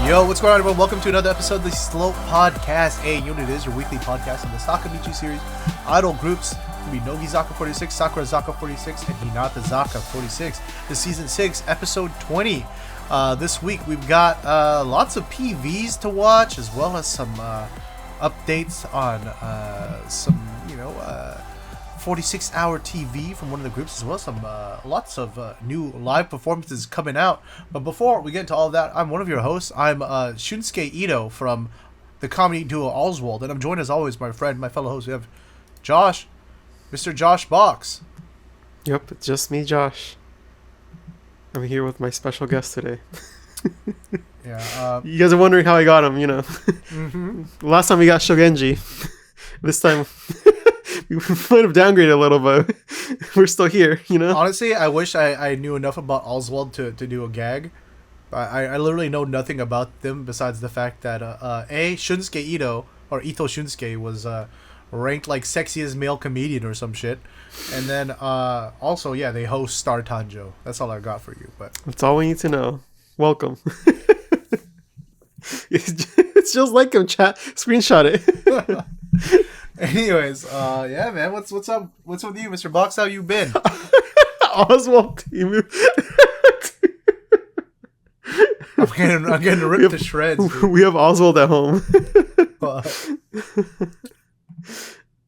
Yo, what's going on, everyone? Welcome to another episode of the Slow Podcast. Hey, you know what it is, your weekly podcast on the Sakamichi series. Idol groups can be Nogizaka46, Sakurazaka46, and Hinatazaka46. This season 6, episode 20. This week we've got lots of PVs to watch, as well as some updates on some, 46-hour TV from one of the groups, as well as some lots of new live performances coming out. But before we get into all of that, I'm one of your hosts. I'm Shunsuke Ito from the comedy duo Oswald, and I'm joined as always by my fellow host. We have Josh, Mr. Josh Box. Yep, it's just me, Josh. I'm here with my special guest today. Yeah, you guys are wondering how I got him, Mm-hmm. Last time we got Shogenji. This time we might have downgraded a little, but we're still here, Honestly, I wish I knew enough about Oswald to do a gag. I literally know nothing about them besides the fact that Shunsuke Ito, or Ito Shunsuke, was ranked like sexiest male comedian or some shit. And then also, yeah, they host Star Tanjo. That's all I got for you. But that's all we need to know. Welcome. It's just like him, chat. Screenshot it. Anyways, yeah, man, what's up? What's with you, Mr. Box? How you been? Oswald Timu. I'm getting ripped to shreds. Dude. We have Oswald at home.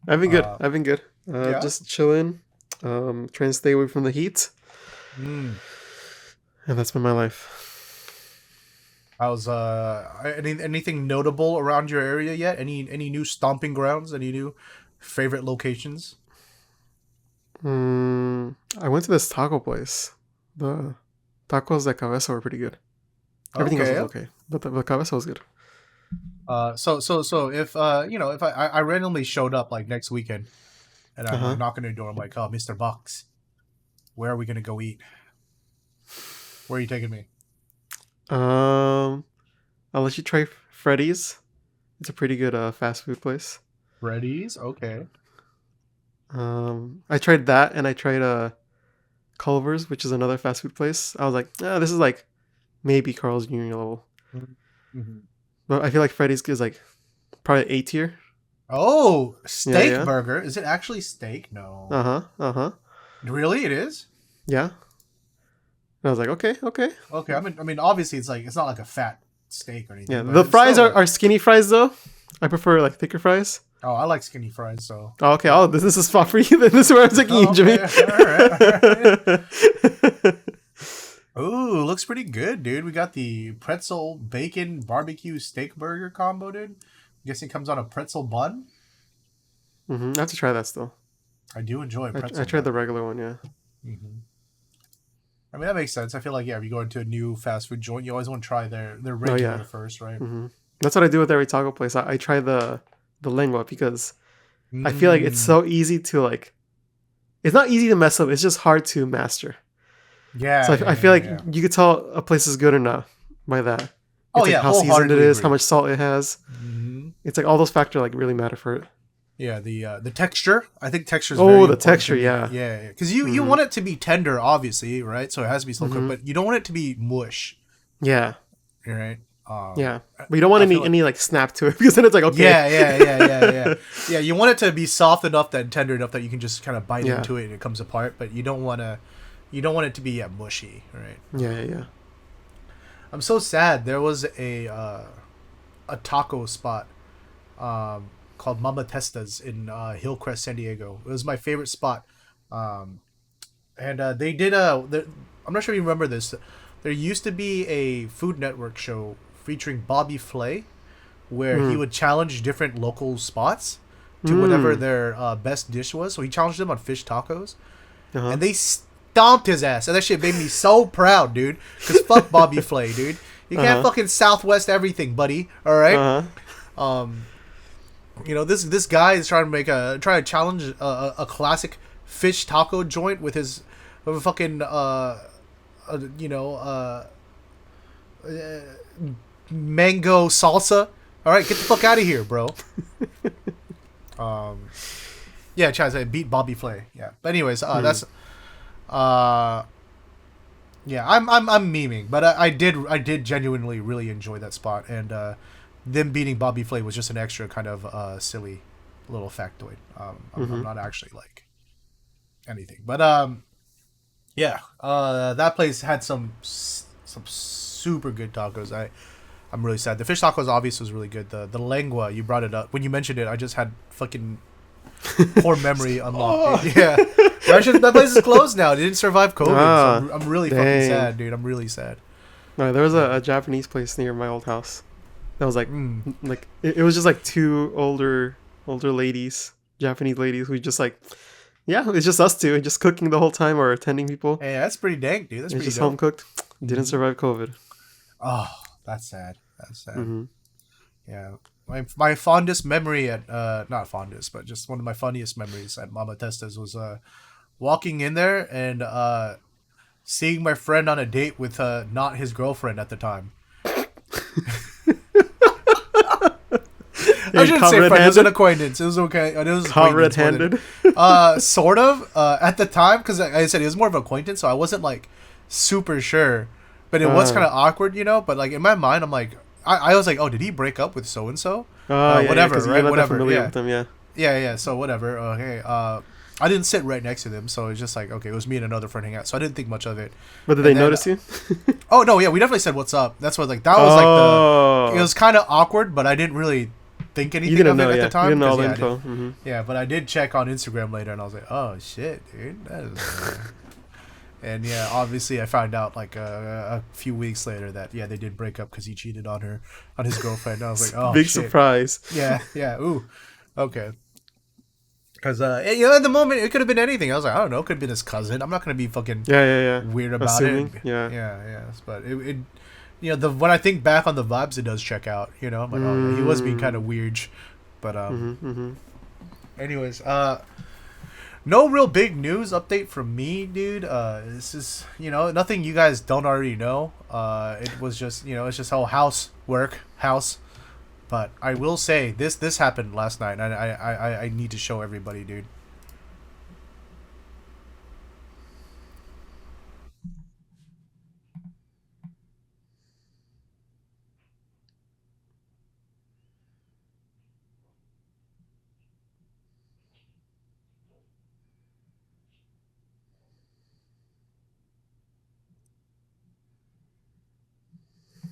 I've been good. Yeah? Just chilling. Trying to stay away from the heat. And that's been my life. How's anything notable around your area yet? Any new stomping grounds? Any new favorite locations? I went to this taco place. The tacos at Cabeza were pretty good. Everything else was okay, but the Cabeza was good. So if if I randomly showed up like next weekend and I'm knocking on your door, I'm like, oh, Mr. Box, where are we gonna go eat? Where are you taking me? I'll let you try Freddy's. It's a pretty good fast food place. Freddy's, okay. I tried that, and I tried Culver's, which is another fast food place. I was like, this is like maybe Carl's Jr. level. Mm-hmm. But I feel like Freddy's is like probably A tier. Oh, steak Yeah. burger. Is it actually steak? No. Really, it is? Yeah. And I was like, okay. Okay. I mean, obviously, it's not like a fat steak or anything. Yeah, but the it's fries still are skinny fries though. I prefer like thicker fries. Oh, I like skinny fries, so. Oh, okay. Oh, this is a spot for you. This is where I was taking you, Jimmy. All right. Ooh, looks pretty good, dude. We got the pretzel bacon barbecue steak burger combo, dude. I'm guessing it comes on a pretzel bun. I have to try that still. I do enjoy pretzel. I tried the regular one, yeah. Mm-hmm. I mean, that makes sense. I feel like, yeah, if you go into a new fast food joint, you always want to try their regular first, right? That's what I do with every taco place. I try the lengua because I feel like it's so easy to like. It's not easy to mess up. It's just hard to master. Yeah. So I feel like you could tell a place is good or not by that. It's like how seasoned it is, how much salt it has. Mm-hmm. It's like all those factors like really matter for it. Yeah, the texture. I think texture is very important. texture, yeah. Yeah. Because you want it to be tender, obviously, right? So it has to be slow cooked, but you don't want it to be mush. Yeah. Right? Yeah. But you don't want any like snap to it because then it's like, okay. Yeah. Yeah, you want it to be soft enough and tender enough that you can just kind of bite into it and it comes apart, but you don't want it to be mushy, right? Yeah. I'm so sad. There was a taco spot called Mama Testa's in Hillcrest, San Diego. It was my favorite spot. And they did I'm not sure if you remember this. There used to be a Food Network show featuring Bobby Flay where he would challenge different local spots to whatever their best dish was. So he challenged them on fish tacos. And they stomped his ass. And that shit made me so proud, dude. Because fuck Bobby Flay, dude. You can't fucking Southwest everything, buddy. All right? This guy is trying to challenge a classic fish taco joint with his fucking mango salsa. All right, get the fuck out of here, bro. Yeah, Chaz, I beat Bobby Flay. Yeah, but anyways, that's Yeah, I'm memeing, but I did genuinely really enjoy that spot, and them beating Bobby Flay was just an extra kind of silly little factoid. I'm Mm-hmm. not actually like anything, but yeah, that place had some super good tacos. I'm really sad. The fish tacos obviously was really good. The lengua, you brought it up when you mentioned it. I just had fucking poor memory unlocked, Oh. dude. Yeah, that place is closed now. It didn't survive COVID, so Ah, I'm really fucking dang. sad, dude. I'm really sad. No, there was Yeah. a Japanese place near my old house. That was Mm. like it was just like two older ladies, Japanese ladies, who just like yeah, it's just us two, just cooking the whole time or attending people. Hey, that's pretty dank, dude. That's It's pretty just home dope. cooked. Didn't Hmm. survive COVID. Oh, that's sad. That's sad. Mm-hmm. Yeah. My fondest memory at not fondest, but just one of my funniest memories at Mama Testa's was walking in there and seeing my friend on a date with not his girlfriend at the time. I Hey, shouldn't caught say friend. It was an red-handed. acquaintance. It was okay. It was Caught acquaintance more than red-handed. sort of at the time because like I said it was more of an acquaintance, so I wasn't like super sure, but it was kind of awkward, you know. But like in my mind, I'm like I was like, oh, did he break up with so and so? Oh yeah, yeah, Whatever, because you're right? not that Whatever. familiar Yeah, with them, yeah. yeah, yeah. So whatever. Okay. I didn't sit right next to them, so it was just like okay, it was me and another friend hanging out, so I didn't think much of it. But did they And then notice you? oh no, yeah, we definitely said what's up. That's what like that was like the it Oh, was kind of awkward, but I didn't really think you anything didn't of it know, at yeah. the You time didn't know all because the yeah, info. Mm-hmm. yeah, but I did check on Instagram later, and I was like, "Oh shit, dude!" That is, and yeah, obviously, I found out like a few weeks later that yeah, they did break up because he cheated on his girlfriend. And I was like, "Oh Big shit!" surprise. Yeah, yeah. Ooh, okay. Because you know, at the moment, it could have been anything. I was like, I don't know, it could have been his cousin. I'm not gonna be fucking Yeah, yeah, yeah. weird about it. Assuming, yeah. Yeah, yeah. But it you know, the when I think back on the vibes, it does check out. You know, I'm like, oh yeah, he was being kind Mm. of weird. But Mm-hmm, mm-hmm. anyways, no real big news update from me, dude. This is you know nothing you guys don't already know. It was just you know it's just all house. But I will say this happened last night, and I need to show everybody, dude.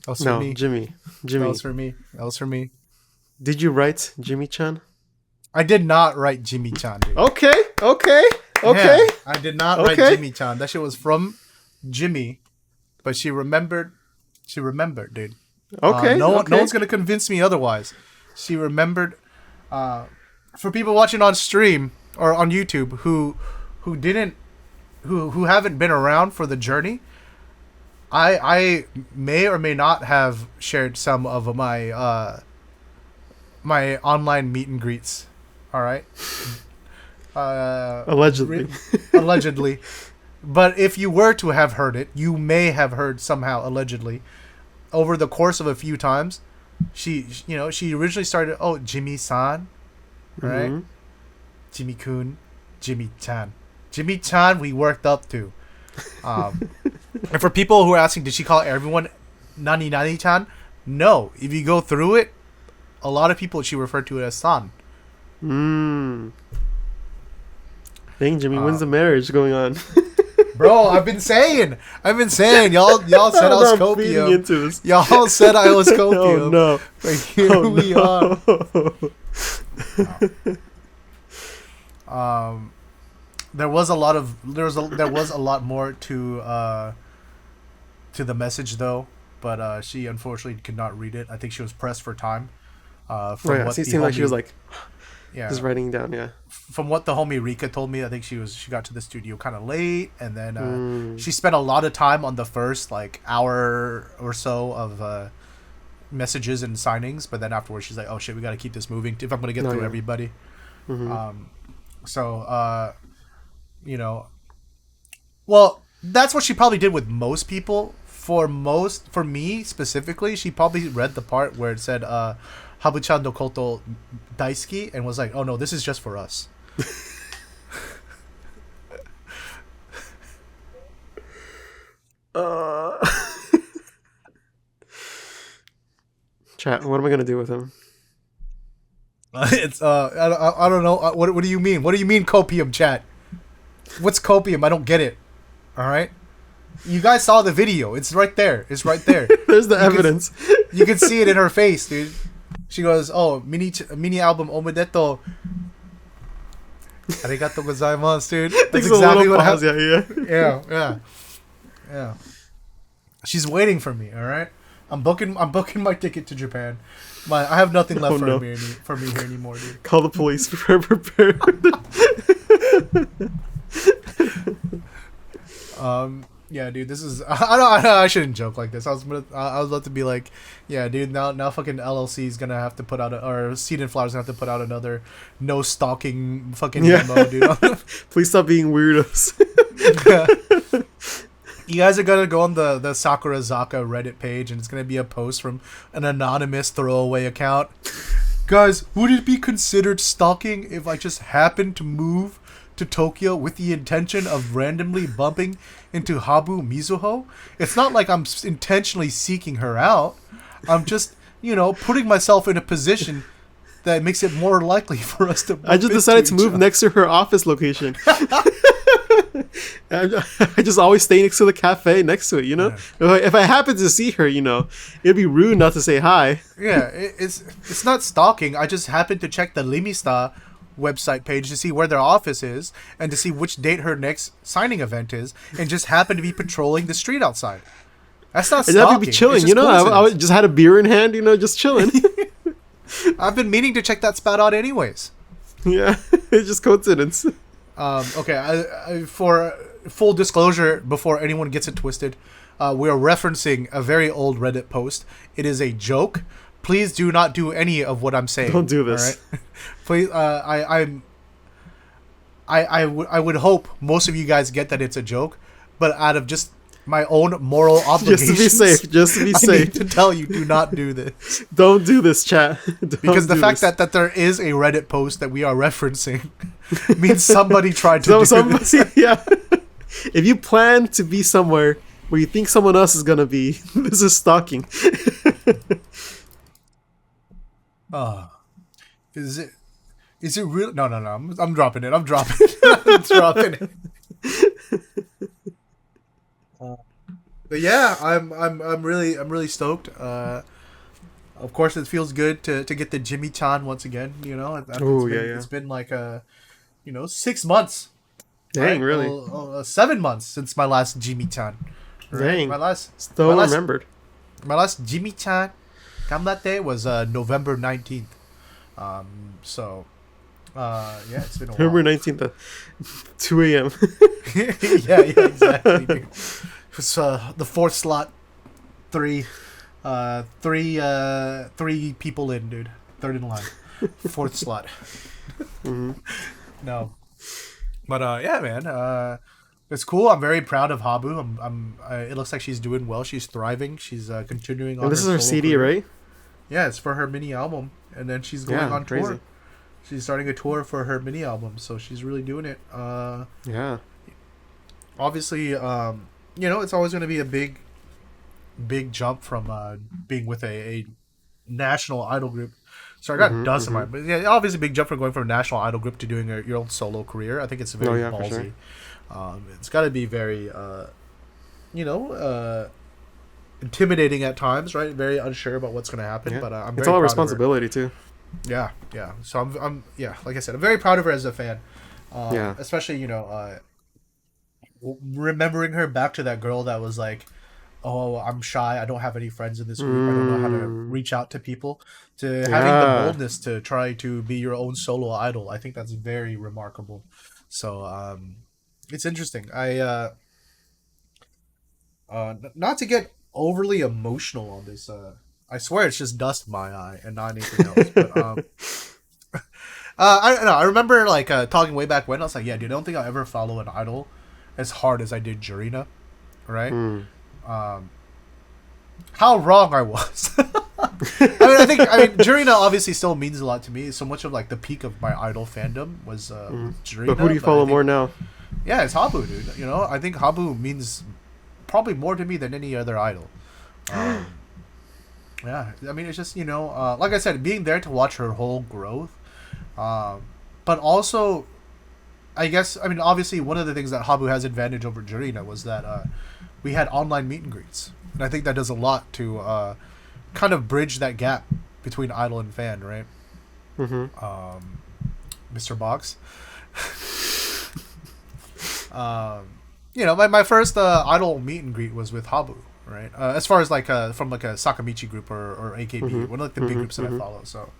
That was for No, me. Jimmy. That was Jimmy. for me. That was for me. Did you write Jimmy Chan? I did not write Jimmy Chan, dude. Okay, okay, Yeah, okay, I did not write okay. Jimmy Chan. That shit was from Jimmy, but she remembered. She remembered, dude. Okay, No okay. one's gonna convince me otherwise. She remembered. Uh, for people watching on stream or on YouTube who didn't who haven't been around for the journey, I may or may not have shared some of my my online meet and greets. All right. Allegedly. Allegedly. But if you were to have heard it, you may have heard somehow allegedly over the course of a few times. You know, she originally started, oh, Jimmy San, right? Mm-hmm. Jimmy Kun, Jimmy Chan. Jimmy Chan, we worked up to. Um, and for people who are asking, did she call everyone Nani Nani Chan? No. If you go through it, a lot of people she referred to it as San. Mm. Dang, Jimmy, when's Uh, the marriage going on? Bro, I've been saying, y'all said I was I'm feeding copium. into this. Y'all said I was Oh copium. no! But here Oh we are. no! There was a lot of there was a lot more to the message though, but she unfortunately could not read it. I think she was pressed for time. Oh From yeah, what it the seemed like she was homie, like yeah, just writing down. Yeah. from what the homie Rika told me, I think she got to the studio kind of late, and then Mm. she spent a lot of time on the first like hour or so of messages and signings. But then afterwards, she's like, "Oh shit, we got to keep this moving if I'm gonna get Oh through yeah. everybody." Mm-hmm. So you know, well, that's what she probably did with most people. For me specifically, she probably read the part where it said Habuchan no koto daisuki and was like, "Oh no, this is just for us." Uh... Chat, what am I gonna do with him? It's I don't know. What do you mean? What do you mean copium, chat? What's copium? I don't get it. All right. You guys saw the video. It's right there. It's right there. There's the evidence. You can see it in her face, dude. She goes, "Oh, mini album omedeto. Arigato gozaimasu, dude." That's exactly what happened. Yeah. She's waiting for me. All right. I'm booking my ticket to Japan. I have nothing left for me here anymore, dude. Call the police. Prepare. Yeah, dude, this is I shouldn't joke like this. I was about to be like, yeah, dude, now fucking LLC is gonna have to put out or Seed and Flowers gonna have to put out another no stalking fucking memo, dude. Please stop being weirdos. You guys are gonna go on the Sakurazaka Reddit page, and it's gonna be a post from an anonymous throwaway account. Guys, would it be considered stalking if I just happened to move to Tokyo with the intention of randomly bumping into Habu Mizuho? It's not like I'm intentionally seeking her out. I'm just, putting myself in a position that makes it more likely for us to. I just decided to move next to her office location. I just always stay next to the cafe next to it, Yeah. If I happen to see her, it'd be rude not to say hi. Yeah, it's not stalking. I just happened to check the Limista website page to see where their office is and to see which date her next signing event is, and just happened to be patrolling the street outside. That's not stalking. I'd be chilling, I just had a beer in hand, just chilling. I've been meaning to check that spot out anyways. Yeah, it's just coincidence. Okay, I for full disclosure, before anyone gets it twisted, we are referencing a very old Reddit post. It is a joke. Please do not do any of what I'm saying. Don't do this. All right? Please, I would hope most of you guys get that it's a joke, but out of just my own moral obligations, just to be safe, I need to tell you, do not do this. Don't do this, chat. Because the fact that there is a Reddit post that we are referencing means somebody tried to do this. Yeah. If you plan to be somewhere where you think someone else is gonna be, this is stalking. Is it real? No. I'm dropping it. I'm dropping it. But yeah, I'm really stoked. Of course, it feels good to get the Jimmy-chan once again. It's been like 6 months. Dang, right? Really? 7 months since my last Jimmy-chan. Right? Dang, still remembered. My last Jimmy-chan Gambatte was November 19th. It's been a while. November 19th at 2 a.m. yeah, exactly. Dude. It was the fourth slot, three people in, dude. Third in line, fourth slot. Mm-hmm. No, but yeah, man. It's cool. I'm very proud of Habu. It looks like she's doing well. She's thriving. She's continuing on. And this is her CD, career. Right? Yeah, it's for her mini album, and then she's going on tour. Crazy. She's starting a tour for her mini album, so she's really doing it. Yeah. Obviously, it's always going to be a big jump from being with a national idol group. So I got dust in my, but yeah, obviously a big jump from going from a national idol group to doing your own solo career. I think it's very ballsy. Sure. It's got to be very, intimidating at times, right? Very unsure about what's going to happen, but I'm very it's all responsibility too. Yeah. So I'm like I said, I'm very proud of her as a fan. Especially remembering her back to that girl that was like, oh, I'm shy, I don't have any friends in this group, I don't know how to reach out to people, to having the boldness to try to be your own solo idol. I think that's very remarkable. So it's interesting. I not to get overly emotional on this, I swear it's just dust in my eye and not anything else. But I don't know. I remember talking way back when. I was like, yeah, dude, I don't think I'll ever follow an idol as hard as I did Jurina, right? How wrong I was. I think Jurina obviously still means a lot to me. So much of the peak of my idol fandom was Jurina. But who do you follow more now? Yeah, it's Habu, dude. I think Habu means probably more to me than any other idol. Um, yeah, I mean, it's just like I said, being there to watch her whole growth, um, but also, I guess, I mean, obviously, one of the things that Habu has advantage over Jurina was that we had online meet and greets, and I think that does a lot to kind of bridge that gap between idol and fan, right? Mm-hmm. Mr. Box. um, my first idol meet and greet was with Habu, right? As far as like from like a Sakamichi group or AKB, Mm-hmm. one of like the big Mm-hmm. groups that I Mm-hmm. follow. So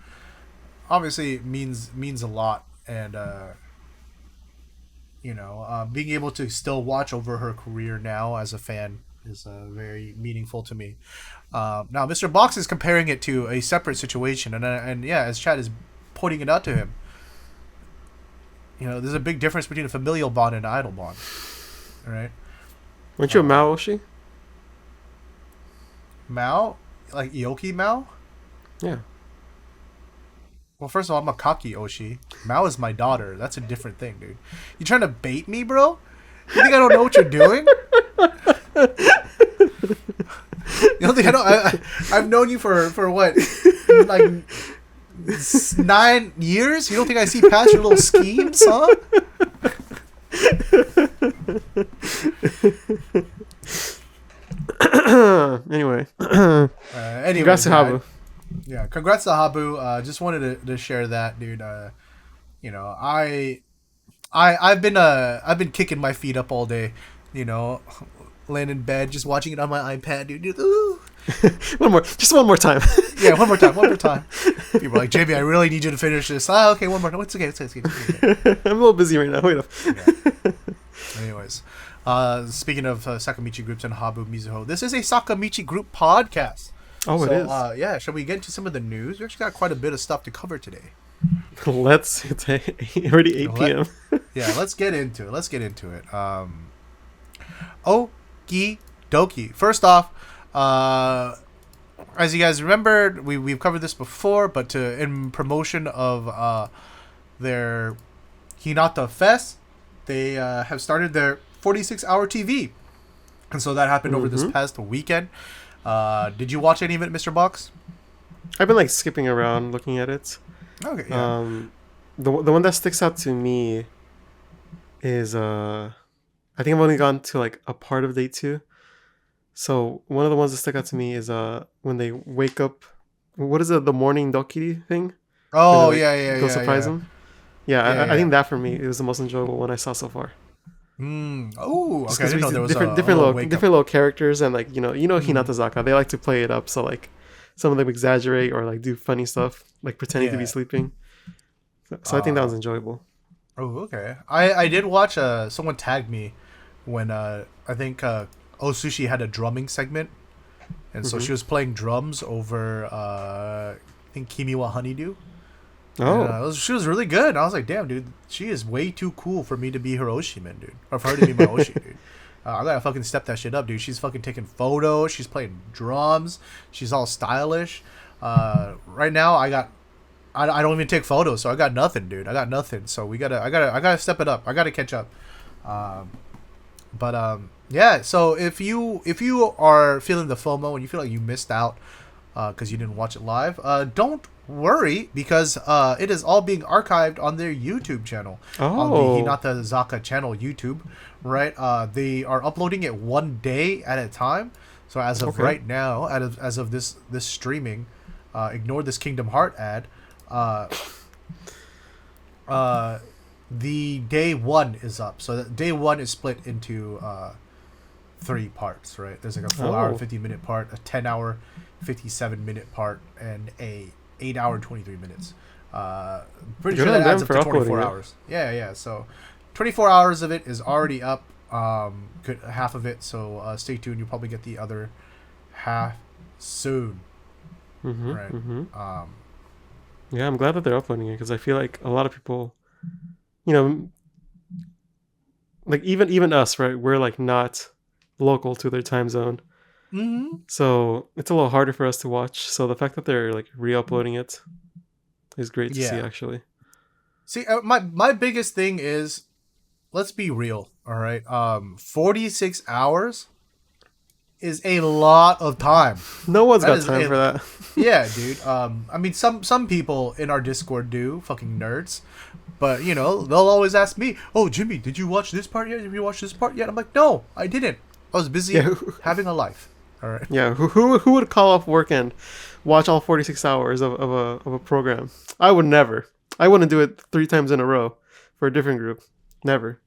obviously it means a lot, and being able to still watch over her career now as a fan is very meaningful to me. Now, Mr. Box is comparing it to a separate situation, and yeah, as Chad is pointing it out to him, there's a big difference between a familial bond and an idol bond, right? Weren't you a Uh, Maoshi? Mao, like Ioki Mao. Yeah. Well, first of all, I'm a Kaki Oshi. Mao is my daughter. That's a different thing, dude. You trying to bait me, bro? You think I don't know what you're doing? You don't think I don't? I've known you for what, like 9 years? You don't think I see past your little schemes, huh? Anyway. Anyways, Congrats to Habu. yeah, congrats to Habu. Just wanted to share that, dude. I've been kicking my feet up all day, you know, laying in bed, just watching it on my iPad, dude. Ooh. Just one more time. Yeah, one more time. People are like, JB, I really need you to finish this. Okay, one more time. It's okay. It's okay. I'm a little busy right now. Wait up. Yeah. Anyways, speaking of Sakamichi groups and Habu Mizuho, this is a Sakamichi group podcast. Oh, So, it is. yeah, shall we get into some of the news? We actually got quite a bit of stuff to cover today. Let's. It's already 8 p.m. Yeah, let's get into it. Okie dokie. First off, as you guys remember, we've covered this before, but in promotion of their Hinata Fest, they have started their 46-hour TV. And so that happened over this past weekend. Did you watch any of it, Mr. Box? I've been like skipping around looking at it. Okay, yeah. The one that sticks out to me is I think I've only gone to like a part of day 2. So one of the ones that stuck out to me is when they wake up. What is it? The morning doki thing? Oh, Where they, like, yeah. go surprise them. Yeah, Yeah. I think that for me it was the most enjoyable one I saw so far. Oh, Just okay. I because didn't we know see there was different a little wake different little characters, and like Mm. Hinatazaka, they like to play it up. So like some of them exaggerate or like do funny stuff, like pretending to be Yeah. sleeping. So I think that Uh, was enjoyable. oh, okay. I did watch someone tagged me when I think Osushi had a drumming segment, and so Hmm. she was playing drums over I think Kimi wa Honeydew. And Oh, she was really good. And I was like, damn, dude, she is way too cool for me to be her Oshiman, dude. Or for her to be my Oshi, dude. I gotta fucking step that shit up, dude. She's fucking taking photos. She's playing drums. She's all stylish. Right now, I don't even take photos, so I got nothing, dude. I got nothing. So I gotta step it up. I gotta catch up. Um, yeah. So if you are feeling the FOMO and you feel like you missed out because you didn't watch it live, don't worry because it is all being archived on their YouTube channel, on the oh, Hinatazaka channel YouTube. Right. They are uploading it one day at a time. So as of okay. right now, as of this streaming, ignore this Kingdom Heart ad. Uh, the day 1 is up. So that day 1 is split into 3 parts, right? There's like a 4-hour Oh, 50-minute part, a 10-hour 57-minute part, and a 8-hour 23 minutes. Pretty good sure on that adds them up for to uploading 24 it. hours. Yeah. So 24 hours of it is already up. Good half of it. So stay tuned. You'll probably get the other half soon, right? Mm-hmm. Um, Yeah, I'm glad that they're uploading it because I feel like a lot of people, you know, like even us, right? We're like not local to their time zone, mhm. so it's a little harder for us to watch. So the fact that they're like re-uploading it is great to see, Yeah. actually. See, my biggest thing is, let's be real, all right? 46 hours is a lot of time. No one's That got is time for that. yeah, dude. I mean, some people in our Discord do, fucking nerds. But they'll always ask me, "Oh, Jimmy, did you watch this part yet? Did you watch this part yet?" I'm like, "No, I didn't. I was busy Yeah, having a life." All right. yeah. Who would call off work and watch all 46 hours of a program? I would never. I wouldn't do it 3 times in a row for a different group. Never.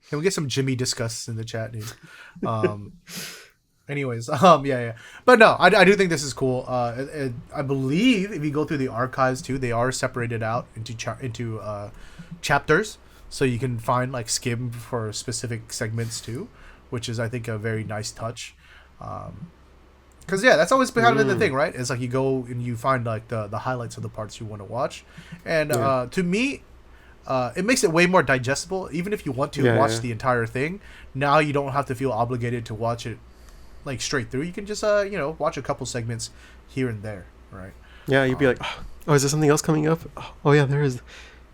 Can we get some Jimmy discuss in the chat, dude? Um, anyways, yeah. But no, I do think this is cool. I believe if you go through the archives too, they are separated out into chapters, so you can find like skim for specific segments too, which is I think a very nice touch. Because yeah, that's always kind of been the thing, right? It's like you go and you find like the highlights of the parts you want to watch, and to me, it makes it way more digestible. Even if you want to watch the entire thing, now you don't have to feel obligated to watch it like straight through. You can just watch a couple segments here and there, right? Yeah, you'd be like, oh, is there something else coming up? Oh yeah, there is.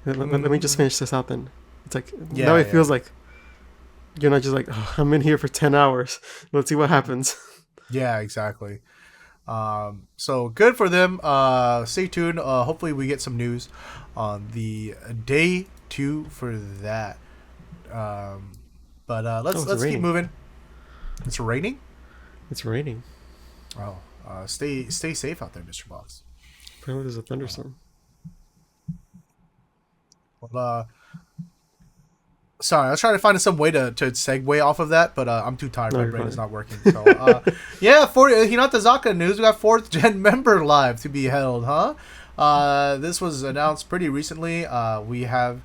Let me just finish this out then. It's like now it feels like you're not just like, oh, I'm in here for 10 hours. Let's see what happens. Yeah, exactly. So good for them. Stay tuned. Hopefully we get some news on the day 2 for that. But let's keep moving. It's raining. It's raining. Oh, stay safe out there, Mr. Box. Apparently there's a thunderstorm. Well, sorry, I was trying to find some way to segue off of that, but I'm too tired. My brain is not working. So, for Hinatazaka news, we got 4th Gen member live to be held, huh? This was announced pretty recently. We have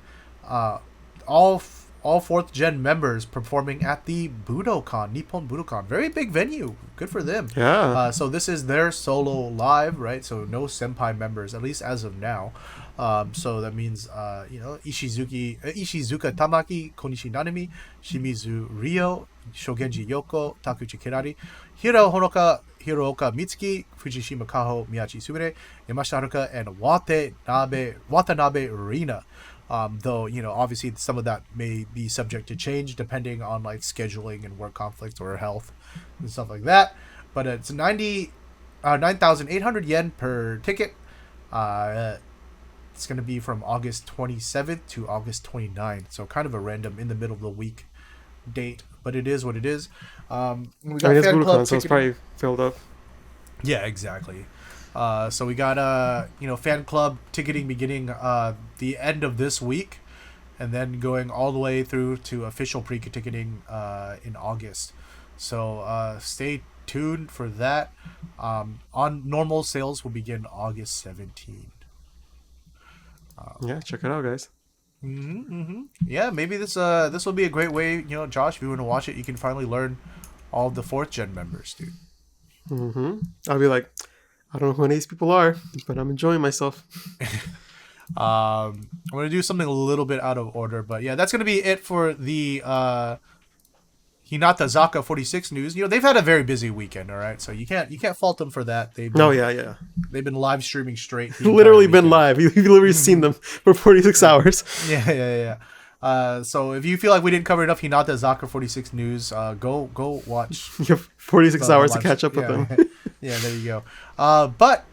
all 4th Gen members performing at the Budokan, Nippon Budokan. Very big venue. Good for them. Yeah. So this is their solo live, right? So no senpai members, at least as of now. So that means, Ishizuka Tamaki, Konishi Nanami, Shimizu Ryo, Shogenji Yoko, Takuchi Kirari, Hiro Honoka, Hirooka Mitsuki, Fujishima Kaho, Miyachi Sumire, Yamashita Haruka, and Watanabe Rina. Though, obviously some of that may be subject to change depending on like scheduling and work conflicts or health and stuff like that. But it's 9,800 yen per ticket. It's going to be from August 27th to August 29th. So kind of a random in the middle of the week date, but it is what it is. We got it's Budokan, so it's probably filled up. Yeah, exactly. So we got fan club ticketing beginning the end of this week, and then going all the way through to official pre-ticketing in August. So stay tuned for that. On normal sales will begin August 17th. Yeah, check it out, guys. Yeah, maybe this will be a great way. Josh, if you want to watch it, you can finally learn all of the 4th Gen members, dude. I'll be like, I don't know who any of these people are, but I'm enjoying myself. I'm gonna do something a little bit out of order, but yeah, that's gonna be it for the Hinatazaka46 news. They've had a very busy weekend, all right, so you can't fault them for that. They've been live streaming straight. Literally been live. You've literally seen them for 46 hours. Yeah. So if you feel like we didn't cover enough Hinatazaka46 news, go watch. You have 46 hours to catch up with them. Yeah, there you go. But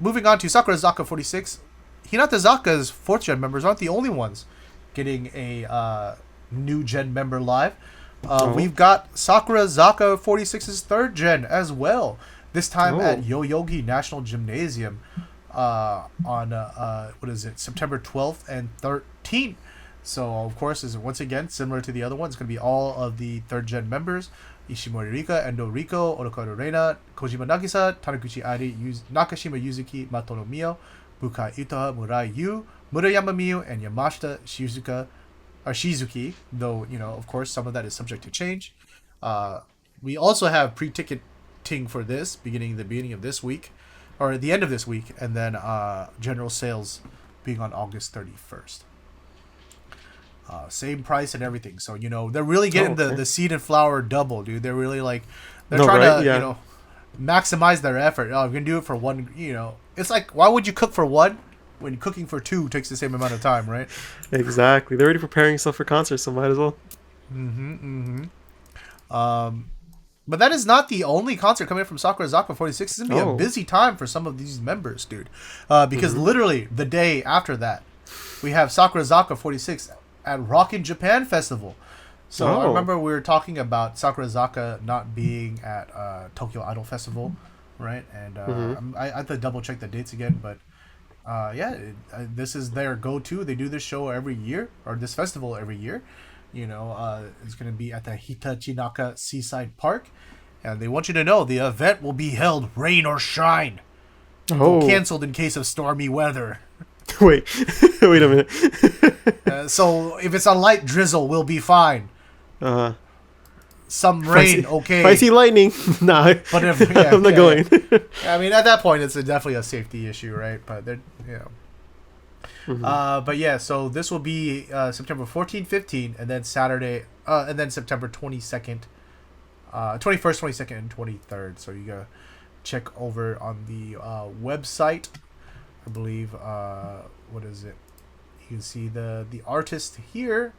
moving on to Sakurazaka46, Hinatazaka's 4th Gen members aren't the only ones getting a new Gen member live. We've got Sakurazaka46's 3rd Gen as well. This time at Yoyogi National Gymnasium on September 12th and 13th. So of course, is once again similar to the other one. It's going to be all of the 3rd Gen members: Ishimori Rika, Endo Riko, Onokaru Reina, Kojima Nagisa, Taniguchi Ari, Nakashima Yuzuki, Matono Mio, Buka Itoha, Murai Yu, Murayama Miyu, and Yamashita Shizuki. Though of course, some of that is subject to change. We also have pre-ticketing for this the beginning of this week, or the end of this week, and then general sales being on August 31st. Same price and everything. So they're really getting the seed and flour double, dude. They're really trying to maximize their effort. Oh, we're gonna do it for one. It's like, why would you cook for one when cooking for two takes the same amount of time, right? Exactly. They're already preparing stuff for concerts, so might as well. But that is not the only concert coming from Sakurazaka46. It's going to be a busy time for some of these members, dude. Because literally the day after that, we have Sakurazaka46 at Rockin' Japan Festival. So I remember we were talking about Sakurazaka not being at Tokyo Idol Festival, right? And I have to double check the dates again, but this is their go-to. They do this show every year, or this festival every year. It's going to be at the Hitachinaka Seaside Park. And they want you to know the event will be held rain or shine. Canceled in case of stormy weather. Wait a minute. So if it's a light drizzle, we'll be fine. Some rain, okay. If I see lightning, nah. But I'm not going. I mean, at that point, it's definitely a safety issue, right? But they're, but yeah, so this will be September 14, 15, and then Saturday, and then September 22nd, 21st, 22nd, and 23rd. So you gotta check over on the website. I believe, what is it? You can see the artist here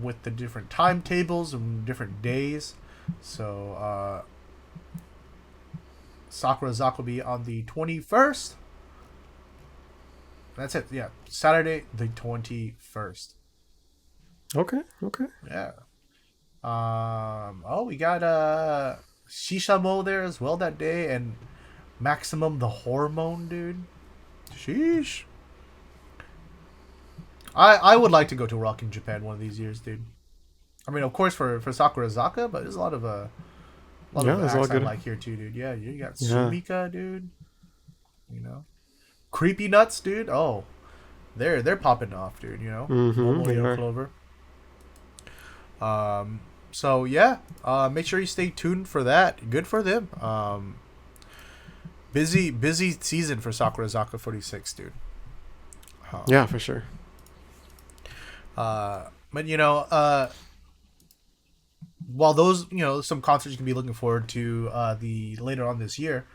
with the different timetables and different days. So Sakurazaka will be on the 21st. That's it. Yeah, Saturday the 21st. Okay. Yeah. We got Shishamo there as well that day, and Maximum the Hormone, dude. Sheesh. I would like to go to Rockin' Japan one of these years, dude. I mean, of course for Sakurazaka, but there's a lot of acts I like here too, dude. Yeah, you got Sumika, dude. Creepy Nuts, dude. Oh, they're popping off, dude. Clover. So yeah, make sure you stay tuned for that. Good for them. Busy season for Sakurazaka46, dude. Yeah, for sure. But while those, some concerts you can be looking forward to the later on this year,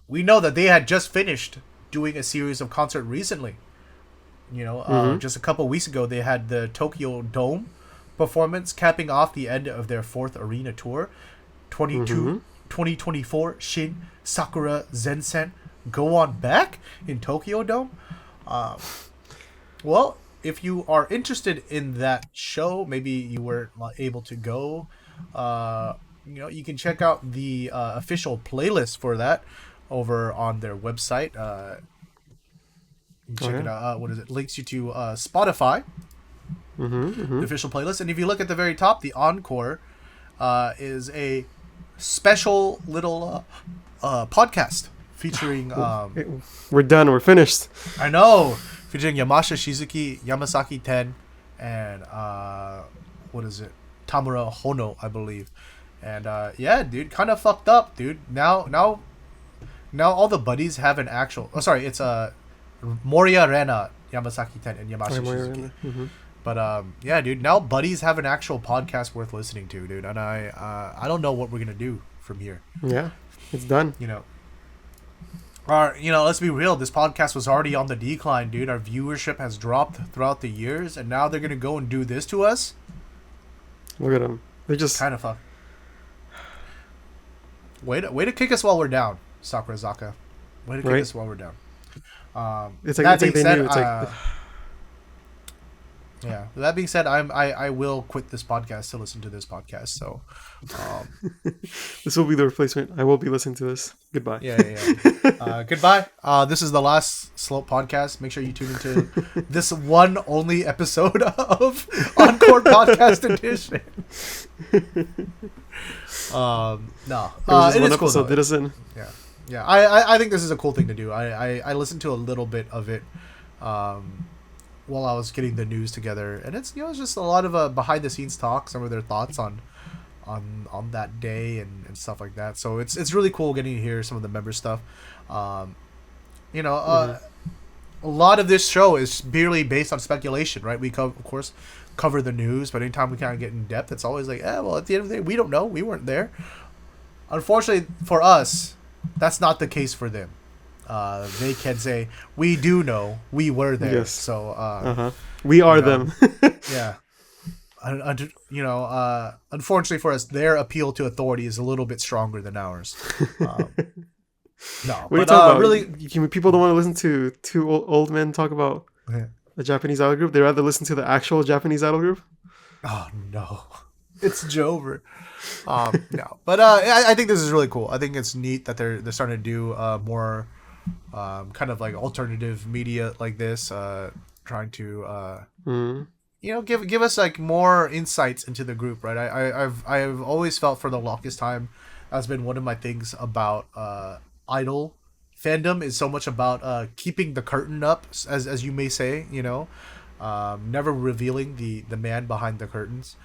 we know that they had just finished doing a series of concert recently. Just a couple weeks ago, they had the Tokyo Dome performance capping off the end of their 4th arena tour. 2024 Shin Sakura Zensen Go On Back in Tokyo Dome. Well, if you are interested in that show, maybe you weren't able to go, you can check out the official playlist for that over on their website. Check it out. What is it? Links you to Spotify, the official playlist. And if you look at the very top, the encore is a special little podcast featuring. We're done. We're finished. I know. Featuring Yamashita Shizuki, Yamasaki Ten, and what is it? Tamura Hono, I believe. And yeah, dude, kind of fucked up, dude. Now all the buddies have an actual. Oh, sorry, it's Moria Rena, Yamasaki Ten, and Yamashita Shizuki. But yeah, dude, now buddies have an actual podcast worth listening to, dude. And I don't know what we're gonna do from here. Yeah, it's done. Let's be real. This podcast was already on the decline, dude. Our viewership has dropped throughout the years, and now they're gonna go and do this to us. Look at them. They're just kind of fuck. Way to kick us while we're down, Sakurazaka. Way to kick us while we're down. It's like they knew. It's like. Yeah. That being said, I will quit this podcast to listen to this podcast. So, this will be the replacement. I will be listening to this. Goodbye. Yeah. Goodbye. This is the last Slope podcast. Make sure you tune into this one only episode of Encore Podcast Edition. No. It is cool. So yeah. I think this is a cool thing to do. I listened to a little bit of it. While I was getting the news together, and it's it's just a lot of behind the scenes talk, some of their thoughts on that day and stuff like that. So it's really cool getting to hear some of the member stuff. A lot of this show is purely based on speculation, right? We of course cover the news, but anytime we kind of get in depth, it's always like, well, at the end of the day, we don't know, we weren't there. Unfortunately for us, that's not the case for them. They can say, we do know, we were there. Yes. So, we are them. Yeah. Unfortunately for us, their appeal to authority is a little bit stronger than ours. Um, no, What are you but talking about? really, People don't want to listen to two old men talk about yeah. a Japanese idol group. They rather listen to the actual Japanese idol group. Oh no, it's Jover. No, but I think this is really cool. I think it's neat that they're starting to do more kind of like alternative media like this, trying to Mm. give us like more insights into the group, right? I've always felt for the longest time that's been one of my things about idol fandom is so much about keeping the curtain up, as you may say, never revealing the man behind the curtains,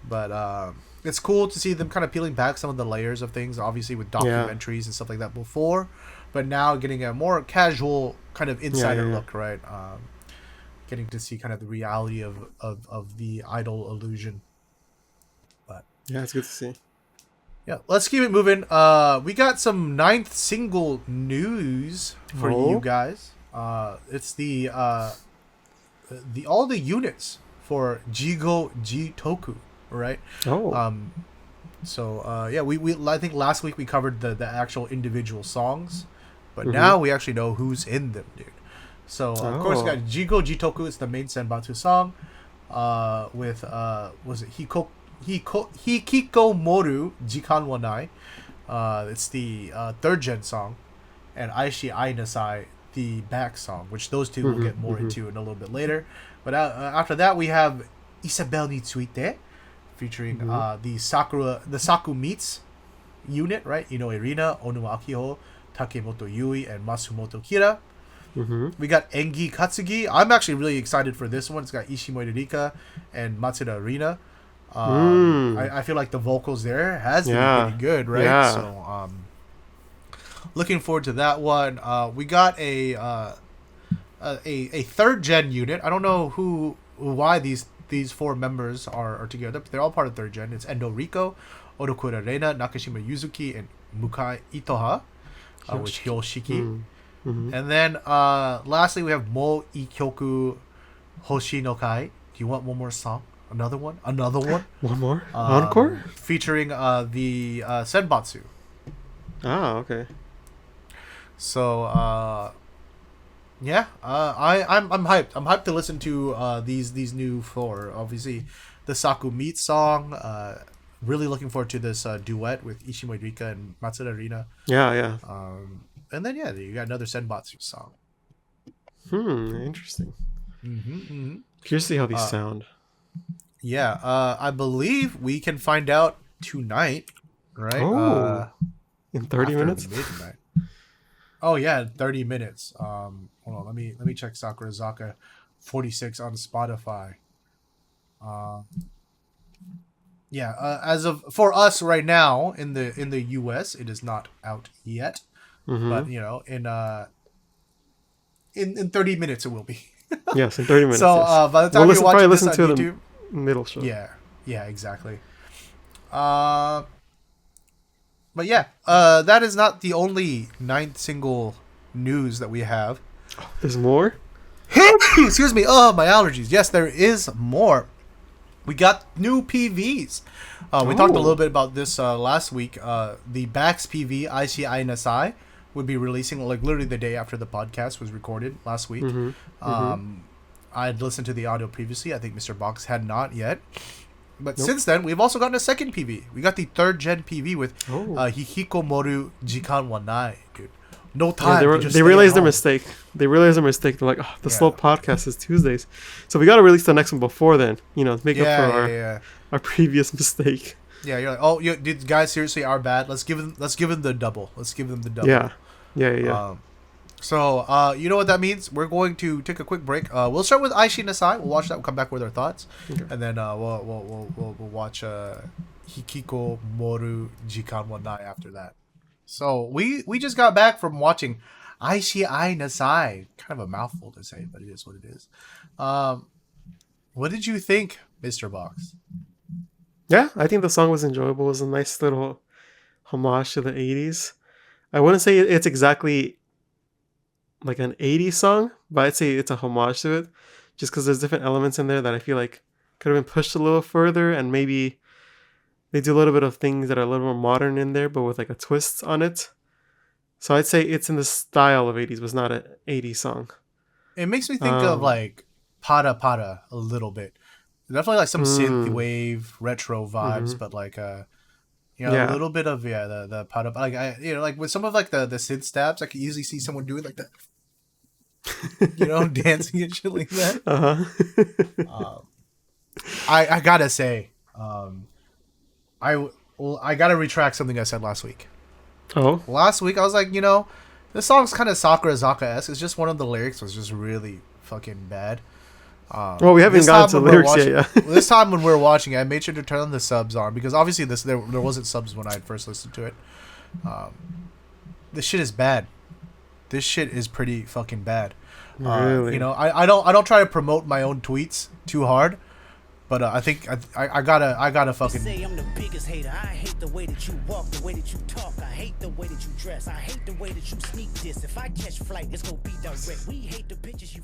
but it's cool to see them kind of peeling back some of the layers of things, obviously with Yeah. documentaries and stuff like that before, but now getting a more casual kind of Yeah. insider Yeah. Yeah. look, right? Getting to see kind of the reality of the idol illusion. But Yeah. It's good to see. yeah, let's keep it moving. We got some ninth single news for you Oh. guys. It's the all the units for Jigo Jitoku, right? Oh. Um, yeah, we I think last week we covered the actual individual songs, but Mm-hmm. now we actually know who's in them, dude. So of course we got Oh. Jigo Jitoku. It's the main Senbatsu song. With was it Hikkikomoru Jikan wa Nai. It's the third gen song, and Aishiainasai, the back song, which those two we'll Mm-hmm. get more Mm-hmm. into in a little bit later. But after that, we have Isabel ni Tsuite, featuring Mm-hmm. the Saku Meets unit, right? Irina, Onuma Akiho, Takemoto Yui, and Masumoto Kira. Mm-hmm. We got Engi Katsugi. I'm actually really excited for this one. It's got Ishimori Rika and Matsuda Arina. Mm. I feel like the vocals there has to be pretty Yeah. good, right? Yeah. So looking forward to that one. We got a third gen unit. I don't know why these four members are together, but they're all part of third gen. It's Endo Riko, Odokura Reina, Nakashima Yuzuki, and Mukai Itoha, with Hyoshiki. Hyoshiki. Mm-hmm. And then lastly, we have Mo Ikyoku Hoshi no Kai. Do you want one more song? Another one? Another one? One more encore. Featuring the Senbatsu. Ah. Okay. So yeah, I'm hyped. I'm hyped to listen to these new four. Obviously, the Saku Meet song. Really looking forward to this duet with Ishimori Rika and Matsuda Rina. Yeah. Yeah. And then yeah, you got another Senbatsu song. Interesting. Mm-hmm. Curious to see how these Uh, sound. yeah, I believe we can find out tonight, right? Oh. In 30 After minutes. midnight. Oh yeah, 30 minutes. Hold on, let me check Sakurazaka46 on Spotify. Uh, yeah, as of for us right now in the US, it is not out yet, Mm-hmm. but in 30 minutes it will be. Yes, in 30 minutes. So Yes. by the We'll time you're probably watching this listen on to YouTube, the middle show. yeah, yeah, exactly. Uh, but yeah, that is not the only ninth single news that we have. There's more. Excuse me. Oh, my allergies. Yes, there is more. We got new PVs. We talked a little bit about this last week. The Bax PV Aishiainasai would be releasing like literally the day after the podcast was recorded last week. Mm-hmm. I'd listened to the audio previously. I think Mr. Box had not yet. But Nope. since then, we've also gotten a second PV. We got the third gen PV with Oh. Hikkikomoru Jikan wa Nai, dude. No Yeah, time. to just they stay realized at their home. mistake. They realized their mistake. They're like, oh, the Yeah. slow podcast is Tuesdays, so we got to release the next one before then. To make up Yeah, for yeah, yeah. our previous mistake. Yeah, you're like, oh, dude, guys, seriously, are bad. Let's give them the double. Let's give them the double. Yeah, yeah. So, you know what that means? We're going to take a quick break. We'll start with Aishiainasai. We'll watch that. We'll come back with our thoughts, Okay. and then we'll watch Hikkikomoru Jikan wa Nai after that. So we just got back from watching Aishiainasai. Kind of a mouthful to say, but it is what it is. What did you think, Mr. Box? Yeah, I think the song was enjoyable. It was a nice little homage to the 80s. I wouldn't say it's exactly like an 80s song, but I'd say it's a homage to it, just because there's different elements in there that I feel like could have been pushed a little further, and maybe they do a little bit of things that are a little more modern in there, but with like a twist on it. So I'd say it's in the style of 80s, but it's not an 80s song. It makes me think of Um, like Pada Pada a little bit. Definitely like some synth mm, wave retro vibes, hmm but like a Yeah. little bit of the Pada, like like with some of like the synth stabs, I could easily see someone doing like that, dancing and shit like that. Uh huh. Um, I gotta say, um, I gotta retract something I said last week. Oh. Last week I was like, this song's kind of Sakurazaka-esque. It's just one of the lyrics was just really fucking bad. Well, we haven't This gotten time to when we were lyrics watching, yet. Yeah. this time when we were watching, I made sure to turn the subs on because obviously there wasn't subs when I had first listened to it. Um, this shit is bad. This shit is pretty fucking bad. Really. I don't try to promote my own tweets too hard, but I think I gotta Say fucking I'm the biggest hater. I hate the way that you walk, the way that you talk. I hate the way that you dress. I hate the way that you sneak this. If I catch flight, it's gonna be direct. We hate the pictures you.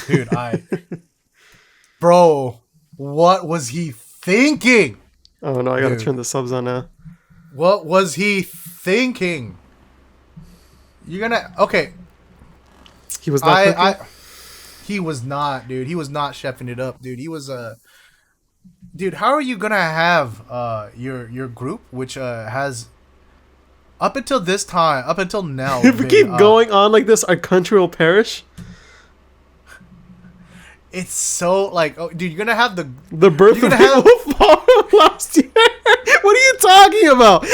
dude. Bro, what was he thinking? Oh no, I gotta Dude, turn the subs on now. what was he thinking? You're gonna okay. He was not cooking. I He was not, dude. He was not chefing it up, dude. He was dude. How are you gonna have your group, which has up until now, If we been keep going on like this, our country will perish. it's so like, oh, dude, you're gonna have The birth you're of gonna have people fall last year. What are you talking about?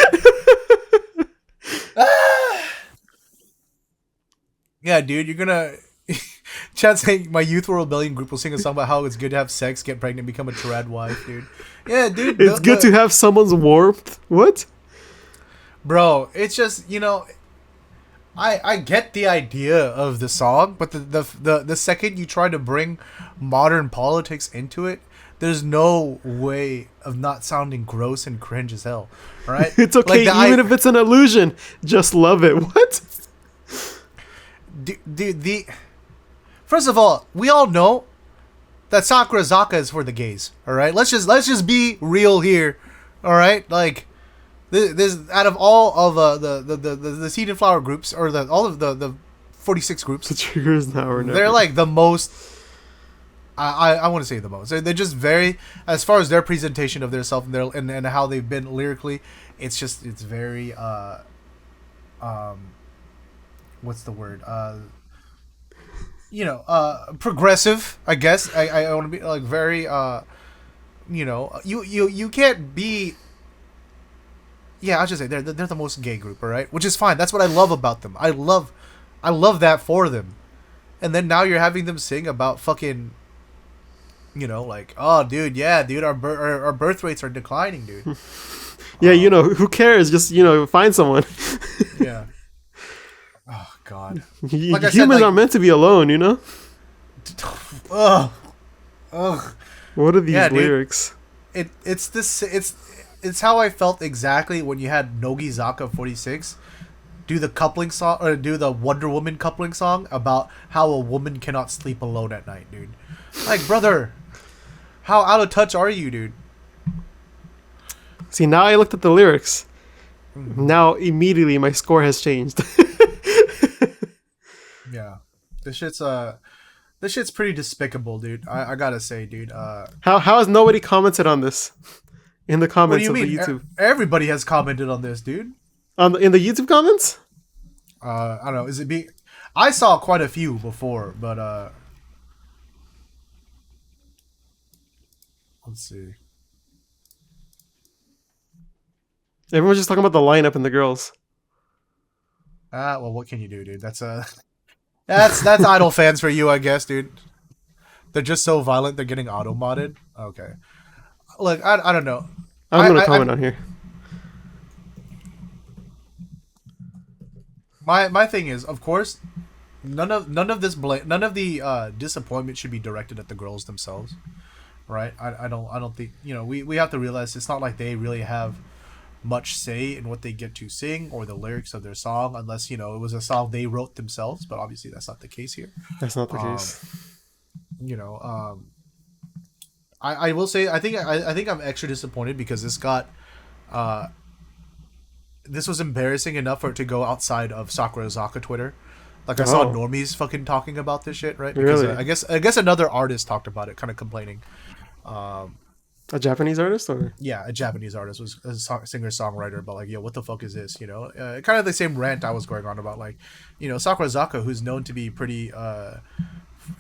yeah, dude. You're gonna Chad saying my youthful rebellion group will sing a song about how it's good to have sex, get pregnant, become a trad wife, dude. Yeah, dude. It's good to have someone's warmth. What? Bro, it's just I get the idea of the song, but the second you try to bring modern politics into it, there's no way of not sounding gross and cringe as hell. Right? It's okay, even if it's an illusion. Just love it. What? dude, the first of all, we all know that Sakurazaka is for the gays. All right, let's just be real here. All right, like this out of all of the seed and flower groups or all of the 46 groups, The trigger is now or they're never. like the most. I want to say the most. They're just very, as far as their presentation of their self and and how they've been lyrically, it's very what's the word progressive, I guess. I want to be like very you can't be. Yeah, I should say they're the most gay group, all right, which is fine. That's what I love about them. I love that for them. And then now you're having them sing about fucking, like, oh, dude, yeah, dude, our birth rates are declining, dude. Yeah, who cares? Just, find someone. Yeah. Oh God. Like I said, Humans like, are meant to be alone, ugh, ugh. What are these Yeah, dude. lyrics? It's how I felt exactly when you had Nogizaka46 do the coupling song or do the Wonder Woman coupling song about how a woman cannot sleep alone at night, dude. Like, brother, how out of touch are you, dude? See, now I looked at the lyrics. Mm-hmm. Now, immediately, my score has changed. Yeah, this shit's pretty despicable, dude. I gotta say, dude. How has nobody commented on this in the What do comments you of the mean? YouTube? Everybody has commented on this, dude. In the YouTube comments? I don't know. I saw quite a few before, but let's see. Everyone's just talking about the lineup and the girls. Well, what can you do, dude? That's idol fans for you, I guess, dude. They're just so violent. They're getting auto modded. Okay. Look, I don't know. I'm gonna I- comment on here. My thing is, of course, none of the disappointment should be directed at the girls themselves, right? I don't think we have to realize it's not like they really have much say in what they get to sing or the lyrics of their song, unless it was a song they wrote themselves. But obviously, that's not the case here. That's not the Um, case. you know, I will say I think I'm extra disappointed because uh this was embarrassing enough for it to go outside of Sakurazaka Twitter. Like I saw Oh, normies fucking talking about this shit, right? Because really? I guess another artist talked about it, kind of complaining. Um, A Japanese artist or? yeah, a Japanese artist was a singer songwriter, but like, yo, what the fuck is this? You know, kind of the same rant I was going on about, like, you know, Sakurazaka, who's known to be pretty,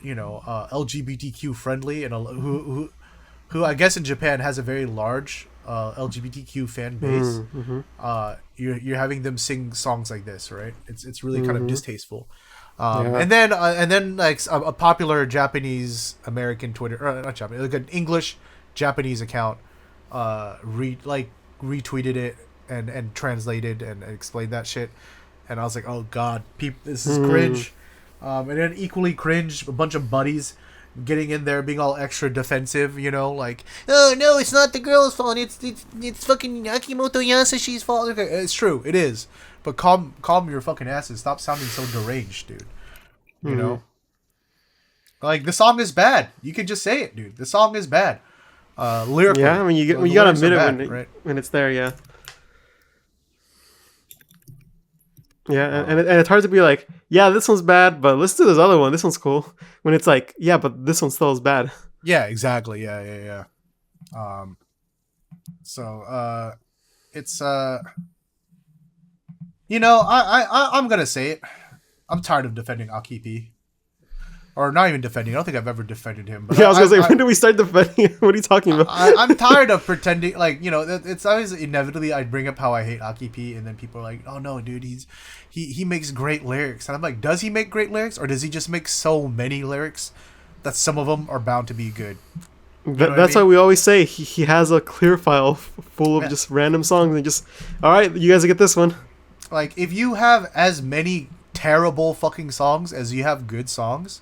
LGBTQ friendly, and who I guess in Japan has a very large LGBTQ fan base. Mm-hmm. You're having them sing songs like this, right? It's really kind of distasteful. Yeah. And then like a popular Japanese American Twitter, or not Japanese, like an English Japanese account, retweeted it and translated and explained that shit, and I was like, oh god, this is cringe. And then equally cringe, a bunch of buddies getting in there being all extra defensive, you know, like, oh no, it's not the girl's fault, it's fucking Akimoto Yasashi's fault. Okay, it's true, it is, but calm your fucking asses, stop sounding so deranged, dude. You know, like, the song is bad, you can just say it, dude, the song is bad. Lyrically, Yeah, I mean, you the gotta lyrics are admit it bad, when it's there, yeah. Yeah, and it's hard to be like, yeah, this one's bad, but let's do this other one. This one's cool. When it's like, yeah, but this one still is bad. Yeah, exactly. Yeah. So it's you know, I'm gonna say it. I'm tired of defending Akipi. Or not even defending. I don't think I've ever defended him. But Yeah, I was gonna say, when do we start defending him? What are you talking about? I'm tired of pretending, like, you know, it's always inevitably I bring up how I hate Akipi, and then people are like, oh no, dude, he makes great lyrics, and I'm like, does he make great lyrics, or does he just make so many lyrics that some of them are bound to be good? That's why we always say he has a clear file full of just random songs, and just, all right, you guys get this one. Like, if you have as many terrible fucking songs as you have good songs,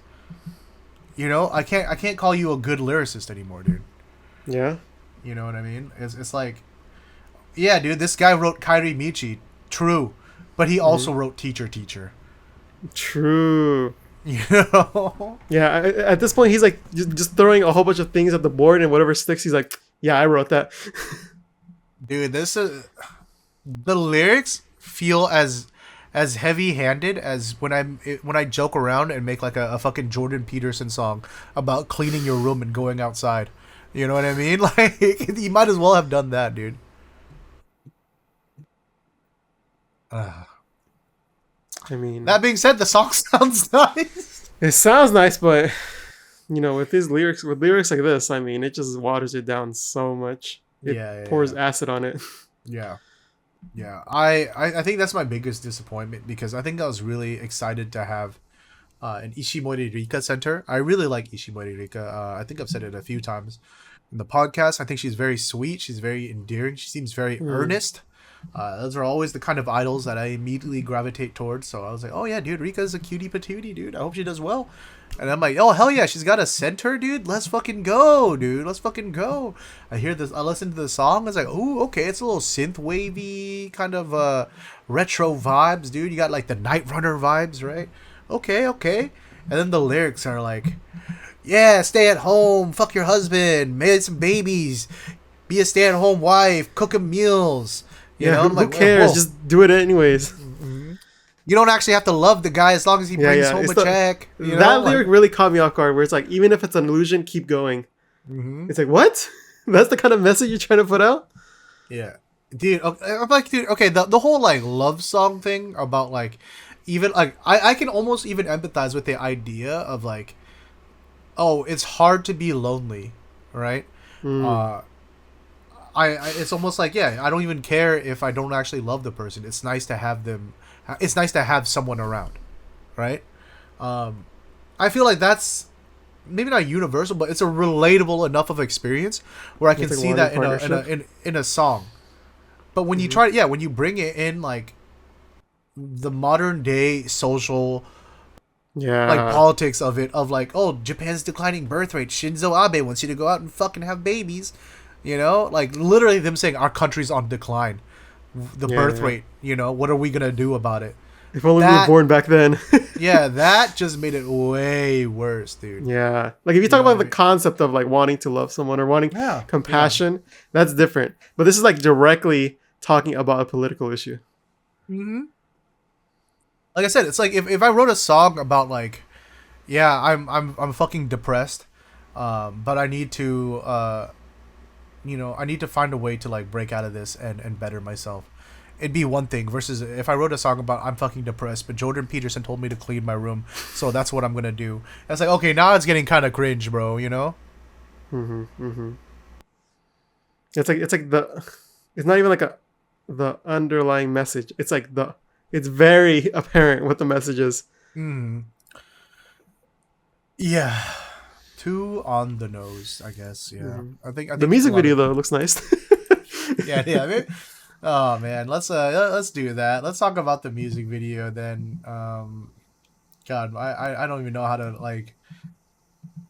you know, I can't call you a good lyricist anymore, dude. Yeah. You know what I mean? It's like, yeah, dude, this guy wrote Kairi Michi, true, but he also wrote Teacher Teacher. True. You know? Yeah, at this point, he's like just throwing a whole bunch of things at the board, and whatever sticks, he's like, yeah, I wrote that. Dude, this is, the lyrics feel as heavy-handed as when I joke around and make like a fucking Jordan Peterson song about cleaning your room and going outside. You know what I mean? Like, you might as well have done that, dude. I mean, That being said, the song sounds nice. it sounds nice, but you know, with lyrics like this, I mean, it just waters it down so much. It pours acid on it. Yeah. Yeah, I think that's my biggest disappointment, because I think I was really excited to have an Ishimori Rika center. I really like Ishimori Rika. I think I've said it a few times in the podcast. I think she's very sweet. She's very endearing. She seems very earnest. Those are always the kind of idols that I immediately gravitate towards. So I was like, oh yeah, dude, Rika's a cutie patootie, dude. I hope she does well. And I'm like, oh hell yeah, she's got a center, dude. Let's fucking go, dude. Let's fucking go. I listen to the song. I was like, oh, okay, it's a little synth wavy kind of retro vibes, dude. You got like the Night Runner vibes, right? Okay. And then the lyrics are like, yeah, stay at home, fuck your husband, make some babies, be a stay-at-home wife, cook 'em meals. You know, who like, cares? whoa. Just do it anyways. You don't actually have to love the guy as long as he brings home a check. You know? That lyric really caught me off guard, where it's like, even if it's an illusion, keep going. It's like, what? That's the kind of message you're trying to put out? Yeah. Dude, I'm like, dude, okay, the whole, like, love song thing about, like, even, like, I can almost even empathize with the idea of, like, oh, it's hard to be lonely, right? It's almost like, yeah, I don't even care if I don't actually love the person. It's nice to have them. It's nice to have someone around, right? I feel like that's maybe not universal, but it's a relatable enough of experience where I can see that in a song. But when you try, when you bring it in, like, the modern day social, like, politics of it, of like, oh, Japan's declining birth rate, Shinzo Abe wants you to go out and fucking have babies, you know, like, literally them saying our country's on decline, the birth rate, you know, what are we gonna do about it? If only we were That born back then. yeah, that just made it way worse, dude. Yeah. Like if you You talk know about what the I mean? concept of like wanting to love someone or wanting Yeah, compassion, that's different. But this is like directly talking about a political issue. yeah. Like I said, it's like if I wrote a song about like, yeah, I'm fucking depressed, but I need to I need to find a way to like break out of this and better myself. It'd be one thing versus if I wrote a song about I'm fucking depressed, but Jordan Peterson told me to clean my room, so that's what I'm gonna do. It's like, okay, now it's getting kind of cringe, bro. You know? It's like it's not even like the underlying message. It's like it's very apparent what the message is. Mm. Yeah, too on the nose, I guess. Yeah, I think The it's a music lot video of though looks nice. yeah, yeah. Oh man, let's do that. Let's talk about the music video then. God, I don't even know how to like.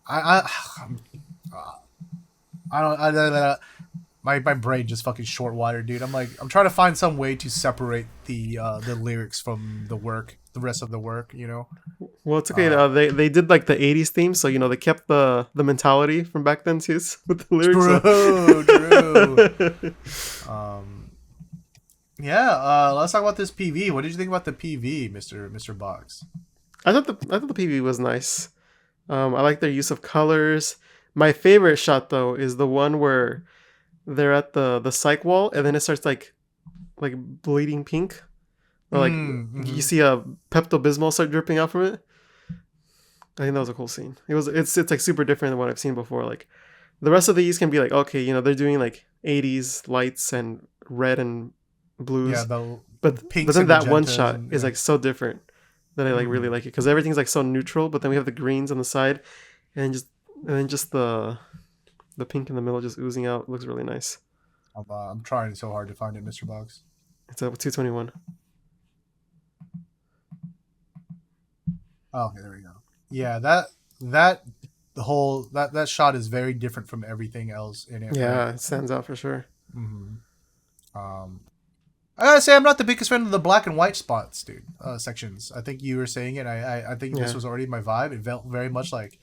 I I don't. My brain just fucking short wired, dude. I'm trying to find some way to separate the lyrics from the rest of the work. You know. Well, it's okay. They did like the '80s theme, so they kept the mentality from back then too with the lyrics. True. Yeah. Let's talk about this PV. What did you think about the PV, Mister Box? I thought the PV was nice. I like their use of colors. My favorite shot though is the one where they're at the psych wall and then it starts like bleeding pink. Or like you see a Pepto Bismol start dripping out from it. I think that was a cool scene. It's like super different than what I've seen before. Like the rest of these can be like, okay, they're doing like 80s lights and red and blues. Yeah, but pinks then and that one magentas shot and, is like so different that I like really like it because everything's like so neutral. But then we have the greens on the side, and then just the pink in the middle just oozing out. It looks really nice. I'm trying so hard to find it, Mr. Box. It's a 221. Oh, okay, there we go. Yeah, that the whole that shot is very different from everything else in it. Yeah, right? it stands out for sure. I gotta say, I'm not the biggest fan of the black and white spots, dude. Sections. I think you were saying it. I think this was already my vibe. It felt very much like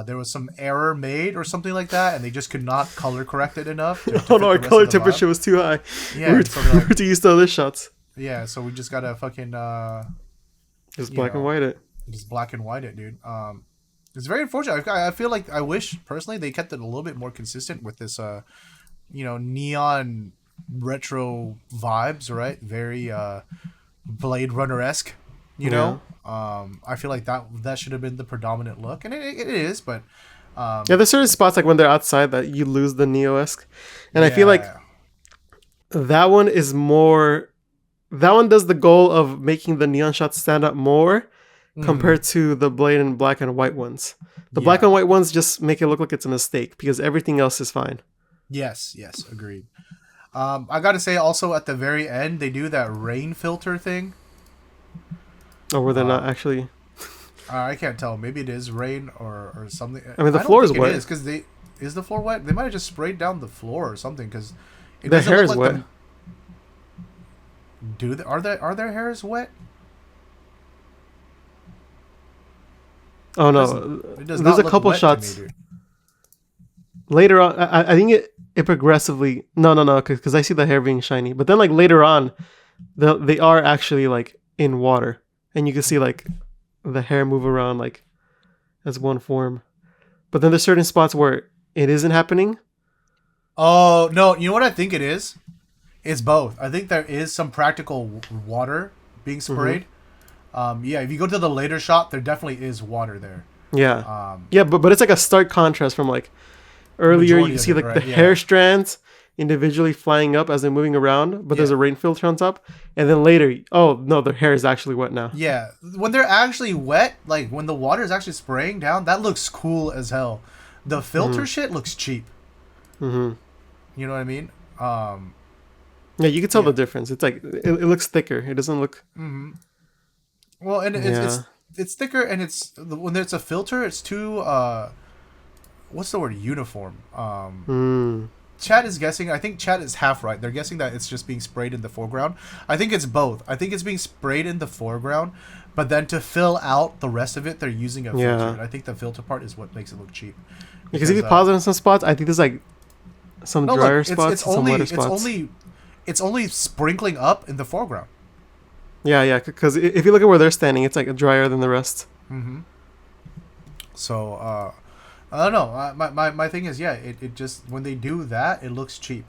there was some error made or something like that, and they just could not color correct it enough. To Oh no, our color vibe. temperature was too high. Yeah, we were, so we were too used to other shots. Yeah, so we just gotta fucking Just black and white it. Just black and white it, dude. It's very unfortunate. I feel like I wish personally they kept it a little bit more consistent with this neon retro vibes, right? Very Blade Runner-esque, you know. I feel like that should have been the predominant look, and it is, but yeah, there's certain spots like when they're outside that you lose the Neo-esque, and I feel like that one is more. That one does the goal of making the neon shots stand out more compared to the Blade and black and white ones. The black and white ones just make it look like it's a mistake because everything else is fine. Yes, agreed. I gotta say also at the very end they do that rain filter thing. Oh, where they're not actually. I can't tell. Maybe it is rain or something. I mean, the floor is wet. It is because is the floor wet? They might have just sprayed down the floor or something because the hair is wet. Are their hairs wet? Oh no, there's a couple shots later on. I think it progressively. No, because I see the hair being shiny. But then like later on, they are actually like in water, and you can see like the hair move around like as one form. But then there's certain spots where it isn't happening. Oh no! You know what I think it is? It's both. I think there is some practical water being sprayed. Yeah, if you go to the later shot, there definitely is water there. Yeah. But it's like a stark contrast from like earlier. You see like the hair strands individually flying up as they're moving around, but there's a rain filter on top. And then later, oh no, their hair is actually wet now. Yeah, when they're actually wet, like when the water is actually spraying down, that looks cool as hell. The filter shit looks cheap. You know what I mean? Yeah, you can tell the difference. It's like it looks thicker. It doesn't look. Well, and it's thicker, and when it's a filter, it's too what's the word? Uniform. Chat is guessing. I think chat is half right. They're guessing that it's just being sprayed in the foreground. I think it's both. I think it's being sprayed in the foreground, but then to fill out the rest of it, they're using a filter. And I think the filter part is what makes it look cheap. Because if you pause it in some spots, I think there's like some drier spots, it's and some wetter spots. It's only sprinkling up in the foreground. Yeah. Because if you look at where they're standing, it's like drier than the rest. Mm-hmm. So, I don't know. My thing is, it just, when they do that, it looks cheap.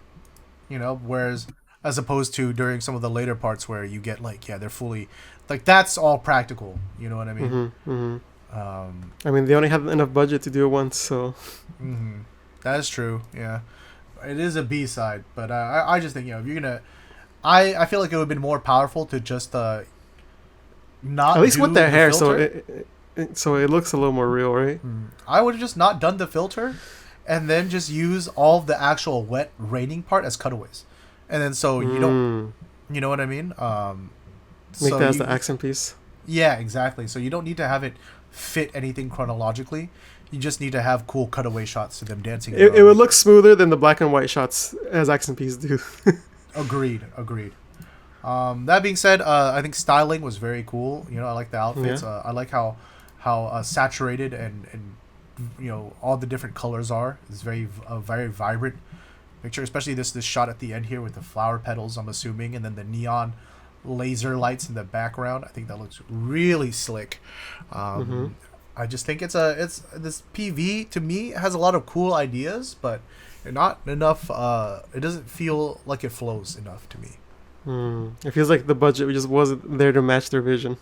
You know, whereas, as opposed to during some of the later parts where you get like, they're fully, like, that's all practical. You know what I mean? I mean, they only have enough budget to do it once, so. That is true, yeah. It is a B-side, but I just think, if you're gonna, I feel like it would have been more powerful to just not at least with their hair, filter. so it looks a little more real, right? I would have just not done the filter, and then just use all of the actual wet raining part as cutaways, and then so you don't, you know what I mean? Make that as the accent piece. Yeah, exactly. So you don't need to have it fit anything chronologically. You just need to have cool cutaway shots to them dancing. It would look smoother than the black and white shots as accent pieces do. Agreed. That being said, I think styling was very cool. You know, I like the outfits. Yeah. I like how saturated and all the different colors are. It's very vibrant picture, especially this shot at the end here with the flower petals, I'm assuming, and then the neon laser lights in the background. I think that looks really slick. I just think it's this PV to me has a lot of cool ideas, but not enough. It doesn't feel like it flows enough to me. It feels like the budget just wasn't there to match their vision.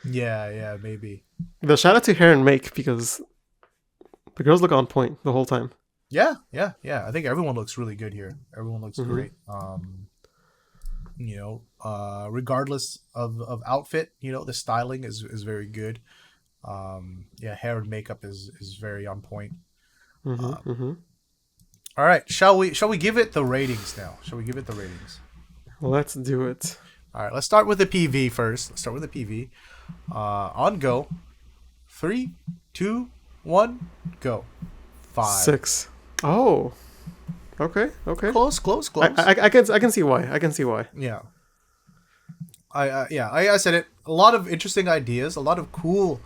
Yeah, maybe. The shout out to hair and make, because the girls look on point the whole time. Yeah. I think everyone looks really good here. Everyone looks great. Regardless of outfit, the styling is very good. Hair and makeup is very on point. All right, shall we give it the ratings now? Let's do it. All right, let's start with the PV first. On go. 3, 2, 1, go. 5. 6. Oh. Okay. Close. I can see why. Yeah. I said it. A lot of interesting ideas, a lot of cool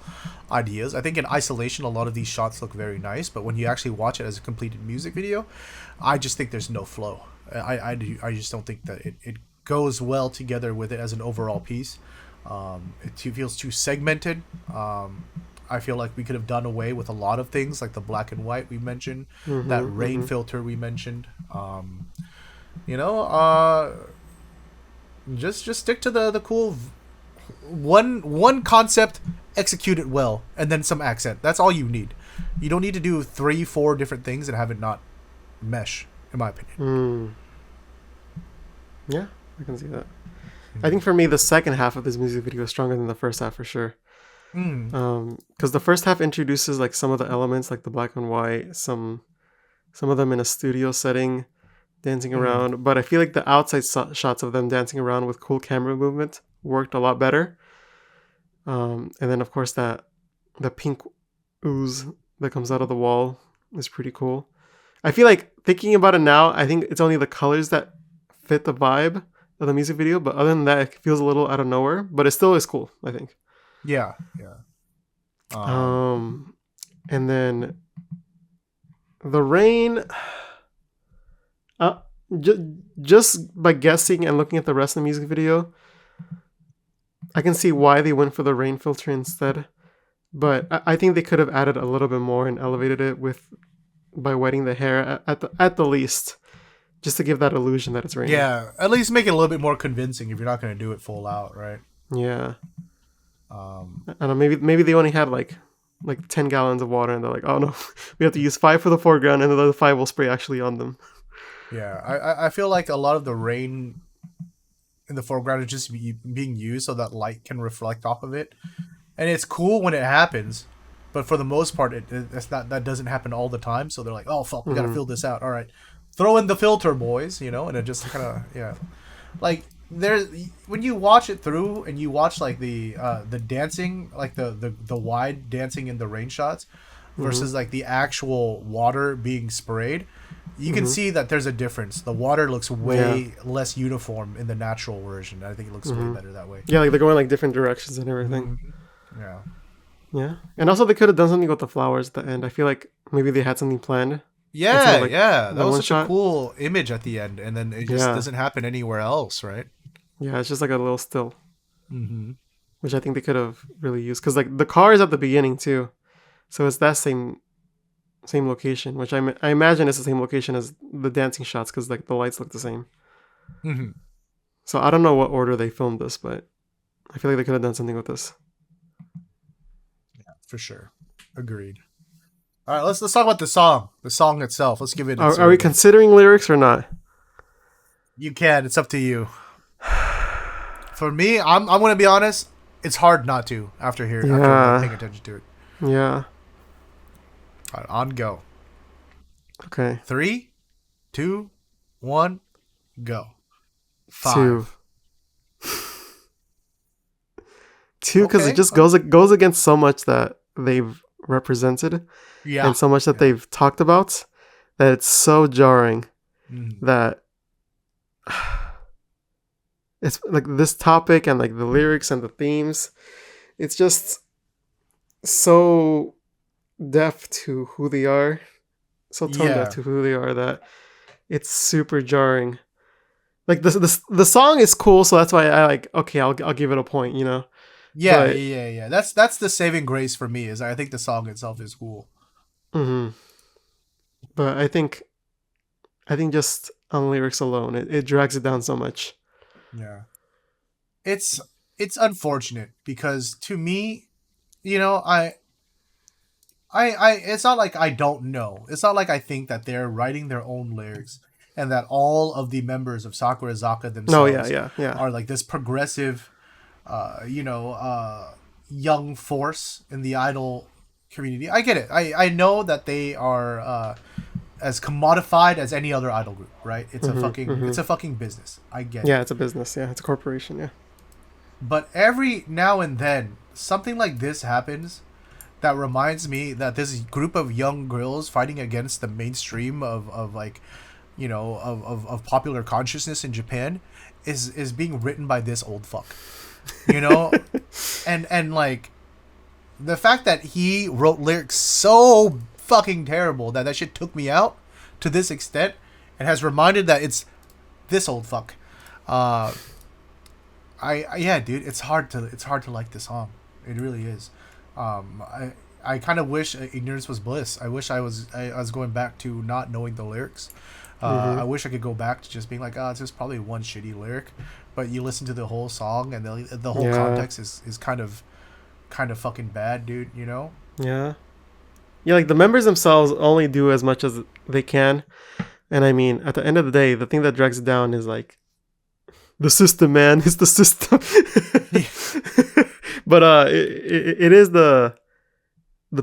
ideas. I think in isolation, a lot of these shots look very nice, but when you actually watch it as a completed music video, I just think there's no flow. I just don't think that it goes well together with it as an overall piece. It feels too segmented. I feel like we could have done away with a lot of things, like the black and white we mentioned, that rain filter we mentioned. Just stick to the cool one concept, execute it well, and then some accent. That's all you need. You don't need to do 3-4 different things and have it not mesh, in my opinion. Yeah, I can see that. I think for me, the second half of this music video is stronger than the first half for sure. Because the first half introduces like some of the elements, like the black and white, some of them in a studio setting, dancing around. But I feel like the outside shots of them dancing around with cool camera movement worked a lot better. And then of course the pink ooze that comes out of the wall is pretty cool. I feel like thinking about it now, I think it's only the colors that fit the vibe of the music video, but other than that, it feels a little out of nowhere, but it still is cool, I think. Yeah. And then the rain, just by guessing and looking at the rest of the music video, I can see why they went for the rain filter instead. But I think they could have added a little bit more and elevated it by wetting the hair at the least, just to give that illusion that it's raining. Yeah, at least make it a little bit more convincing if you're not going to do it full out, right? Yeah. I don't know, maybe they only had like 10 gallons of water and they're like, oh no, we have to use 5 for the foreground and the other 5 will spray actually on them. Yeah, I feel like a lot of the rain in the foreground is just being used so that light can reflect off of it. And it's cool when it happens, but for the most part, that doesn't happen all the time. So they're like, oh fuck, we gotta fill this out. All right, throw in the filter, boys. And it just kind of like when you watch it through and you watch like the dancing, like the wide dancing in the rain shots versus like the actual water being sprayed, You can see that there's a difference. The water looks way less uniform in the natural version. I think it looks way better that way. Yeah, like they're going like different directions and everything. Yeah. Yeah. And also they could have done something with the flowers at the end. I feel like maybe they had something planned. Yeah, like, that was such shot. a cool image at the end, and then it just doesn't happen anywhere else, right? Yeah, it's just like a little still. Which I think they could have really used. Because like the car is at the beginning too. So it's that same location, which I imagine is the same location as the dancing shots because like the lights look the same. So I don't know what order they filmed this, but I feel like they could have done something with this. Yeah, for sure. Agreed. All right, let's talk about the song itself. Let's give it. Are we considering lyrics or not? You can. It's up to you. For me, I'm gonna be honest. It's hard not to after paying attention to it. Yeah. All right, on go. Okay. 3, 2, 1, go. 5. 2 because it just goes against so much that they've represented, and so much that they've talked about, that it's so jarring that it's like this topic and like the lyrics and the themes, it's just so deaf to who they are, so tone deaf to who they are, that it's super jarring. Like the song is cool, so that's why I like, okay, I'll give it a point, you know. Yeah. That's the saving grace for me, is I think the song itself is cool. But I think just on lyrics alone, it drags it down so much. Yeah. It's unfortunate because to me, you know, I it's not like I don't know. It's not like I think that they're writing their own lyrics and that all of the members of Sakurazaka themselves are like this progressive young force in the idol community. I get it. I know that they are as commodified as any other idol group, right? It's it's a fucking business. I get it. Yeah, it's a business. Yeah, it's a corporation. Yeah. But every now and then, something like this happens that reminds me that this group of young girls fighting against the mainstream of like, you know, of popular consciousness in Japan is being written by this old fuck. You know? and like the fact that he wrote lyrics so fucking terrible that shit took me out to this extent and has reminded that it's this old fuck. Dude, it's hard to like this song. It really is. I kind of wish ignorance was bliss. I wish I was going back to not knowing the lyrics. I wish I could go back to just being like, it's just probably one shitty lyric, but you listen to the whole song and the whole context is kind of fucking bad, dude. You know? Yeah. Yeah, like the members themselves only do as much as they can, and I mean, at the end of the day, the thing that drags it down is like the system, man. It's the system. But it is the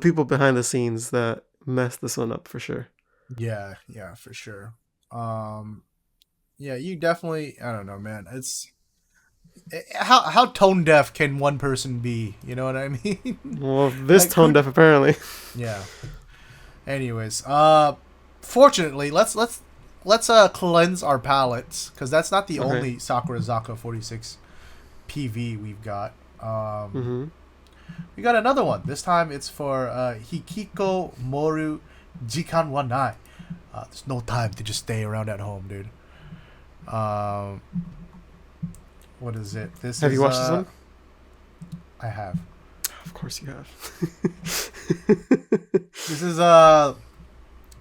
people behind the scenes that mess this one up for sure. Yeah, for sure. You definitely, I don't know, man. It's how tone deaf can one person be? You know what I mean? Well, this like, tone deaf apparently. Yeah. Anyways, fortunately, let's cleanse our palates, because that's not the only Sakurazaka46 PV we've got. We got another one. This time it's for Hikkikomoru Jikan wa nai. There's no time to just stay around at home, dude. What is it? Have you watched this one? I have. Of course you have.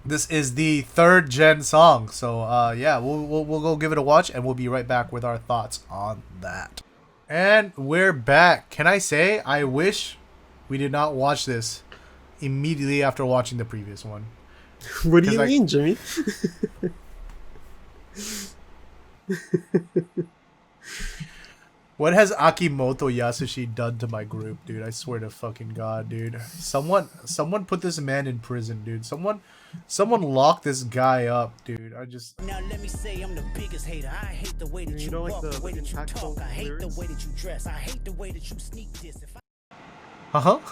This is the 3rd gen song. So we'll go give it a watch, and we'll be right back with our thoughts on that. And we're back. Can I say I wish we did not watch this immediately after watching the previous one? What do you mean, Jimmy? What has Akimoto Yasushi done to my group, dude? I swear to fucking God, dude. Someone put this man in prison, dude. Someone lock this guy up, dude. Now let me say I'm the biggest hater. I hate the way that you walk, the way that you talk. I hate the way that you dress. I hate the way that you sneak this. No?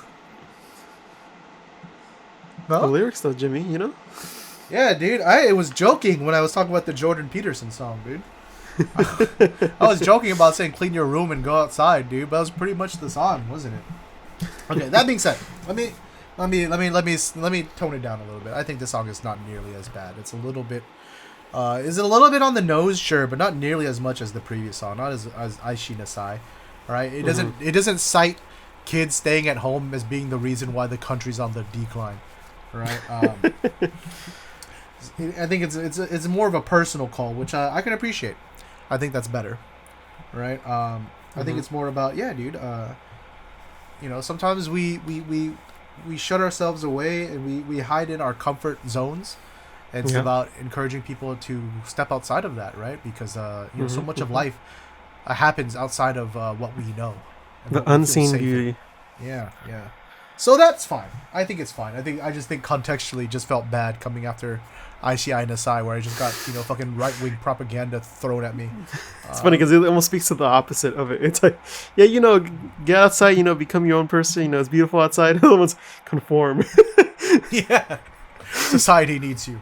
The lyrics though, Jimmy, you know? Yeah, dude. I was joking when I was talking about the Jordan Peterson song, dude. I was joking about saying clean your room and go outside, dude. But that was pretty much the song, wasn't it? Okay. That being said, let me tone it down a little bit. I think this song is not nearly as bad. It's a little bit. Is it a little bit on the nose? Sure, but not nearly as much as the previous song. Not as Aishiainasai. Right? It doesn't cite kids staying at home as being the reason why the country's on the decline. Right? I think it's more of a personal call, which I can appreciate. I think that's better, right? I think it's more about dude. Sometimes we shut ourselves away and we hide in our comfort zones, and it's about encouraging people to step outside of that, right? Because so much of life happens outside of what we know, the unseen beauty. Yeah. So that's fine. I think it's fine. I just think contextually just felt bad coming after Aishiainasai, where I just got fucking right-wing propaganda thrown at me. It's funny because it almost speaks to the opposite of it. It's like, get outside, become your own person. It's beautiful outside. The other ones conform. Yeah, society needs you.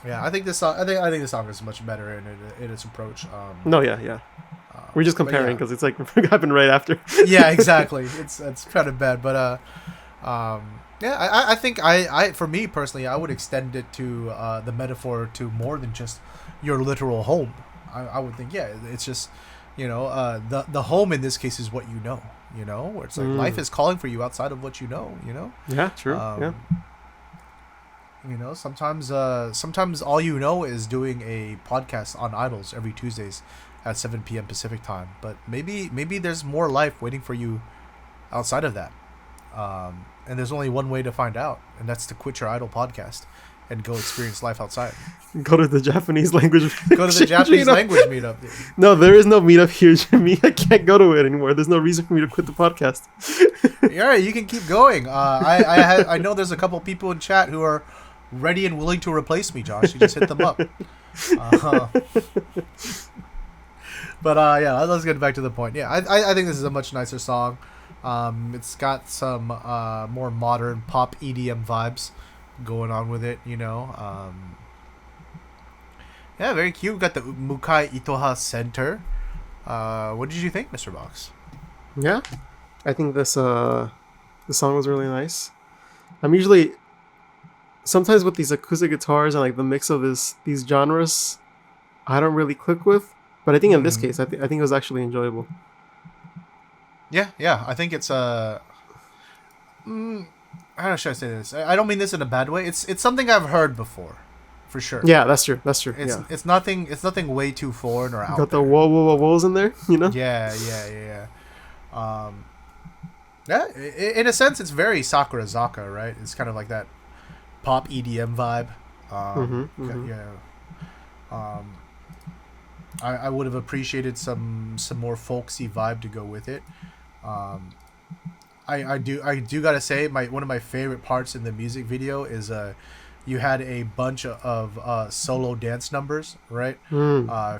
I think this song. I think this song is much better in its approach. We're just comparing because it's like it happened right after. Yeah, exactly. It's kind of bad, but I think for me personally, I would extend it to the metaphor to more than just your literal home. I would think, it's just, the home in this case is what where it's like life is calling for you outside of what you know. Yeah, true. Sometimes all you know is doing a podcast on Idols every Tuesdays at 7 p.m. Pacific time. But maybe there's more life waiting for you outside of that. And there's only one way to find out, and that's to quit your Idol podcast and go experience life outside. Go to the Japanese language. Go to the Japanese language meetup. No, there is no meetup here, Jimmy. I can't go to it anymore. There's no reason for me to quit the podcast. All right, you can keep going. I know there's a couple people in chat who are ready and willing to replace me, Josh. You just hit them up. But let's get back to the point. Yeah, I think this is a much nicer song. It's got some more modern pop EDM vibes going on with it, very cute. We got the Mukai Itoha Center. What did you think, Mr. Box? Yeah, I think the song was really nice. I'm usually sometimes with these acoustic guitars and like the mix of these genres, I don't really click with. But I think in this case, I think it was actually enjoyable. Yeah. I think it's how should I say this? I don't mean this in a bad way. It's something I've heard before, for sure. Yeah, that's true. It's nothing way too foreign or out. Got the whoas in there, Yeah. In a sense, it's very Sakurazaka, right? It's kind of like that pop EDM vibe. I would have appreciated some more folksy vibe to go with it. I do gotta say one of my favorite parts in the music video is you had a bunch of solo dance numbers, right?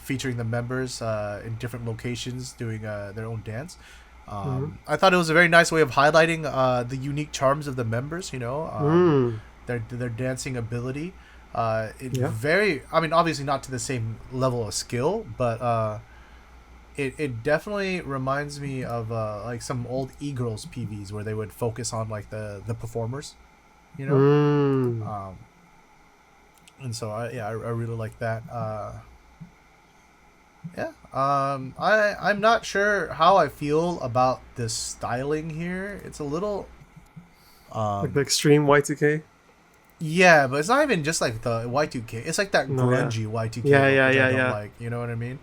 Featuring the members in different locations doing their own dance. I thought it was a very nice way of highlighting the unique charms of the members, their dancing ability. Obviously not to the same level of skill, but it definitely reminds me of like some old e-girls PVs where they would focus on like the performers, and so I really like that. I'm not sure how I feel about this styling here. It's a little like the extreme Y2K. Yeah, but it's not even just like the Y2K. It's like that grungy Y2K. Yeah. Like, you know what I mean?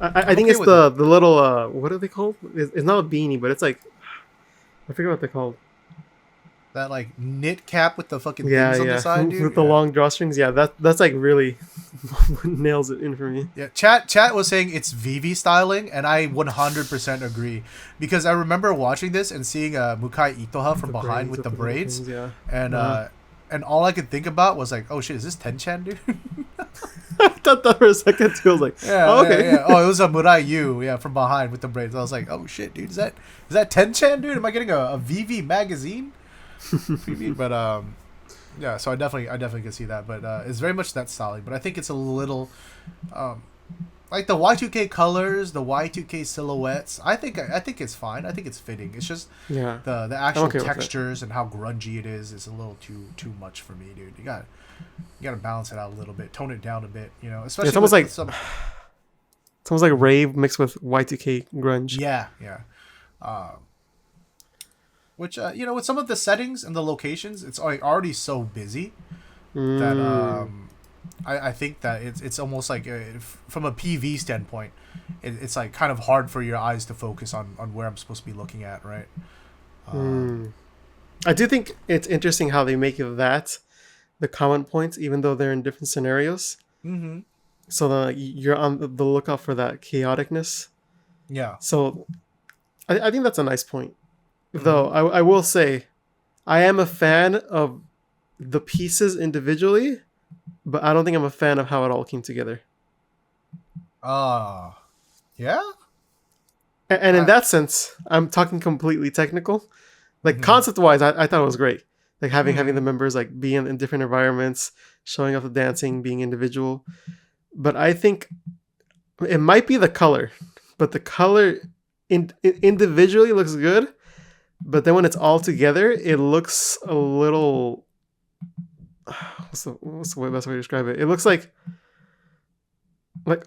I think it's the little what are they called? It's not a beanie, but it's like I forget what they're called. That like knit cap with the fucking things on the side, dude. With the long drawstrings. Yeah, that's like really nails it in for me. Yeah, chat was saying it's VV styling, and I 100% agree, because I remember watching this and seeing Mukai Itoha from behind with the braids, and all I could think about was like, oh shit, is this Tenchan, dude? I thought that for a second too. I was like, okay. Yeah. Oh, it was a Murai Yu, from behind with the braids. I was like, oh shit, dude, is that Tenchan, dude? Am I getting a VV magazine? But Yeah, so I definitely can see that, but it's very much that style. But I think it's a little, um, like the Y2K colors, the Y2K silhouettes. I think it's fine. I think it's fitting. It's just Yeah, the I'm actual okay with it. textures and how grungy it is a little too much for me, dude. You got to balance it out a little bit, tone it down a bit, you know. Especially It's almost with like some. it's almost like rave mixed with Y2K grunge. Yeah, yeah. Which you know, with some of the settings and the locations, it's already so busy that I think that it's almost like from a PV standpoint, it's like kind of hard for your eyes to focus on where I'm supposed to be looking at, right? I do think it's interesting how they make that the comment points, even though they're in different scenarios. Mm-hmm. So that you're on the lookout for that chaoticness. Yeah. So I think that's a nice point. Though I will say, I am a fan of the pieces individually, but I don't think I'm a fan of how it all came together. Yeah. And in that sense, I'm talking completely technical. Like concept wise, I thought it was great. Like having the members like being in different environments, showing off the dancing, being individual. But I think it might be the color, but the color individually looks good. But then when it's all together, it looks a little. What's the best way to describe it? It looks like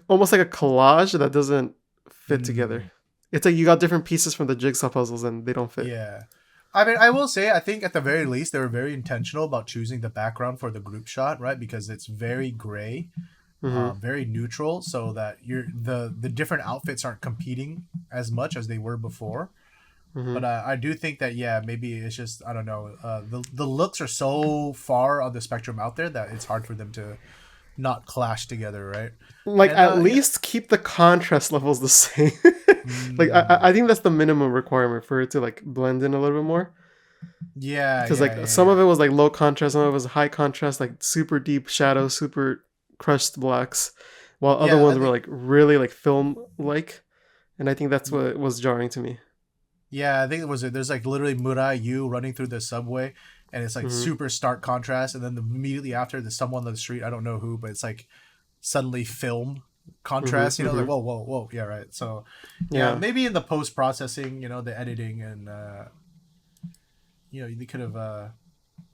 almost like a collage that doesn't fit together. It's like you got different pieces from the jigsaw puzzles and they don't fit. Yeah. I mean, I will say, I think at the very least, they were very intentional about choosing the background for the group shot, right? Because it's very gray, very neutral, so that the different outfits aren't competing as much as they were before. But I do think that, yeah, maybe it's just, I don't know, the looks are so far on the spectrum out there that it's hard for them to not clash together, right? Like, at least keep the contrast levels the same. Like, I think that's the minimum requirement for it to, like, blend in a little bit more. Yeah, because some of it was, like, low contrast, some of it was high contrast, like, super deep shadows, super crushed blacks, while other ones were, like, really, like, film-like. And I think that's what was jarring to me. Yeah, I think there's like literally Murai Yu running through the subway, and it's like super stark contrast, and then immediately after there's someone on the street, I don't know who, but it's like suddenly film contrast, you know, like whoa, yeah, right. So yeah, maybe in the post processing, you know, the editing and you know, they could have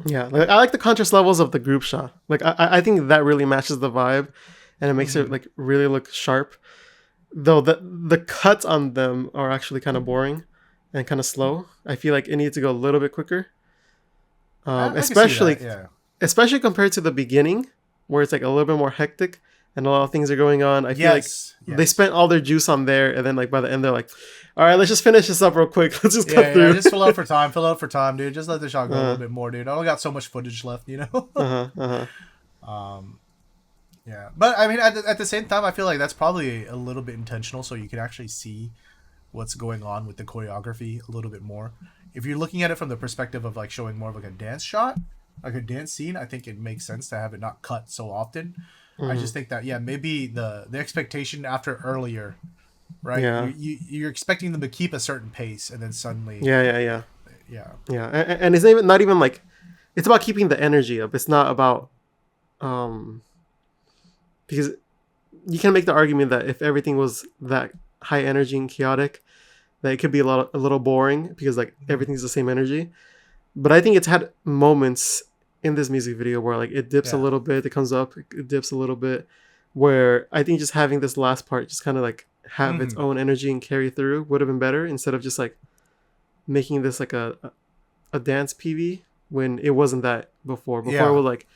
yeah, like, I like the contrast levels of the group shot. Like I think that really matches the vibe, and it makes it like really look sharp. Though the cuts on them are actually kind of boring and kind of slow. I feel like it needs to go a little bit quicker. Especially compared to the beginning, where it's like a little bit more hectic and a lot of things are going on. I feel like they spent all their juice on there, and then like by the end they're like, all right, let's just finish this up real quick. Let's just cut through. Just fill out for time, dude. Just let the shot go a little bit more, dude. I only got so much footage left, you know? Yeah. But I mean, at the same time, I feel like that's probably a little bit intentional, so you can actually see what's going on with the choreography a little bit more. If you're looking at it from the perspective of like showing more of like a dance shot, like a dance scene, I think it makes sense to have it not cut so often. I just think that maybe the expectation after earlier, right? Yeah. You're expecting them to keep a certain pace, and then suddenly yeah. And it's not even like it's about keeping the energy up. It's not about because you can make the argument that if everything was that high energy and chaotic, that it could be a little boring because like everything's the same energy. But I think it's had moments in this music video where like it dips a little bit, it comes up, it dips a little bit, where I think just having this last part just kind of like have its own energy and carry through would have been better, instead of just like making this like a dance PV when it wasn't that before. It was like,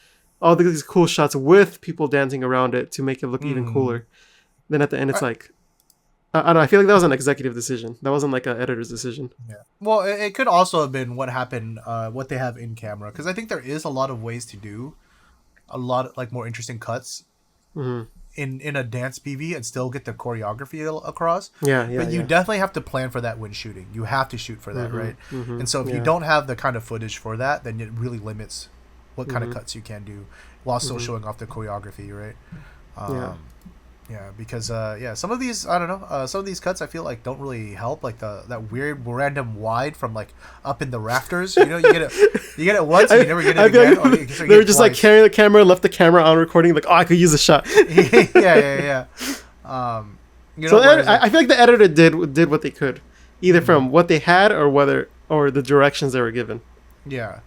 oh, these cool shots with people dancing around it to make it look even cooler. Then at the end it's like, I don't know, I feel like that was an executive decision. That wasn't like an editor's decision. Yeah. Well, it could also have been what happened, what they have in camera, because I think there is a lot of ways to do a lot of, like, more interesting cuts in a dance PV and still get the choreography across. But you definitely have to plan for that when shooting. You have to shoot for that, right? And so if you don't have the kind of footage for that, then it really limits what kind of cuts you can do while still showing off the choreography, right? Yeah, because some of these I don't know, some of these cuts I feel like don't really help. Like that weird random wide from like up in the rafters. You get it once and you never get it I feel again. Or like you get they were it just like twice. carrying the camera, left the camera on recording, like, oh, I could use a shot. Yeah. So Whereas I feel like the editor did what they could, either Mhm. from what they had or the directions they were given. Yeah.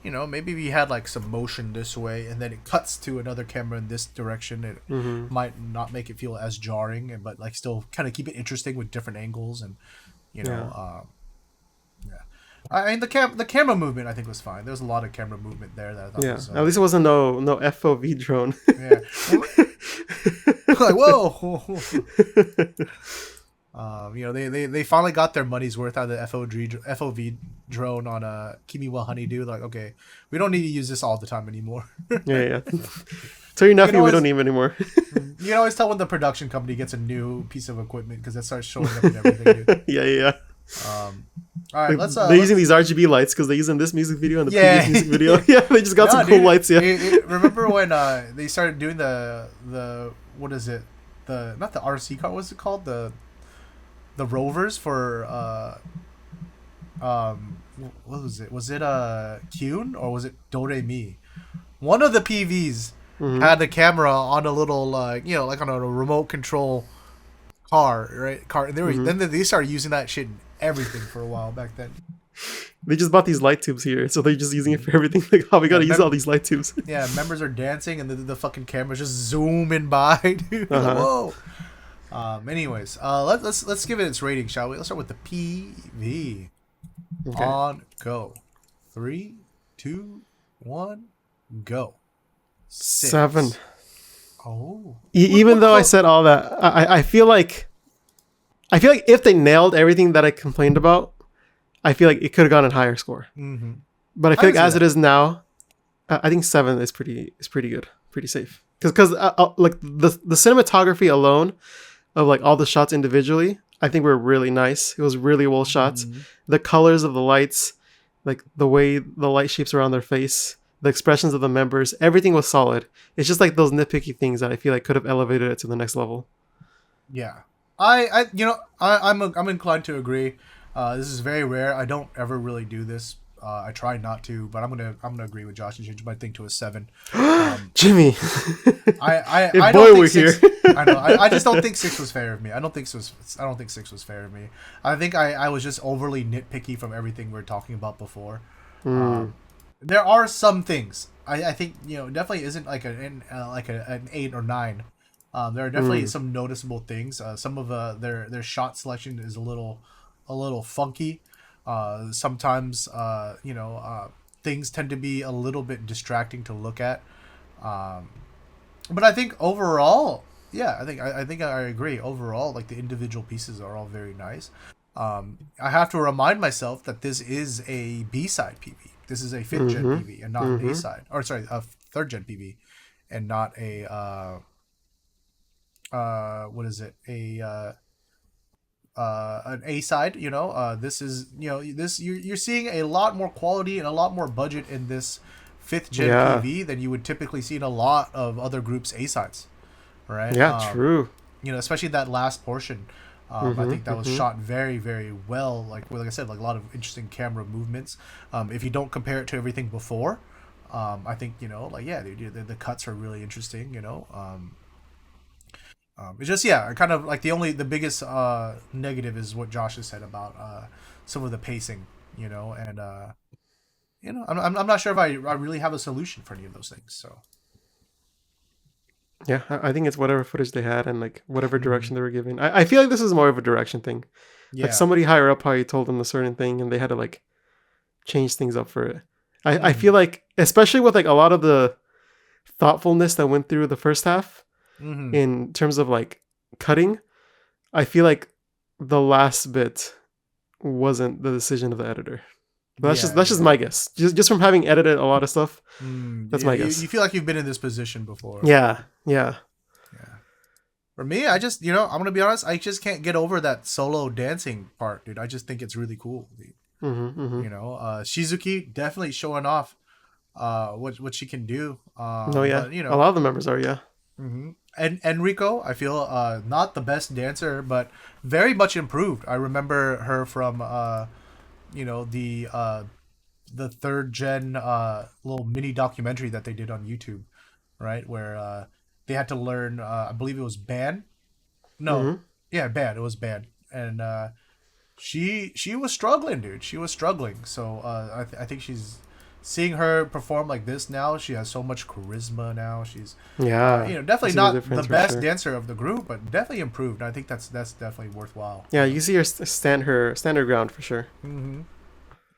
Maybe we had like some motion this way and then it cuts to another camera in this direction. It Mm-hmm. might not make it feel as jarring, but like still kind of keep it interesting with different angles and you Yeah. know, yeah. I mean the camera movement I think was fine. There was a lot of camera movement there that I thought Yeah. was At least it wasn't no FOV drone. yeah. Like whoa. They finally got their money's worth out of the FOV drone on Kimi wa Honeydew. Like, okay, we don't need to use this all the time anymore. Yeah. Tell your nephew we don't need him anymore. You can always tell when the production company gets a new piece of equipment because it starts showing up in everything. Dude. Yeah. All right, Like, let's. they're using these RGB lights because they're using this music video and the Yeah. previous music video. Yeah, they just got No, some cool dude, lights. Yeah. Remember when they started doing the what is it? The not the RC car. What's it called? The rovers for what was it? Was it Kyun or was it Do-Re-Mi? One of the PVs Mhm. had the camera on a little like on a remote control car, right? And then they started using that shit in everything for a while back then. They just bought these light tubes here, so they're just using it for everything. Like, oh, we gotta use all these light tubes. Yeah, members are dancing and the fucking camera's just zooming by, dude. Like, whoa. Anyways, let's give it its rating, shall we? Let's start with the PV. Okay. On go. 3, 2, 1, go. 6. 7. Oh. Even though I said all that, I feel like if they nailed everything that I complained about, I feel like it could have gone a higher score. Mm-hmm. But I I feel like can see as that. it is now, I think 7 is pretty good, pretty safe. Because like the cinematography alone of like all the shots individually, I think were really nice. It was really well shot. Mhm. The colors of the lights, like the way the light shapes around their face, the expressions of the members, everything was solid. It's just like those nitpicky things that I feel like could have elevated it to the next level. Yeah. I'm inclined to agree. This is very rare. I don't ever really do this. I try not to, but I'm gonna agree with Josh and change my thing to a 7. Jimmy, I if don't boy think were 6, here. I know. I just don't think 6 was fair of me. I don't think 6 was fair of me. I think I was just overly nitpicky from everything we were talking about before. There are some things I think definitely isn't like an 8 or 9. There are definitely some noticeable things. Some of their shot selection is a little funky. Sometimes things tend to be a little bit distracting to look at. But I think overall, yeah, I think I agree. Overall, like the individual pieces are all very nice. I have to remind myself that this is a B-side PV. This is a 5th gen PV and not an A-side. Or sorry, a 3rd gen PV and not a what is it? An A side, this is you're seeing a lot more quality and a lot more budget in this 5th gen PV than you would typically see in a lot of other groups A sides, right? Yeah, true. Especially that last portion. I think that was shot very, very well. Like I said, like a lot of interesting camera movements. If you don't compare it to everything before, I think the cuts are really interesting. It's just kind of like the biggest negative is what Josh has said about some of the pacing, and I'm not sure if I really have a solution for any of those things. So Yeah, I think it's whatever footage they had and like whatever direction they were given. I feel like this is more of a direction thing. yeah, Like somebody higher up probably told them a certain thing and they had to like change things up for it. I feel like, especially with like a lot of the thoughtfulness that went through the first half in terms of like cutting, I feel like the last bit wasn't the decision of the editor. But that's just my guess. Just from having edited a lot of stuff, that's my guess. You feel like you've been in this position before. Yeah. For me, I just I'm gonna be honest. I just can't get over that solo dancing part, dude. I just think it's really cool. Dude. Shizuki definitely showing off what she can do. No, yeah. But, a lot of the members are, yeah. and Enrico, I feel not the best dancer, but very much improved. I remember her from you know the third gen little mini documentary that they did on YouTube, right? Where they had to learn. I believe it was band. No, Mm-hmm. yeah, band. It was band, and she was struggling, dude. She was struggling. So I think she's seeing her perform like this now. She has so much charisma now. She's Yeah, I definitely see the not the difference for best sure. dancer of the group, but definitely improved. I think that's definitely worthwhile. Yeah, you see her stand her ground for sure. Mm-hmm.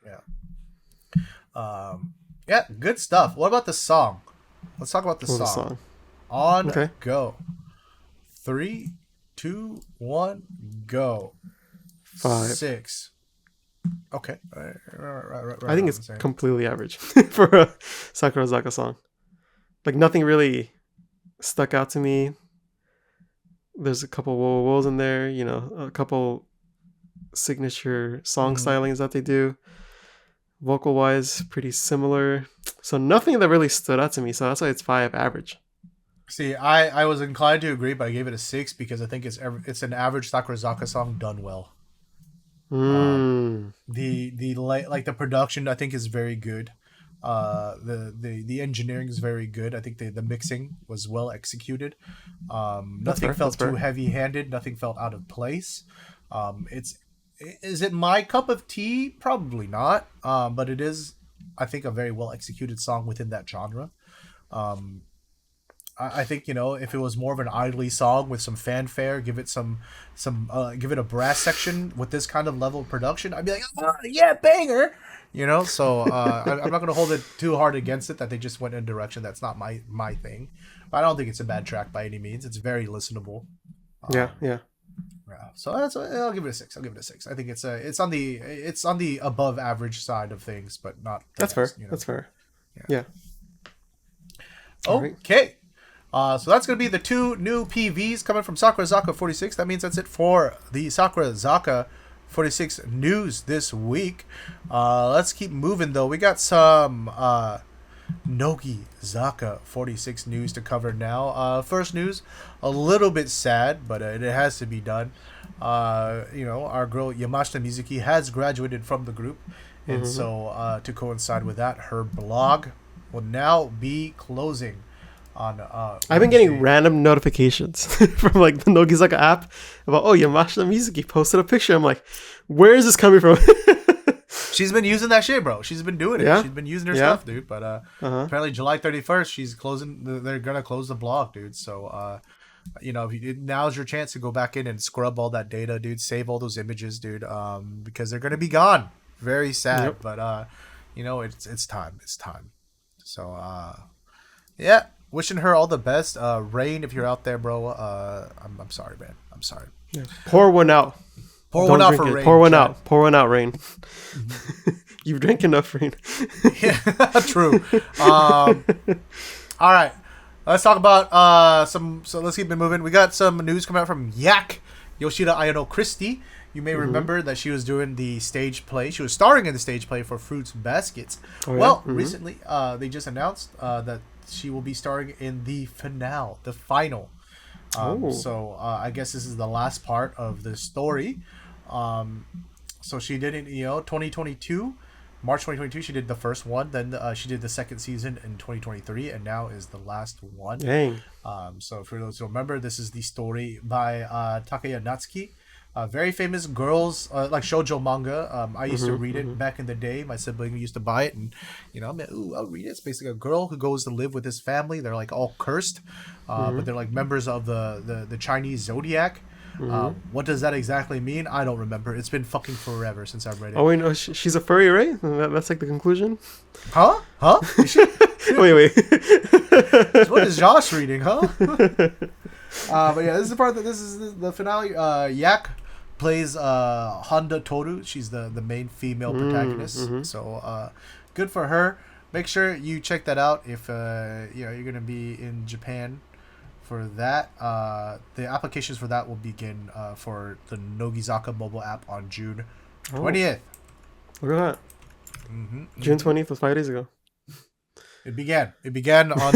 Yeah. Yeah, good stuff. What about the song? Let's talk about the What was the song. song? On Okay, go. 3, 2, 1, go. 5. 6. Okay. I think around it's the same. completely average for a Sakurazaka song. Like nothing really stuck out to me. There's a couple whoa whoas in there, a couple signature song Mhm. stylings that they do. Vocal wise, pretty similar. So nothing that really stood out to me. So that's why it's 5 average. See, I was inclined to agree, but I gave it a 6 because I think it's an average Sakurazaka song done well. Mm. Like the production I think is very good. The engineering is very good. I think the mixing was well executed. That's Nothing fair. That's felt too fair. heavy-handed. Nothing felt out of place. It's is it my cup of tea? Probably not. But it is, I think, a very well executed song within that genre. Um, I think if it was more of an idly song with some fanfare, give it give it a brass section with this kind of level of production, I'd be like, oh, yeah, banger. So I'm not going to hold it too hard against it that they just went in a direction that's not my thing. But I don't think it's a bad track by any means. It's very listenable. Yeah, Um, yeah. yeah. So I'll give it a 6. I'll give it a 6. I think it's on the above average side of things, but not the That's fair. best. That's fair. Yeah. Yeah. All right. Okay. So that's going to be the 2 new PVs coming from Sakurazaka46. That means that's it for the Sakurazaka46 news this week. Let's keep moving, though. We got some Nogizaka46 news to cover now. First news, a little bit sad, but it has to be done. Our girl Yamashita Mizuki has graduated from the group. And Mm-hmm. so to coincide with that, her blog will now be closing on I've been getting Wednesday. random notifications from like the Nogizaka app about Yamashita Mizuki posted a picture. I'm like, where is this coming from? She's been using that shit, bro. She's been doing it. Yeah? She's been using her Yeah? stuff, dude. But Uh-huh. apparently July 31st, she's closing. They're gonna close the blog, dude. So now's your chance to go back in and scrub all that data, dude. Save all those images, dude. Because they're gonna be gone. Very sad, Yep. but it's time. It's time. So yeah, wishing her all the best. Rain, if you're out there, bro. I'm sorry, man. I'm sorry. Yeah. Pour one out. Pour Don't one out drink for it. Rain. Pour one chat. out. Pour one out, Rain. You've drank enough, Rain. Yeah, true. All right, let's talk about some. So let's keep it moving. We got some news coming out from Yoshida Ayano Christie. You may remember that she was doing the stage play. She was starring in the stage play for Fruits Baskets. Oh, yeah? Well, Mhm. recently they just announced that she will be starring in the finale, the final. Oh. So I guess this is the last part of the story. So she did it, 2022, March 2022. She did the first one. Then she did the second season in 2023, and now is the last one. Dang. So for those who remember, this is the story by Takeya Natsuki. Very famous girls like shoujo manga. I used to read it back in the day. My sibling used to buy it, and I'll read it. It's basically a girl who goes to live with his family. They're like all cursed, but they're like members of the Chinese zodiac. What does that exactly mean? I don't remember. It's been fucking forever since I've read it. Oh, wait, no, she's a furry, right? That's like the conclusion? Huh? Is she? Wait. What is Josh reading? Huh? But yeah, this is the part that this is the finale. Yak plays Honda Toru. She's the main female protagonist. So good for her. Make sure you check that out if you're gonna be in Japan for that. The applications for that will begin for the Nogizaka mobile app on June 20th. Look at that. Mm-hmm. June 20th was 5 days ago. It began on.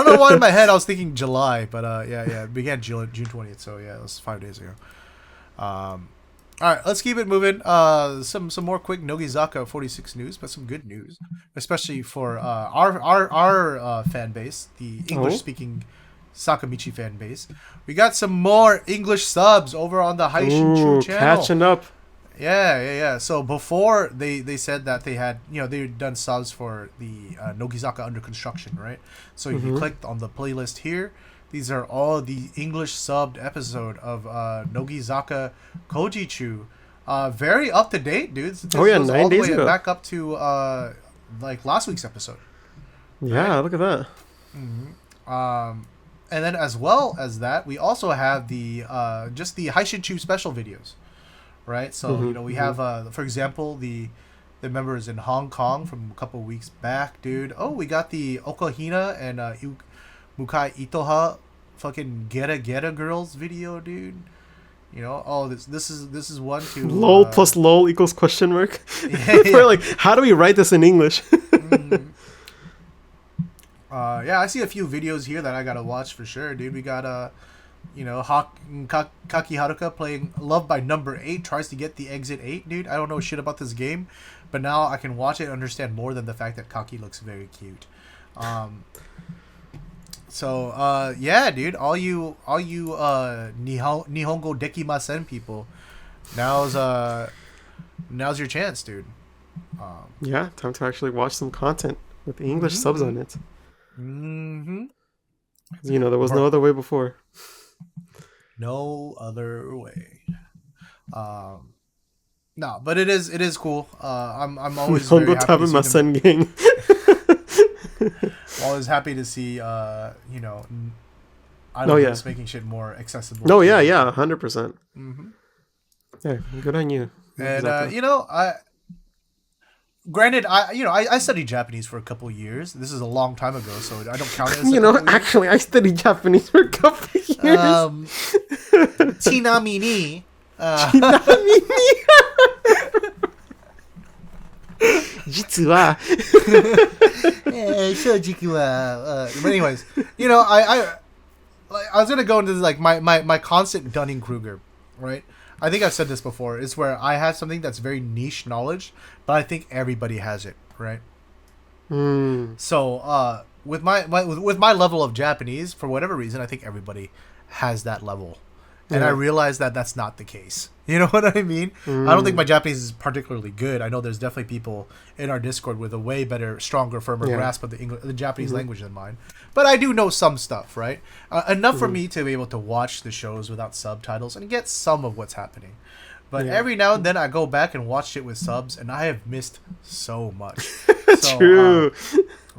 don't know why in my head I was thinking July, but it began June 20th. So yeah, it was 5 days ago. All right, let's keep it moving. Some more quick Nogizaka46 news, but some good news, especially for our fan base, the English speaking Sakamichi fan base. We got some more English subs over on the Haishinchuu channel. Catching up. Yeah. So before they said that they had, they'd done subs for the Nogizaka under construction, right? So if you clicked on the playlist here, these are all the English subbed episode of Nogizaka Kojichu. Very up to date, dudes. This was 9 days ago. Back up to like last week's episode. Yeah, look at that. And then as well as that, we also have the just the Haishinchuu special videos, right? So we have for example the members in Hong Kong from a couple weeks back, dude. Oh, we got the Okahina and Mukai Itoha fucking Geta girls video, dude. This is one to lol plus lol equals question mark. Yeah. We're like, how do we write this in English? I see a few videos here that I gotta watch for sure, dude. We got Kaki Haruka playing Love by Number 8, tries to get the exit 8, dude. I don't know shit about this game, but now I can watch it and understand more than the fact that Kaki looks very cute. Yeah, dude, all you Nihongo Dekimasen people, now's your chance, dude. Yeah, time to actually watch some content with the English subs on it. There was no other way before. No other way. No, but it is cool. I'm always very happy to see them. Always happy to see Idols making shit more accessible. No, yeah, 100%. Yeah, good on you. And granted, I studied Japanese for a couple years. This is a long time ago, so I don't count it as actually, I studied Japanese for a couple years. Chinamini. Jitsu wa. But anyways, I was gonna go into like my constant Dunning-Kruger, right? I think I've said this before. Is where I have something that's very niche knowledge, but I think everybody has it, right? So with my level of Japanese, for whatever reason, I think everybody has that level, and I realize that that's not the case. You know what I mean? I don't think my Japanese is particularly good. I know there's definitely people in our Discord with a way better, stronger, firmer grasp of the Japanese language than mine. But I do know some stuff, right? Enough for me to be able to watch the shows without subtitles and get some of what's happening. But every now and then I go back and watch it with subs, and I have missed so much. True.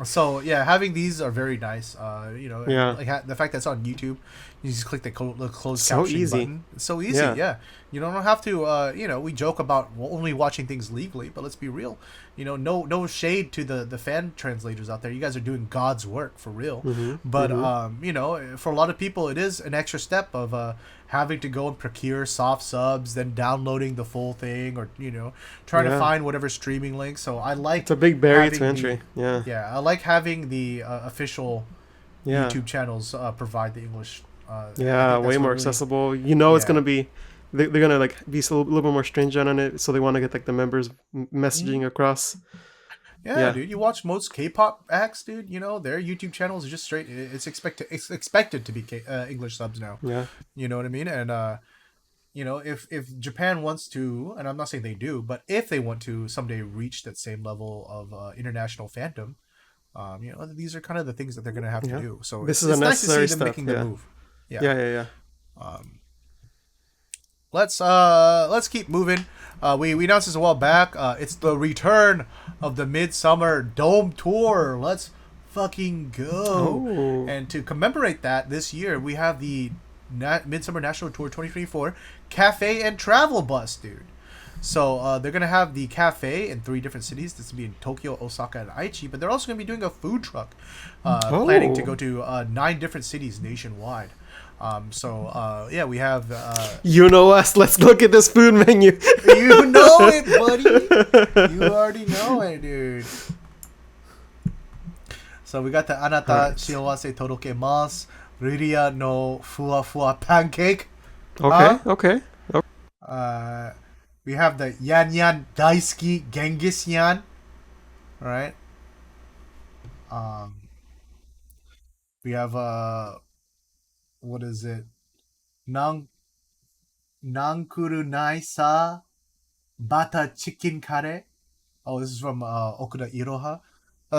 So having these are very nice. Like the fact that it's on YouTube, you just click the closed caption button. It's so easy. Yeah. You don't have to. We joke about only watching things legally, but let's be real. No shade to the fan translators out there. You guys are doing God's work for real. But for a lot of people, it is an extra step of having to go and procure soft subs, then downloading the full thing, or trying to find whatever streaming link. So I like it's a big barrier to entry. I like having the official YouTube channels provide the English. Way more accessible. It's gonna be. They're gonna like be a little bit more stringent on it, so they want to get like the members messaging across. Yeah, dude. You watch most K-pop acts, dude. Their YouTube channels are just straight. It's expected to be English subs now. Yeah, you know what I mean. And if Japan wants to, and I'm not saying they do, but if they want to someday reach that same level of international fandom, these are kind of the things that they're gonna have to do. So this is a necessary nice to see them step. making the move. Yeah. Let's keep moving. We announced this a while back. It's the return of the Midsummer Dome Tour. Let's fucking go! Oh. And to commemorate that, this year we have the Midsummer National Tour 2024 Cafe and Travel Bus, dude. So they're gonna have the cafe in 3 different cities. This will be in Tokyo, Osaka, and Aichi. But they're also gonna be doing a food truck, planning to go to 9 different cities nationwide. We have you know us. Let's look at this food menu. You know it, buddy. You already know it, dude. So we got the Anata Alright. Shiowase Todokemasu Riria no Fua Fua Pancake. Okay, Huh? okay. We have the Yan Yan Daisuki Genghis Yan. Right? Um, we have what is it? Nan Nankuru Naisa Bata Chicken Kare. Oh, this is from Okuda Iroha.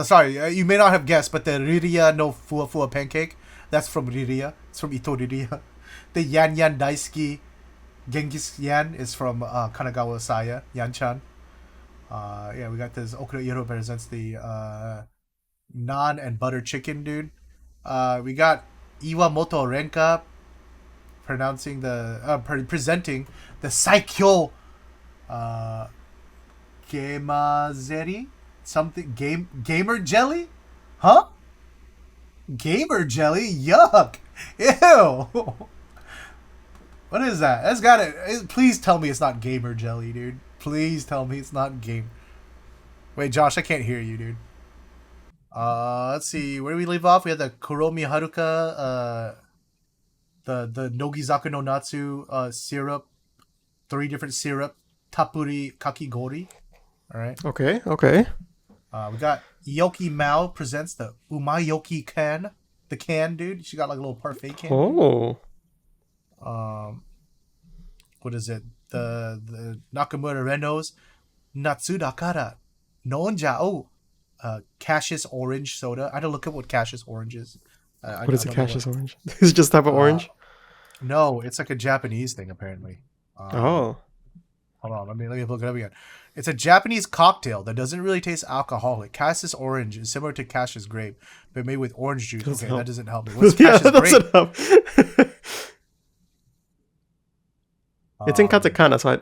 Sorry, you may not have guessed, but the Riria no Fua Fua Pancake, that's from Riria. It's from Ito Riria. The Yan Yan Daisuki Genghis Yan is from Kanagawa Saya, Yan-chan. Yeah, we got this. Okuda Iro presents the naan and butter chicken, dude. We got Iwamoto Renka presenting the Saikyo Gamazeri? Something gamer jelly? Huh? Gamer jelly? Yuck! Ew! What is that? That's got it. Please tell me it's not gamer jelly, dude. Please tell me it's not game. Wait, Josh, I can't hear you, dude. Let's see. Where do we leave off? We had the Kuromi Haruka, the Nogizaka no Natsu syrup, 3 different syrup, Tapuri Kakigori. All right. Okay, okay. We got Yoki Mao presents the Umayoki can, the can, dude. She got like a little parfait can. Oh. What is it? The Nakamura Renos Natsudakara Nonja. Oh, Cassius orange soda. I had to look up what Cassius orange is. What is a Cassius orange? Is it just type of orange? No, it's like a Japanese thing apparently. Oh. Hold on, let me look it up again. It's a Japanese cocktail that doesn't really taste alcoholic. Cassius orange is similar to Cassius grape, but made with orange juice. Doesn't Okay, help. that doesn't help me. What's Yeah, Cassius that grape? doesn't help. It's in katakana, so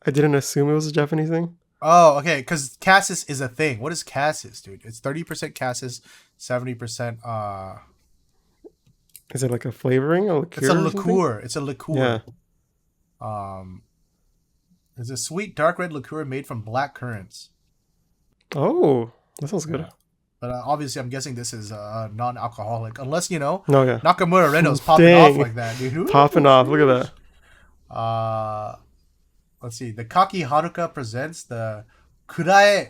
I didn't assume it was a Japanese thing. Oh, okay, because Cassis is a thing. What is Cassis, dude? It's 30% Cassis, 70%. Is it like a flavoring? A liqueur? It's a or something? liqueur. It's a liqueur. Yeah. It's a sweet dark red liqueur made from black currants. Oh, that sounds good. Yeah. But obviously, I'm guessing this is non-alcoholic, unless No, yeah. Nakamura Reno's popping Dang. off like that, dude. Popping off. Look at that. Let's see. The Kaki Haruka presents the Kurae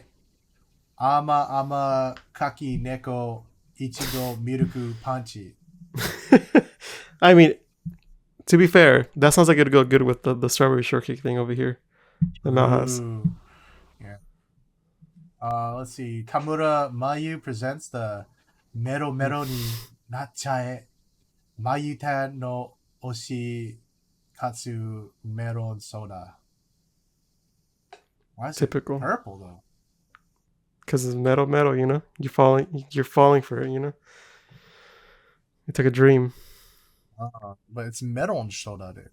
Ama Kaki Neko Ichigo Miruku Panchi. that. I mean, to be fair, that sounds like it'd go good with the strawberry shortcake thing over here. The Mao has. Ooh. Yeah. Let's see. Tamura Mayu presents the Mero Mero ni Nachae Mayutan no Oshi Katsu Melon Soda. Why is Typical. it purple though? Because it's metal, you know? You're falling for it, you know? It's like a dream. But it's melon soda, dude.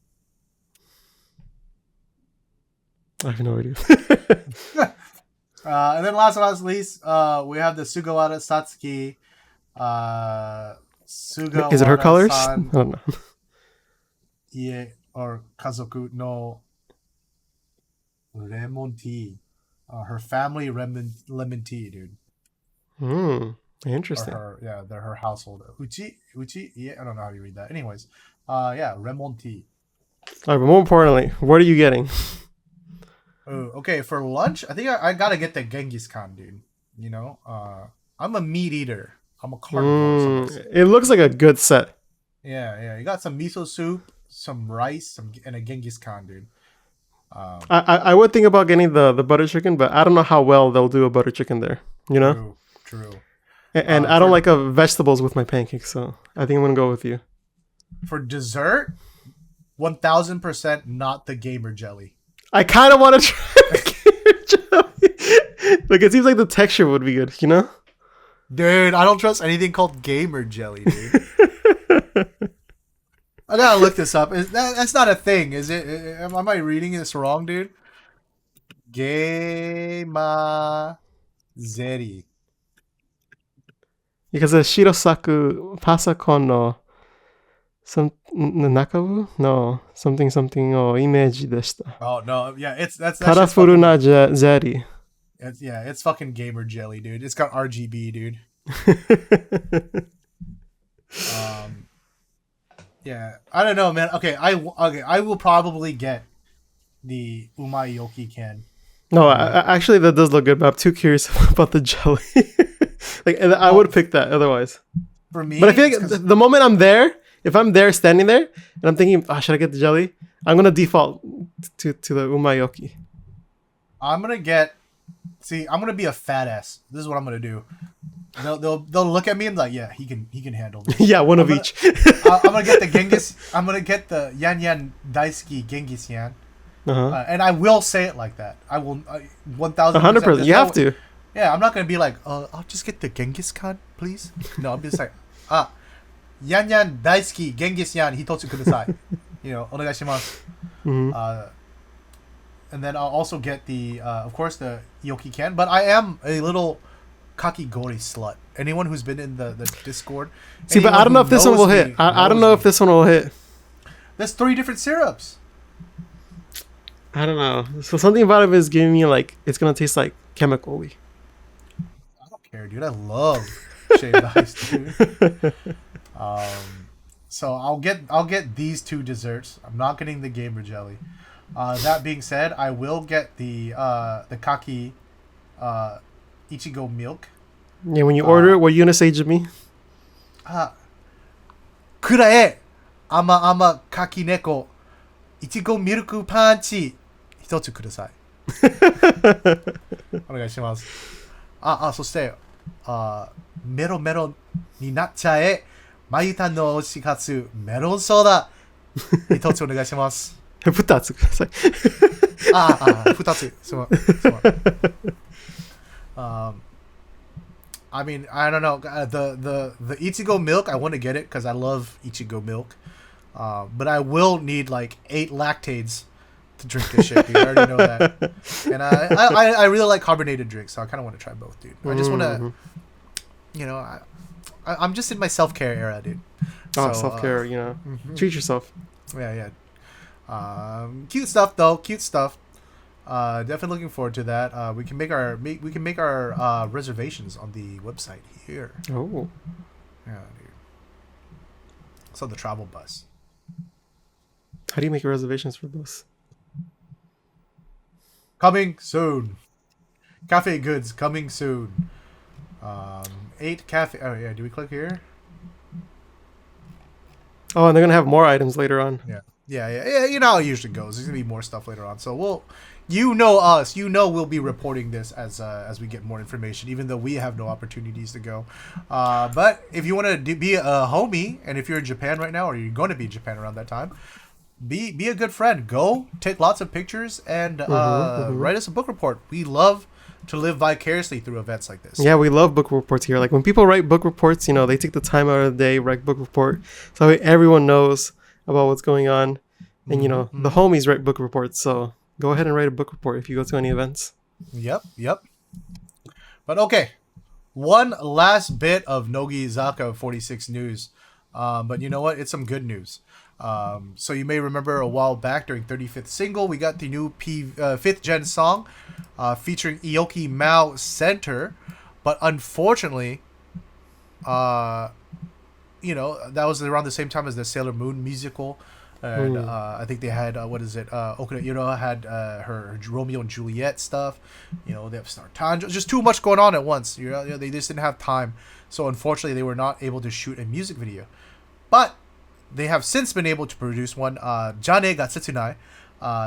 I have no idea. And then last but not least, we have the Sugawara Satsuki. Sugawara Is it her colors? I don't know. Yeah, or Kazoku no lemon tea. Her family lemon tea, dude. Interesting. They're her household. Uchi, yeah, I don't know how you read that. Anyways, yeah, lemon tea. All right, but more importantly, what are you getting? Okay, for lunch, I think I gotta get the Genghis Khan, dude. You know, I'm a meat eater. I'm a carnivore. It looks like a good set. Yeah. You got some miso soup, some rice, and a Genghis Khan, dude. I would think about getting the butter chicken, but I don't know how well they'll do a butter chicken there. You know? True. And I don't like vegetables with my pancakes, so I think I'm gonna go with you. For dessert, 1000% not the gamer jelly. I kind of want to try the jelly. Like, it seems like the texture would be good, you know? Dude, I don't trust anything called gamer jelly, dude. I gotta look this up. That's not a thing, is it? Am I reading this wrong, dude? Gamer zeri. Because the Shirosaku Pasakon no Nakabu? No, something o imeji deshita. Oh no, yeah, that's Colorful na jelly. It's fucking gamer jelly, dude. It's got RGB, dude. Um, yeah, I don't know, man. Okay, I will probably get the Umayoki can. No, But actually, that does look good, but I'm too curious about the jelly. Like, and I well, would pick that otherwise. for But I me, feel it's like because the moment I'm there, if I'm there standing there, and I'm thinking, should I get the jelly? I'm gonna default to the umayoki. I'm gonna get. See, I'm gonna be a fat ass. This is what I'm gonna do. They'll look at me and be like, yeah, he can handle this. Yeah, one I'm of gonna, each. I'm gonna get the Genghis. I'm gonna get the Yan Yan Daisuki Genghis Yan, Uh-huh. and I will say it like that. I will 1,000%. 100%. You have to. Yeah, I'm not gonna be like, I'll just get the Genghis Khan, please. No, I'm just like, Yan Yan Daisuki Genghis Yan Hitotsu kudasai. Onegaishimasu. Mhm. And then I'll also get the, of course, the Yoki can. But I am a little kakigori slut. Anyone who's been in the Discord. See, but I don't know if this one will hit. I don't know if this one will hit. There's 3 different syrups. I don't know. So something about it is giving me like it's gonna taste like chemical-y. I don't care, dude. I love shaved ice, dude. So I'll get these 2 desserts. I'm not getting the gamer jelly. That being said, I will get the kaki ichigo milk. Yeah, when you order it, what are you gonna say, Jimmy? Kurae ama kaki neko ichigo milk panchi hitotsu kudasai. お願いします。そして、メロメロになっちゃえ、まゆたの推し活メロンソーダ一つお願いします。2つください。2つ。すまん。I mean, I don't know. The Ichigo milk, I want to get it because I love Ichigo milk. But I will need like 8 lactates to drink this shit, dude. I already know that. And I really like carbonated drinks, so I kind of want to try both, dude. I just want to, I'm just in my self-care era, dude. So, self-care, treat yourself. Yeah. Cute stuff though. Cute stuff. Definitely looking forward to that. We can make our reservations on the website here. Oh. Yeah, dude. It's on the travel bus. How do you make reservations for this? Coming soon. Cafe goods coming soon. 8 cafe. Oh yeah. Do we click here? Oh, and they're gonna have more items later on. Yeah. You know how it usually goes. There's gonna be more stuff later on. So we'll us. We'll be reporting this as we get more information, even though we have no opportunities to go. But if you want to be a homie, and if you're in Japan right now, or you're going to be in Japan around that time, be a good friend. Go take lots of pictures and write us a book report. We love to live vicariously through events like this. Yeah, we love book reports here. Like when people write book reports, they take the time out of the day, write book report, so everyone knows about what's going on. And the homies write book reports, so go ahead and write a book report if you go to any events. Yep. But okay, one last bit of Nogizaka46 news. But you know what? It's some good news. So you may remember a while back during 35th single, we got the new 5th gen song featuring Ioki Mao Center. But unfortunately, that was around the same time as the Sailor Moon musical. And I think they had Okuda Iro had her Romeo and Juliet stuff. They have Star Tanjiro. Just too much going on at once. They just didn't have time. So unfortunately, they were not able to shoot a music video. But they have since been able to produce one. Jane ga Setsunai.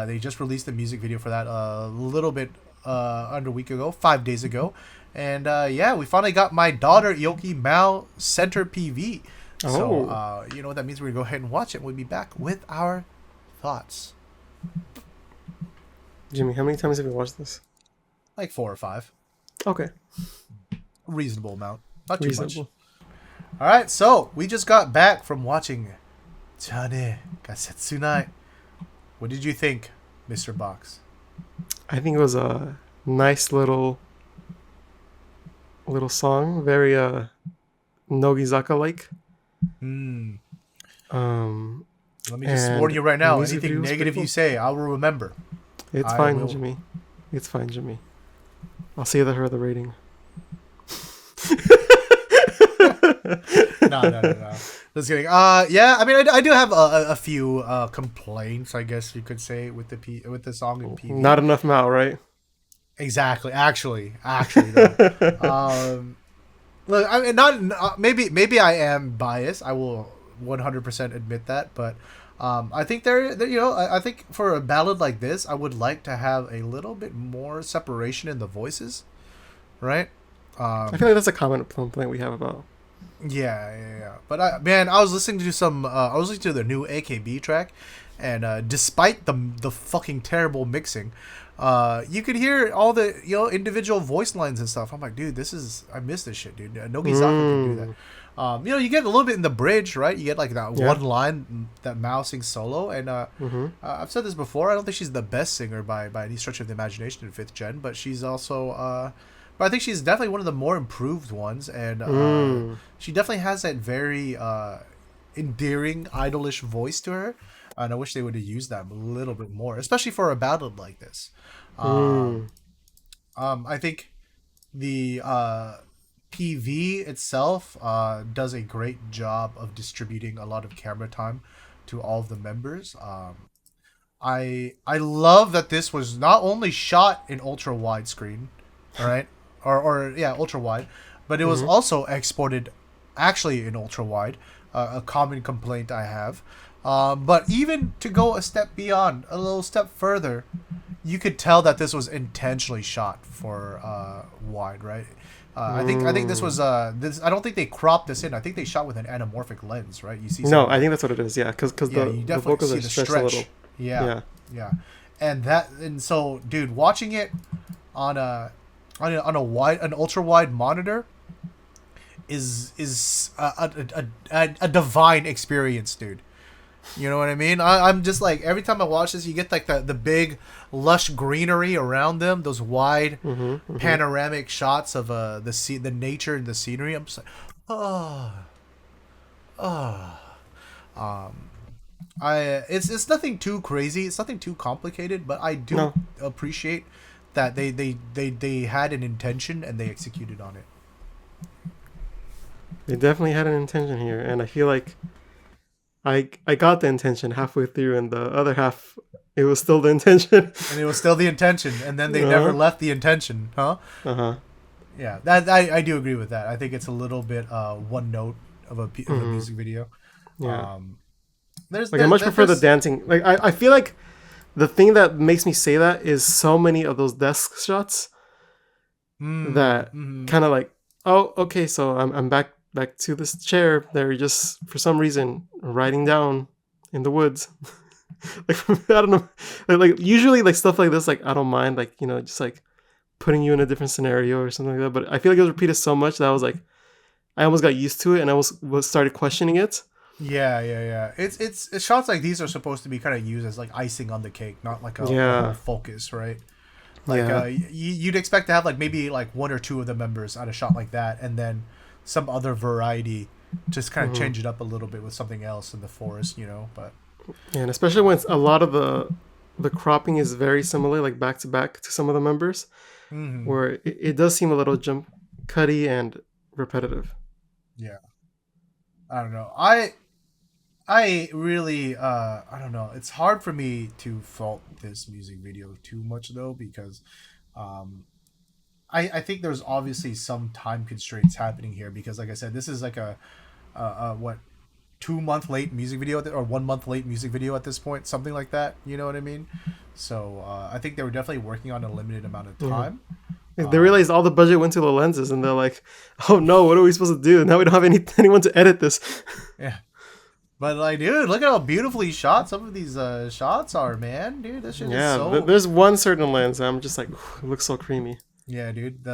They just released the music video for that a little bit under a week ago, 5 days ago. And we finally got my daughter Ioki Mao Center PV. So, you know what that means? We're going to go ahead and watch it. We'll be back with our thoughts. Jimmy, how many times have you watched this? Like 4 or 5. Okay. Reasonable amount. Not too much. All right, so we just got back from watching Jane ga Setsunai. What did you think, Mr. Box? I think it was a nice little song. Very Nogizaka-like. Let me just warn you right now. Anything negative you say, I will remember. It's fine, Jimmy. It's fine, Jimmy. I'll say that her the rating. No. Just kidding. Yeah. I mean, I do have a few complaints, I guess you could say, with with the song in PV. Not enough Mao, right? Exactly. Actually, though. Look, I mean, maybe I am biased. I will 100% admit that, but I think I think for a ballad like this, I would like to have a little bit more separation in the voices, right? I feel like that's a common complaint we have about. Yeah. But I was listening to I was listening to the new AKB track, and despite the fucking terrible mixing, you could hear all the individual voice lines and stuff. I'm like, dude, I miss this shit, dude. Nogizaka can do that. You get a little bit in the bridge, right? You get like that one line that Mao sings solo, and I've said this before. I don't think she's the best singer by any stretch of the imagination in fifth gen, but she's also. But I think she's definitely one of the more improved ones, and she definitely has that very endearing, idolish voice to her. And I wish they would have used that a little bit more, especially for a ballad like this. I think the PV itself does a great job of distributing a lot of camera time to all of the members. I love that this was not only shot in ultra widescreen, all right, or yeah, ultra wide, but it was also exported actually in ultra wide. A common complaint I have. But even to go a step beyond, a little step further, you could tell that this was intentionally shot for wide, right? I think this was this. I don't think they cropped this in. I think they shot with an anamorphic lens, right? You see? No, I think that's what it is. Yeah, because you the vocals see are the stretched a little. Yeah. And so, dude, watching it on an ultra wide monitor is a divine experience, dude. You know what I mean? I'm just like, every time I watch this, you get like the big lush greenery around them, those wide panoramic shots of the nature and the scenery. I'm just like, it's nothing too crazy, it's nothing too complicated, but I do appreciate that they had an intention and they executed on it. They definitely had an intention here, and I feel like I got the intention halfway through, and the other half, it was still the intention. And it was still the intention, and then they never left the intention, huh? Yeah, that I do agree with that. I think it's a little bit one note of a music video. Yeah. I much prefer the dancing. Like I feel like the thing that makes me say that is so many of those desk shots that kind of like, oh, okay, so I'm back to this chair. They're just, for some reason, riding down in the woods. Like, I don't know. Like usually, like stuff like this, like I don't mind, like, just like putting you in a different scenario or something like that. But I feel like it was repeated so much that I was like, I almost got used to it, and I was started questioning it. Yeah. It's shots like these are supposed to be kind of used as like icing on the cake, not like a whole focus, right? Like you'd expect to have like maybe like one or two of the members at a shot like that, and then some other variety, just kind of change it up a little bit with something else in the forest, but and especially when a lot of the cropping is very similar, like back to back to some of the members, where it does seem a little jump cutty and repetitive. Yeah, I don't know. I really I don't know. It's hard for me to fault this music video too much though, because I think there's obviously some time constraints happening here, because like I said, this is like a 2-month late music video or 1 month late music video at this point, something like that. You know what I mean? So I think they were definitely working on a limited amount of time. They realized all the budget went to the lenses, and they're like, "Oh no, what are we supposed to do? Now we don't have anyone to edit this." Yeah, but like, dude, look at how beautifully shot some of these shots are, man. Dude, this shit is so. There's one certain lens I'm just like, it looks so creamy. Yeah, dude.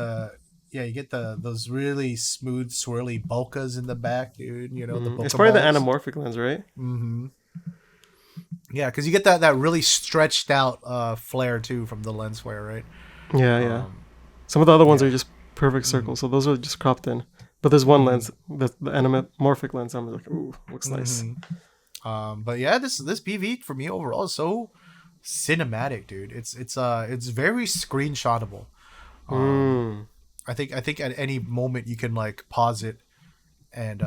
You get those really smooth, swirly bokehs in the back, dude. The bokeh it's probably balls. the anamorphic lens, right? Yeah, because you get that really stretched out flare too from the lens flare, right? Yeah. Some of the other ones are just perfect circles, so those are just cropped in. But there's one lens, the anamorphic lens. I'm like, ooh, looks nice. But yeah, this PV for me overall is so cinematic, dude. It's very screenshotable. I think at any moment you can like pause it and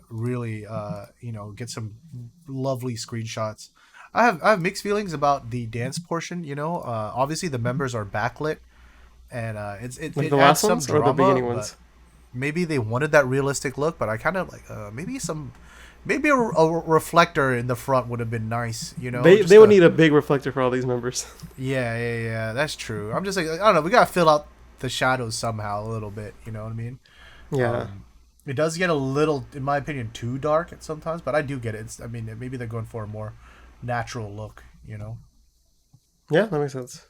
really get some lovely screenshots. I have mixed feelings about the dance portion. Obviously the members are backlit, and Like it the adds last some ones or the drama, beginning but ones? maybe they wanted that realistic look. But I kind of like maybe a reflector in the front would have been nice. Just They would need a big reflector for all these members. yeah, that's true. I'm just like, I don't know, we gotta fill out the shadows somehow a little bit. You know what I mean? Yeah. Um, it does get a little, in my opinion, too dark at sometimes, but I do get it. I mean, maybe they're going for a more natural look. Yeah, that makes sense.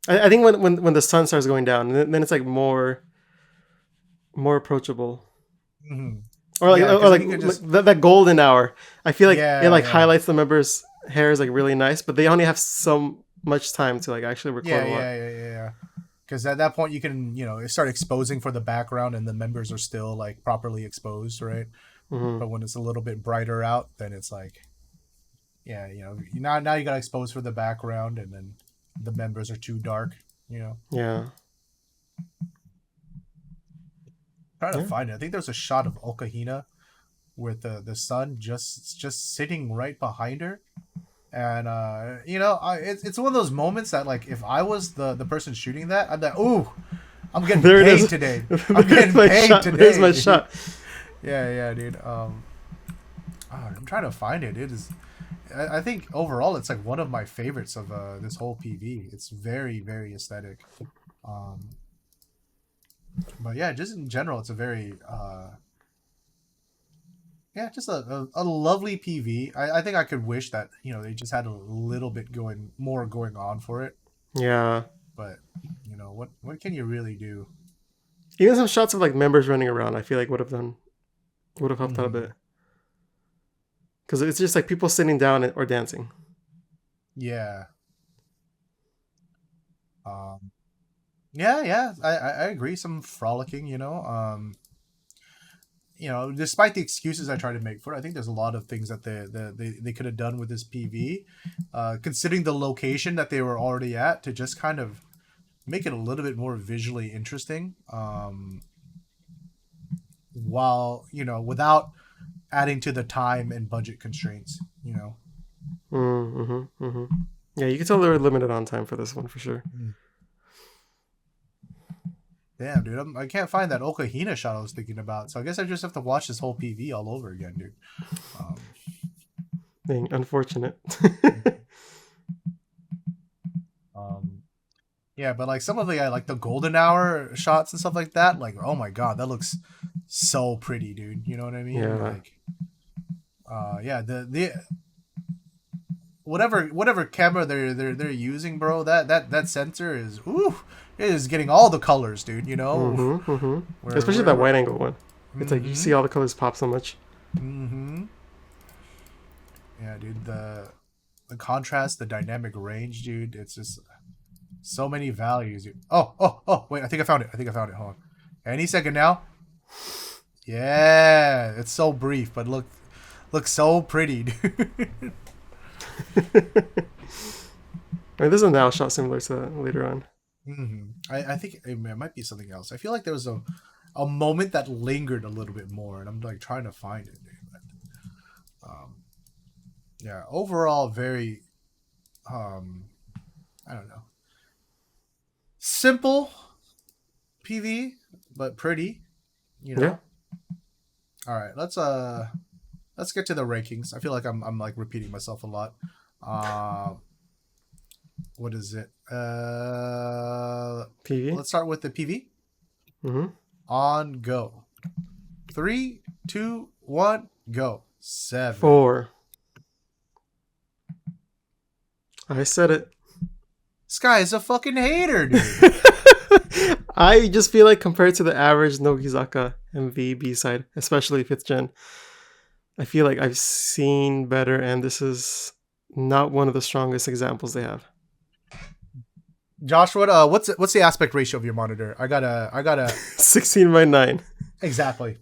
I think when the sun starts going down, then it's like more approachable. Hmm. Or like Yeah, or because then like, you could like just, that golden hour. I feel like it yeah, like yeah, highlights the members' hairs like really nice, but they only have so much time to like actually record yeah, a lot. yeah, yeah, yeah, yeah. Because at that point you can, start exposing for the background, and the members are still like properly exposed, right? Hmm. But when it's a little bit brighter out, then it's like, yeah, now you got to expose for the background, and then the members are too dark. Yeah. Trying to Yeah. find it. I think there's a shot of Okahina with the sun just sitting right behind her, and it's one of those moments that, like, if I was the person shooting that, I'd be like, ooh, I'm getting There it paid is. today. I'm There's getting my paid shot. today. There's my dude. shot. Yeah, dude. I'm trying to find it. It is. I think overall it's like one of my favorites of this whole PV. It's very, very aesthetic. Um, but yeah, just in general, it's a very just a lovely PV. I think I could wish that they just had a little bit going on for it. Yeah. But what can you really do? Even some shots of like members running around, I feel like would have helped out a Mhm. bit. Because it's just like people sitting down or dancing. Yeah. Um, yeah. I agree. Some frolicking. Despite the excuses I try to make for it, I think there's a lot of things that they could have done with this PV, considering the location that they were already at, to just kind of make it a little bit more visually interesting, while without adding to the time and budget constraints. Mm-hmm. Mm-hmm. Yeah, you can tell they were limited on time for this one for sure. Damn, dude, I can't find that Okahina shot I was thinking about, so I guess I just have to watch this whole PV all over again, dude. Um, Dang, unfortunate. um, yeah, but like some of the golden hour shots and stuff like that, like, oh my god, that looks so pretty, dude. You know what I mean? Yeah. Like, yeah, the whatever camera they're using, bro, that sensor is, it is getting all the colors, dude. Mm-hmm, mm-hmm. Where- Especially where- that wide angle one. It's like you see all the colors pop so much. Mm-hmm. Yeah, dude, the contrast, the dynamic range, dude, it's just so many values. Dude. Oh, wait, I think I found it. Hold on. Any second now. Yeah, it's so brief, but looks so pretty, dude. I mean, there's a now shot similar to that later on. I think it might be something else. I feel like there was a moment that lingered a little bit more, and I'm like trying to find it, dude. But, yeah, overall very I don't know, simple PV, but pretty. Yeah. All right, let's get to the rankings. I feel like I'm like repeating myself a lot. What is it? PV. Let's start with the PV. Mm-hmm. On go. 3, 2, 1, go. 7. 4. I said it. This guy is a fucking hater, dude. I just feel like compared to the average Nogizaka MV B-side, especially 5th gen, I feel like I've seen better, and this is not one of the strongest examples they have. Josh, what's the aspect ratio of your monitor? I gotta 16:9. exactly.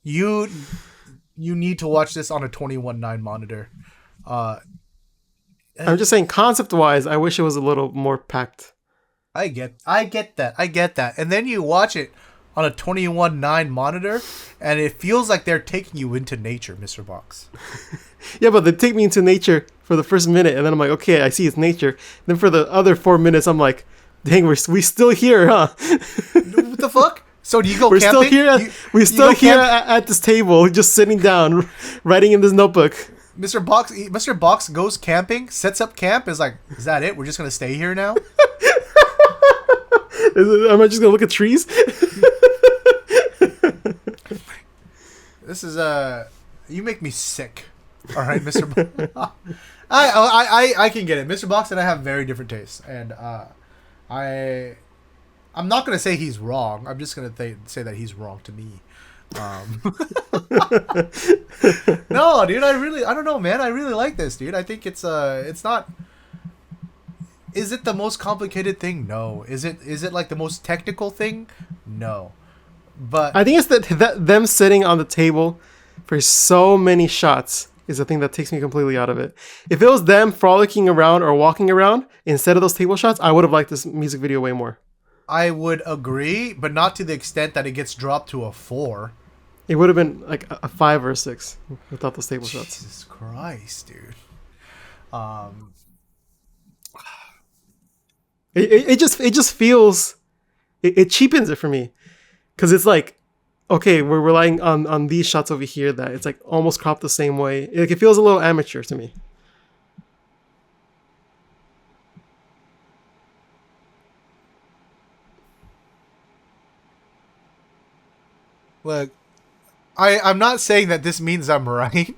You need to watch this on a 21:9 monitor. I'm just saying, concept-wise, I wish it was a little more packed. I get that. And then you watch it on a 21:9 monitor, and it feels like they're taking you into nature, Mr. Box. Yeah, but they take me into nature for the first minute, and then I'm like, okay, I see it's nature. Then for the other 4 minutes, I'm like, dang, we still here, huh? What the fuck? So do you go We're camping? We're still here at this table, just sitting down, writing in this notebook. Mr. Box goes camping, sets up camp, is like, is that it? We're just gonna stay here now? Am I just gonna look at trees? This is you make me sick. All right, Mr. Box. I can get it. Mr. Box and I have very different tastes, and I'm not gonna say he's wrong. I'm just gonna say that he's wrong to me. No, dude, I don't know, man. I really like this, dude. I think it's not. Is it the most complicated thing? No. Is it like the most technical thing? No. But I think it's that them sitting on the table for so many shots is the thing that takes me completely out of it. If it was them frolicking around or walking around instead of those table shots, I would have liked this music video way more. I would agree, but not to the extent that it gets dropped to a 4. It would have been like a 5 or a 6 without those table shots. Jesus Christ, dude. It just feels it cheapens it for me, because it's like, okay, we're relying on these shots over here that it's like almost cropped the same way. It feels a little amateur to me. Look, I'm not saying that this means I'm right,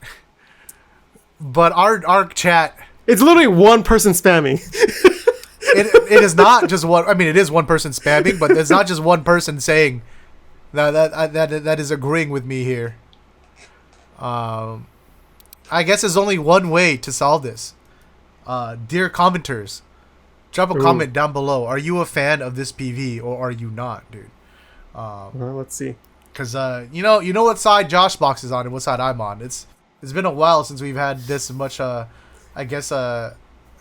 but our chat. It's literally one person spamming. It is not just one. I mean, it is one person spamming, but it's not just one person saying that is agreeing with me here. I guess there's only one way to solve this. Dear commenters, drop a comment down below. Are you a fan of this PV or are you not, dude? Well, let's see. Because you know what side Josh Box is on and what side I'm on. It's been a while since we've had this much. I guess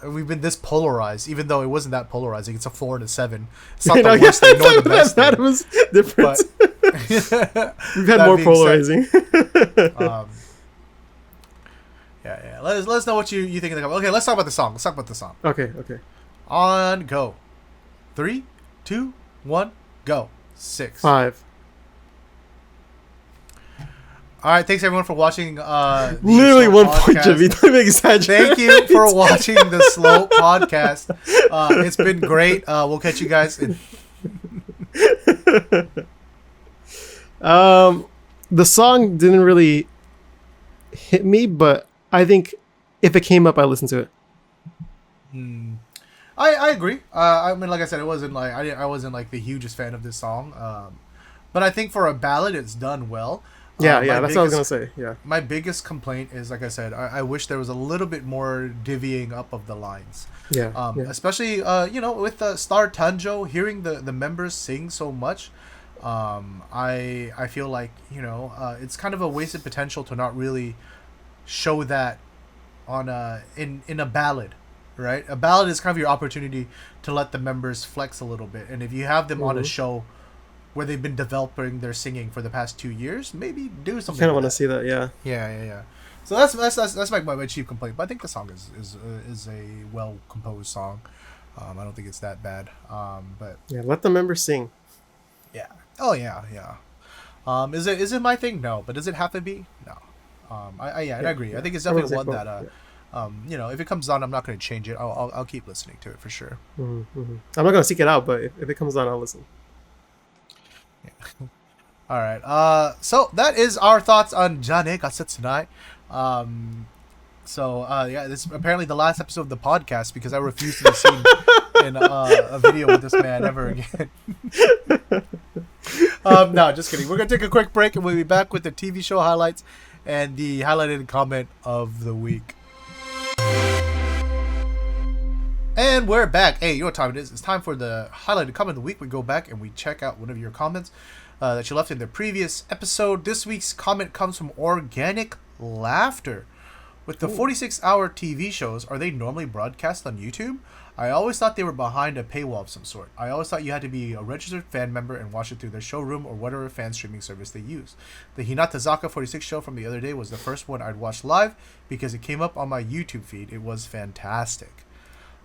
we've been this polarized, even though it wasn't that polarizing. It's a 4 and a 7. It's not the worst thing nor the best. That was different. We've had more polarizing. Yeah. Let us know what you think of the comment. Okay, let's talk about the song. Let's talk about the song. Okay. On go. 3, 2, 1, go. 6. 5. All right, thanks everyone for watching. Literally 1 point, Jimmy. Don't even exaggerate. Thank you for watching the slow podcast. It's been great. We'll catch you guys in. The song didn't really hit me, but I think if it came up, I listened to it. I agree. I mean, like I said, it wasn't like I wasn't like the hugest fan of this song. But I think for a ballad, it's done well. Yeah, that's what I was gonna say. Yeah. My biggest complaint is, like I said, I wish there was a little bit more divvying up of the lines. Yeah. Especially with Star Tanjo, hearing the members sing so much, I feel like it's kind of a wasted potential to not really show that on in a ballad, right? A ballad is kind of your opportunity to let the members flex a little bit, and if you have them on a show where they've been developing their singing for the past 2 years, maybe do something. I kind of want to see that, yeah. Yeah. So that's my chief complaint. But I think the song is a well composed song. I don't think it's that bad. But yeah, let the members sing. Yeah. Oh yeah. Is it my thing? No. But does it have to be? No. I agree. I think it's definitely one that if it comes on, I'm not going to change it. I'll keep listening to it for sure. Mm-hmm. I'm not going to seek it out, but if it comes on, I'll listen. All right. So that is our thoughts on Jane ga Setsunai. This is apparently the last episode of the podcast because I refuse to be seen in a video with this man ever again. No, just kidding. We're gonna take a quick break and we'll be back with the TV show highlights and the highlighted comment of the week. And we're back. Hey, you know what time it is? It's time for the highlighted comment of the week. We go back and we check out one of your comments that you left in the previous episode. This week's comment comes from Organic Laughter, With the 46-hour TV shows, are they normally broadcast on YouTube? I always thought they were behind a paywall of some sort. I always thought you had to be a registered fan member and watch it through their showroom or whatever fan streaming service they use. The Hinatazaka46 show from the other day was the first one I'd watched live because it came up on my YouTube feed. It was fantastic.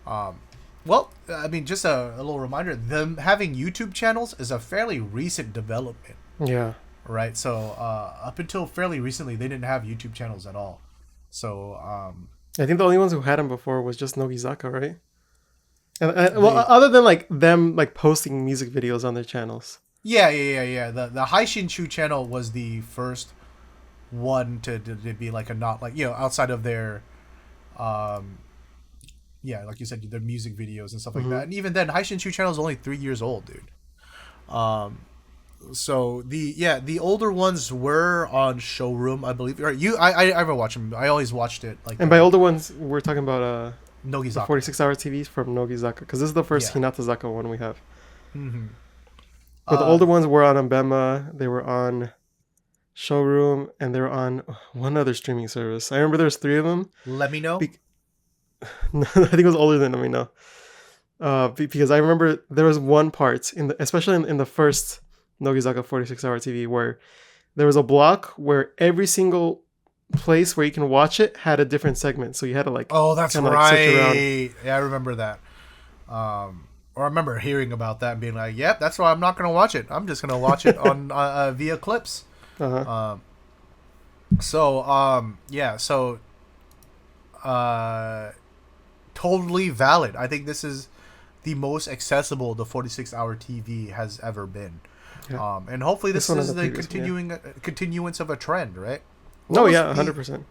Well, I mean, just a little reminder, them having YouTube channels is a fairly recent development. Yeah. Right? So up until fairly recently, they didn't have YouTube channels at all. So I think the only ones who had them before was just Nogizaka, right? Well, other than like them like posting music videos on their channels. Yeah. The Haishinchuu channel was the first one to be like a not like, you know, outside of their yeah, like you said, their music videos and stuff like that. And even then, Haishinchuu channel is only 3 years old, dude. So the older ones were on Showroom, I believe. Right, I ever watch them. I always watched it like. And by older ones, we're talking about Nogizaka. 46-hour TVs from Nogizaka, because this is the first Yeah. Hinatazaka one we have. But the older ones were on Ambema, they were on Showroom, and they were on one other streaming service. I remember there's 3 of them. Let me know. I think it was older than Let Me Know. Because I remember there was one part especially in the first Nogizaka 46-hour TV where there was a block where every single place where you can watch it had a different segment, so you had to like that's kinda, right. like, search around. Yeah, I remember that. Or I remember hearing about that and being like, "Yep, that's why I'm not gonna watch it. I'm just gonna watch it on via clips." Uh-huh. Totally valid. I think this is the most accessible the 46-hour TV has ever been. Yeah. And hopefully this is the previous, continuance of a trend, right? No, yeah, 100%.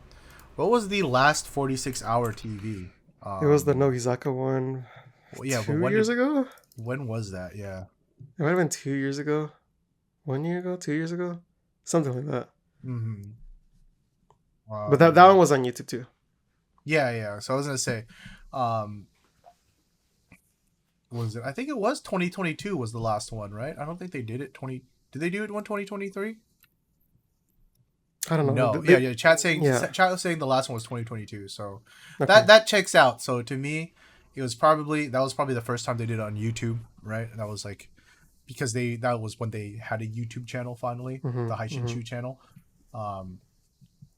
What was the last 46-hour TV? It was the Nogizaka one. Yeah, 2 years ago. When was that? Yeah, It might have been 2 years ago. 1 year ago, 2 years ago, something like that. But that one was on YouTube too. Yeah. So I was gonna say, was it? I think it was 2022 was the last one, right? I don't think they did it. Did they do it in 2023? I don't know. No. Yeah. Chat was saying the last one was 2022. So Okay. that checks out. So to me, that was probably the first time they did it on YouTube, right? And that was like because that was when they had a YouTube channel finally, the Haishinchuu channel.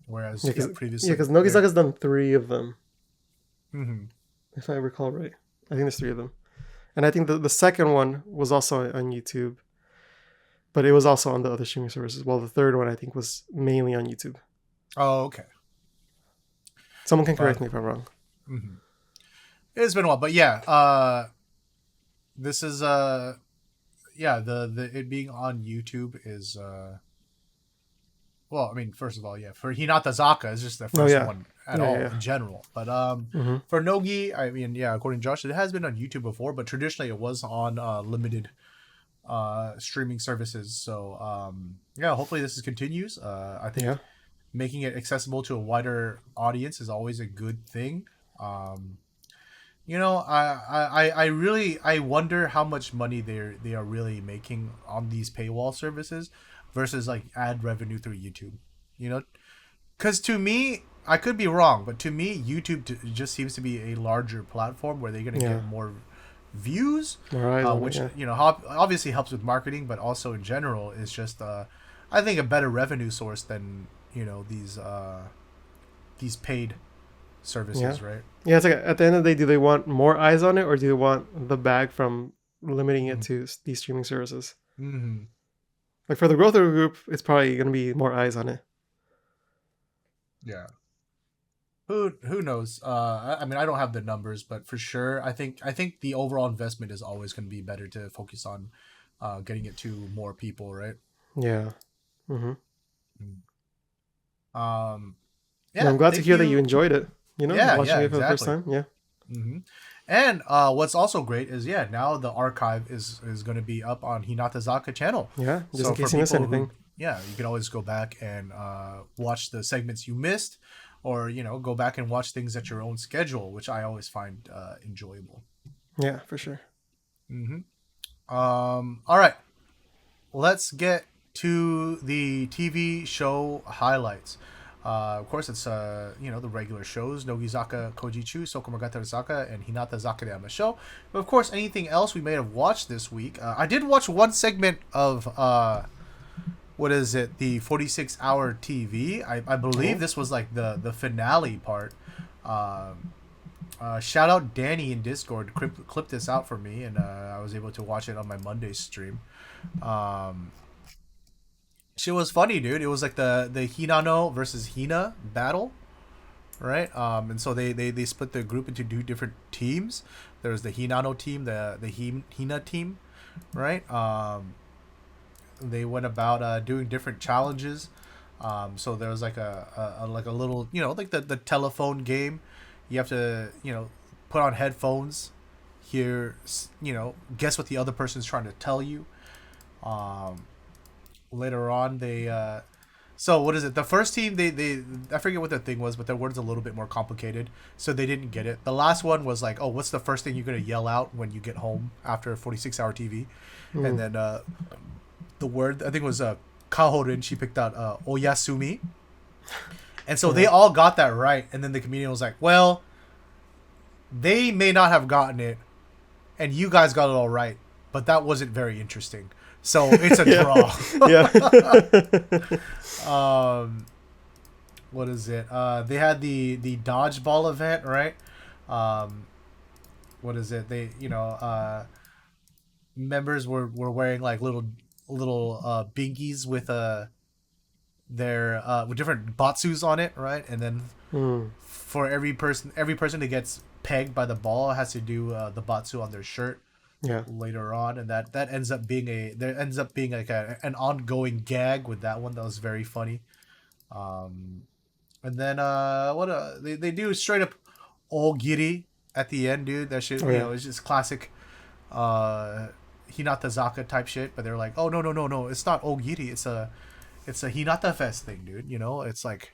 Whereas previously, because Nogizaka's done 3 of them, Mm-hmm. if I recall right. I think there's 3 of them, and I think the second one was also on YouTube, but it was also on the other streaming services. While the third one I think was mainly on YouTube. Oh, okay. Someone can correct me if I'm wrong. Mm-hmm. It's been a while, but yeah, this is the it being on YouTube is well, I mean, first of all, yeah, for Hinatazaka it's just the first one at all in general. But for Nogi, I mean, yeah, according to Josh, it has been on YouTube before, but traditionally it was on limited streaming services. So yeah, hopefully this continues. I think making it accessible to a wider audience is always a good thing. You know, I wonder how much money they are really making on these paywall services versus like ad revenue through YouTube. You know, because to me, I could be wrong, but to me, YouTube just seems to be a larger platform where they're gonna get more views, which you know obviously helps with marketing, but also in general is just I think a better revenue source than you know these paid services, right? Yeah, it's like at the end of the day, do they want more eyes on it, or do they want the bag from limiting it to these streaming services? Mm-hmm. Like for the growth of the group, it's probably going to be more eyes on it. Yeah. Who knows? I mean, I don't have the numbers, but for sure, I think the overall investment is always going to be better to focus on getting it to more people, right? Yeah. Mm-hmm. Yeah. I'm glad to hear that you enjoyed it. You know, watching it for the first time. Yeah. Mm-hmm. And what's also great is now the archive is going to be up on Hinatazaka channel. Yeah, just in case you miss anything. You can always go back and watch the segments you missed, or you know, go back and watch things at your own schedule, which I always find enjoyable. Yeah, for sure. Mm-hmm. All right, let's get to the TV show highlights. Of course, it's the regular shows: Nogizaka Kojichu, Sokomogatari and Hinatazaka de Amasho. But of course, anything else we may have watched this week. I did watch one segment of what is it? The 46-hour TV. I believe this was like the finale part. Shout out Danny in Discord. Clip this out for me, and I was able to watch it on my Monday stream. Shit was funny, dude. It was like the Hinano versus Hina battle, right? And so they split the group into two different teams. There was the Hinano team, the Hina team, right? They went about doing different challenges. So there was like a little, like the telephone game. You have to, put on headphones, hear, guess what the other person's trying to tell you. Later on, so what is it? The first team, they I forget what the thing was, but their word's a little bit more complicated, so they didn't get it. The last one was like, oh, what's the first thing you're gonna yell out when you get home after a 46-hour TV? And then the word, I think it was Kahorin. She picked out Oyasumi, and so they all got that right. And then the comedian was like, well, they may not have gotten it, and you guys got it all right, but that wasn't very interesting. So it's a draw. What is it? They had the dodgeball event, right? What is it? They members were wearing like little bingies with their with different batsus on it, right? And then for every person that gets pegged by the ball has to do the batsu on their shirt. Yeah. Later on, and that ends up being like an ongoing gag with that one that was very funny. And then they do straight up ogiri at the end, dude. That shit, it's just classic Hinatazaka type shit. But they're like, oh no, it's not ogiri, it's a Hinata Fest thing, dude. It's like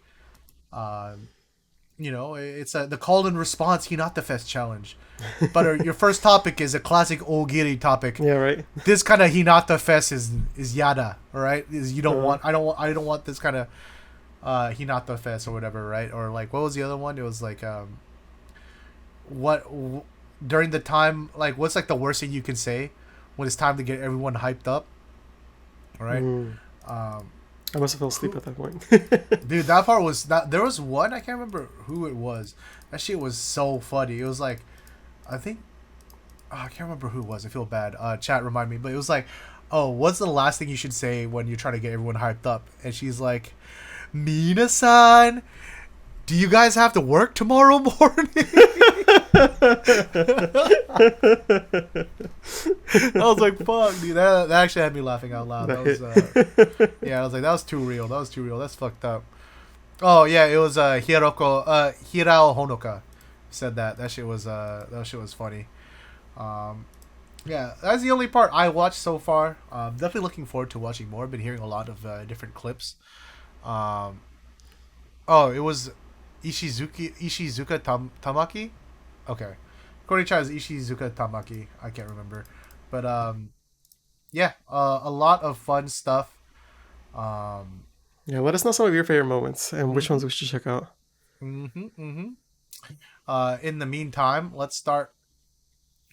it's the call and response Hinata Fest challenge. But your first topic is a classic Ogiri topic. Yeah, right. This kind of Hinata Fest is yada, all right? I don't want this kind of Hinata Fest or whatever, right? Or like, what was the other one? It was like during the time, like, what's like the worst thing you can say when it's time to get everyone hyped up, all right? I must have fell asleep at that point. Dude, that part was that. There was one, I can't remember who it was. That shit was so funny. It was like, I think, I can't remember who it was. I feel bad. Chat remind me, but it was like, oh, what's the last thing you should say when you're trying to get everyone hyped up? And she's like, Mina-san, do you guys have to work tomorrow morning? I was like, fuck, dude. That actually had me laughing out loud. That was, I was like, that was too real. That's fucked up. Oh yeah, it was Hirao Honoka said that. That shit was funny. Yeah, that's the only part I watched so far. Definitely looking forward to watching more. Been hearing a lot of different clips. It was Ishizuka Tamaki. Okay, Kori-chan is Ishizuka Tamaki. I can't remember, but a lot of fun stuff. Yeah, let us know some of your favorite moments and which ones we should check out. In the meantime, let's start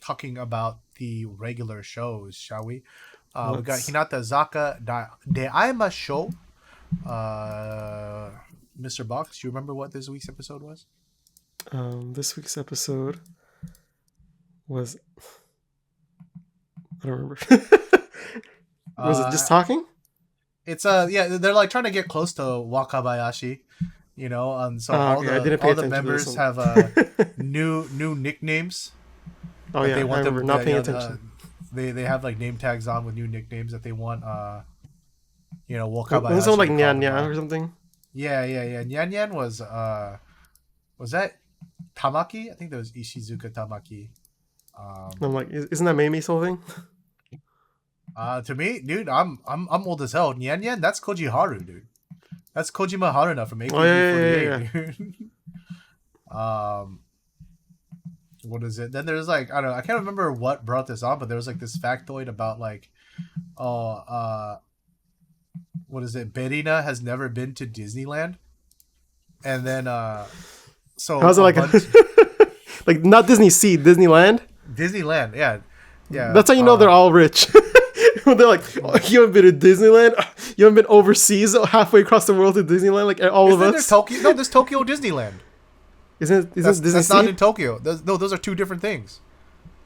talking about the regular shows, shall we? We got Hinatazaka de Amasho. Mr. Box, do you remember what this week's episode was? This week's episode was... I don't remember. Was it just talking? It's they're like trying to get close to Wakabayashi, so all the members have new nicknames. Oh yeah, they want I remember. Not paying attention. They have like name tags on with new nicknames that they want. Wakabayashi. Was it like Nyan Nyan or something? Yeah. Nyan Nyan was that Tamaki? I think that was Ishizuka Tamaki. I'm like, isn't that Mimi's whole thing? To me, dude, I'm old as hell. Nyan Nyan, that's Koji Haru, dude. That's Kojima Haruna from AKB48, dude. What is it? Then there's like, I don't know, I can't remember what brought this on, but there was like this factoid about like, what is it? Berina has never been to Disneyland. And then so How's it a like? bunch Like not Disney Sea, Disneyland. Disneyland, yeah. Yeah. That's how you know they're all rich. When they're like, oh, you haven't been to Disneyland? You haven't been overseas halfway across the world to Disneyland? Like all of us? There's Tokyo Disneyland. Isn't Disney That's Sea? not in Tokyo. Those are two different things.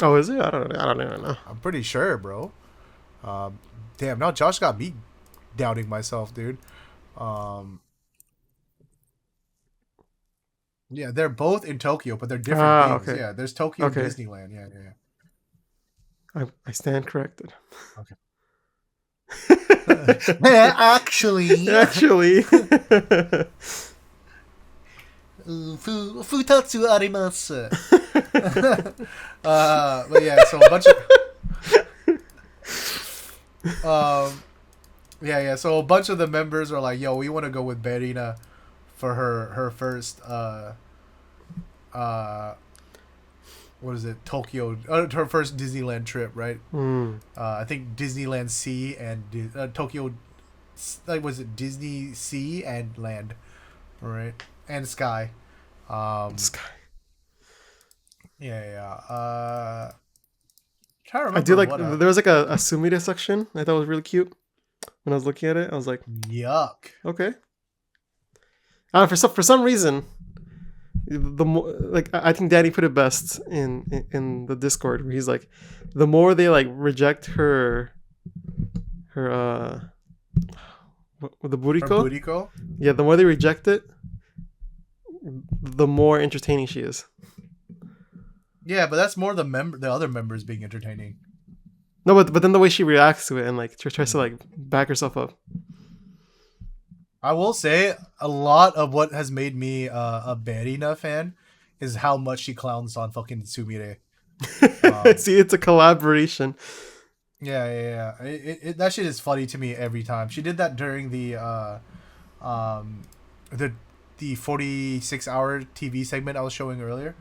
Oh, is it? I don't even know. I'm pretty sure, bro. Damn, now Josh got me doubting myself, dude. Yeah, they're both in Tokyo, but they're different things. Okay. Yeah, there's Tokyo Okay. Disneyland. Yeah, yeah. I stand corrected. Okay. Yeah, actually. Actually. Futatsu arimasu. But yeah, so a bunch of so a bunch of the members are like, yo, we want to go with Berina for her first what is it, Tokyo, her first Disneyland trip, right? I think Disneyland Sea and Tokyo, like, was it Disney Sea and Land, right? And Sky. Sky. Yeah. Trying to remember. I do like, what, there was like a Sumire section I thought was really cute. When I was looking at it, I was like, yuck. okay. For some reason, the more, like, I think Daddy put it best in the Discord, where he's like, the more they like reject her the buriko, Buriko? yeah, the more they reject it, the more entertaining she is. Yeah, but that's more the other members being entertaining. No, but then the way she reacts to it and like tries to like back herself up. I will say a lot of what has made me a Berina fan is how much she clowns on fucking Sumire. See, it's a collaboration. Yeah. That shit is funny to me every time. She did that during the 46-hour TV segment I was showing earlier.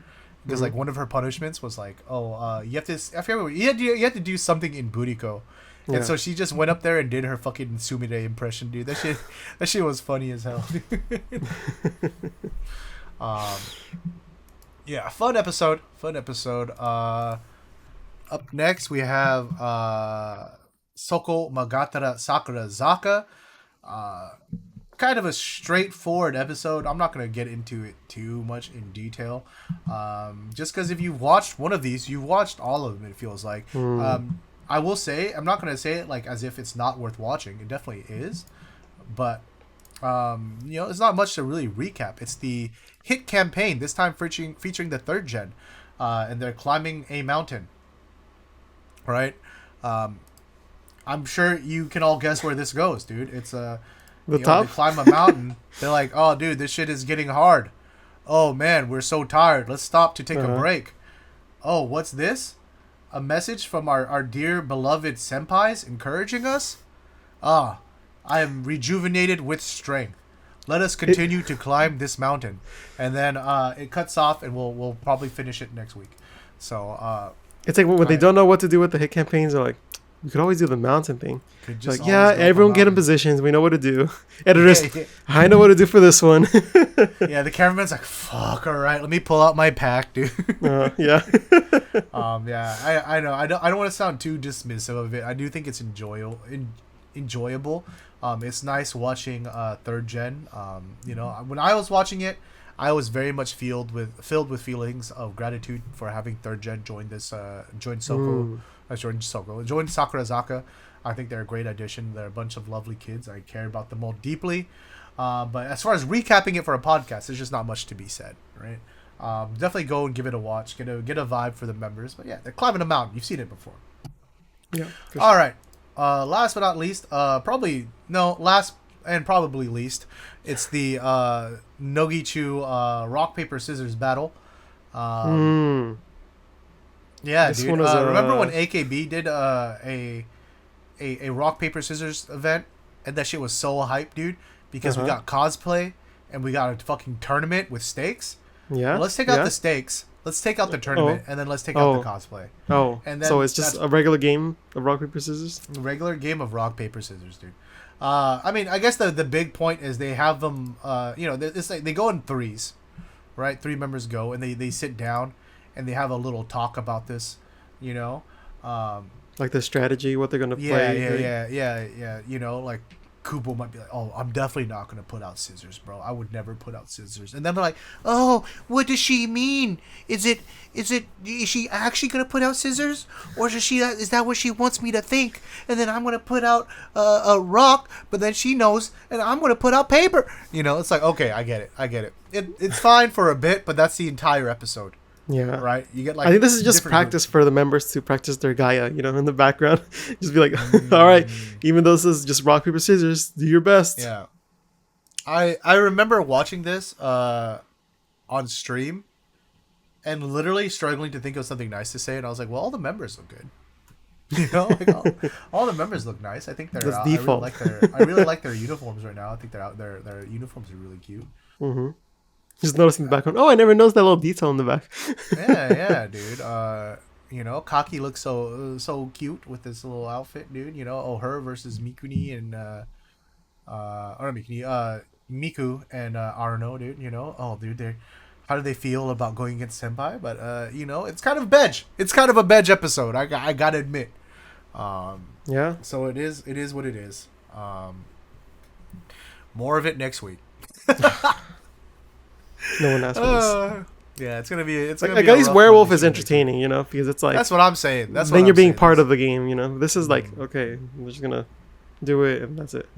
Because like one of her punishments was like, you have to, I forget, you had to do something in Buriko. And so she just went up there and did her fucking Sumire impression, dude. That shit was funny as hell. Yeah, fun episode. Up next we have Soko Magatara Sakurazaka. Kind of a straightforward episode. I'm not going to get into it too much in detail. Just because if you've watched one of these, you've watched all of them, it feels like. I will say, I'm not going to say it like as if it's not worth watching. It definitely is. But, it's not much to really recap. It's the hit campaign, this time featuring the third gen. And they're climbing a mountain. Right? I'm sure you can all guess where this goes, dude. It's the top? They climb a mountain. They're like, oh, dude, this shit is getting hard. Oh, man, we're so tired. Let's stop to take a break. Oh, what's this? A message from our dear beloved senpais encouraging us? I am rejuvenated with strength. Let us continue to climb this mountain. And then it cuts off, and we'll probably finish it next week. So it's like when they don't know what to do with the hit campaigns, they're like, we could always do the mountain thing. Like, yeah, everyone get in positions. We know what to do. Editors, I know what to do for this one. Yeah, the cameraman's like, fuck, all right, let me pull out my pack, dude. Yeah. Yeah, I know. I don't want to sound too dismissive of it. I do think it's enjoyable. It's nice watching third gen. When I was watching it, I was very much filled with feelings of gratitude for having third gen join Sakurazaka. I think they're a great addition. They're a bunch of lovely kids. I care about them all deeply. But as far as recapping it for a podcast, there's just not much to be said, right? Definitely go and give it a watch. Get a vibe for the members. But yeah, they're climbing a mountain. You've seen it before. Yeah. All right. Last but not least, last and probably least, it's the Nogichu rock paper scissors battle. Yeah, this dude. Remember when AKB did a rock paper scissors event, and that shit was so hype, dude? Because we got cosplay and we got a fucking tournament with stakes. Yeah. Well, let's take out the stakes. Let's take out the tournament, and then let's take out the cosplay. And then so it's just a regular game of rock paper scissors. A regular game of rock paper scissors, dude. I mean, I guess the big point is they have them. It's like they go in threes, right? Three members go and they sit down and they have a little talk about this. You know, Like the strategy, what they're gonna yeah, play. yeah. You know, like Kubo might be like, "Oh, I'm definitely not gonna put out scissors, bro. I would never put out scissors." And then they're like, "Oh, what does she mean? Is she actually gonna put out scissors, or is that what she wants me to think? And then I'm gonna put out a rock, but then she knows, and I'm gonna put out paper." You know, it's like, okay, I get it. It's fine for a bit, but that's the entire episode. Yeah. Right? You get like. I think this is just different practice for the members to practice their Gaia, you know, in the background. Just be like, all right, even though this is just rock, paper, scissors, do your best. Yeah. I remember watching this on stream and literally struggling to think of something nice to say, and I was like, well, all the members look good. You know, like all the members look nice. I think they're That's default. I really like their uniforms right now. I think their uniforms are really cute. Mm-hmm. Just noticing the background. Oh, I never noticed that little detail in the back. Yeah, dude. You know, Kaki looks so cute with this little outfit, dude. You know, her versus Mikuni and or not Mikuni, Miku and Arno, dude. You know, oh, dude, how do they feel about going against Senpai? But you know, it's kind of Bedge. It's kind of a Bedge episode. I gotta admit. Yeah. So it is what it is. More of it next week. No one asked for this. Yeah, it's gonna be. Like, at least Werewolf is entertaining, you know, because it's like that's what I'm saying. That's then what you're I'm being saying. part of the game, you know. This is like, okay, we're just gonna do it and that's it.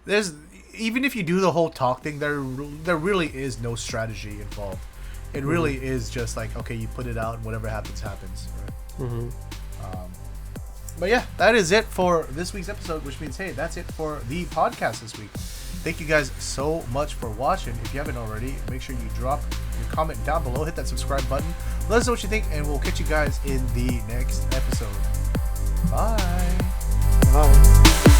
There's even if you do the whole talk thing, there really is no strategy involved. It really is just like, okay, you put it out and whatever happens. Right? Mm-hmm. But yeah, that is it for this week's episode, which means, hey, that's it for the podcast this week. Thank you guys so much for watching. If you haven't already, make sure you drop your comment down below, hit that subscribe button, let us know what you think, and we'll catch you guys in the next episode. Bye. Bye.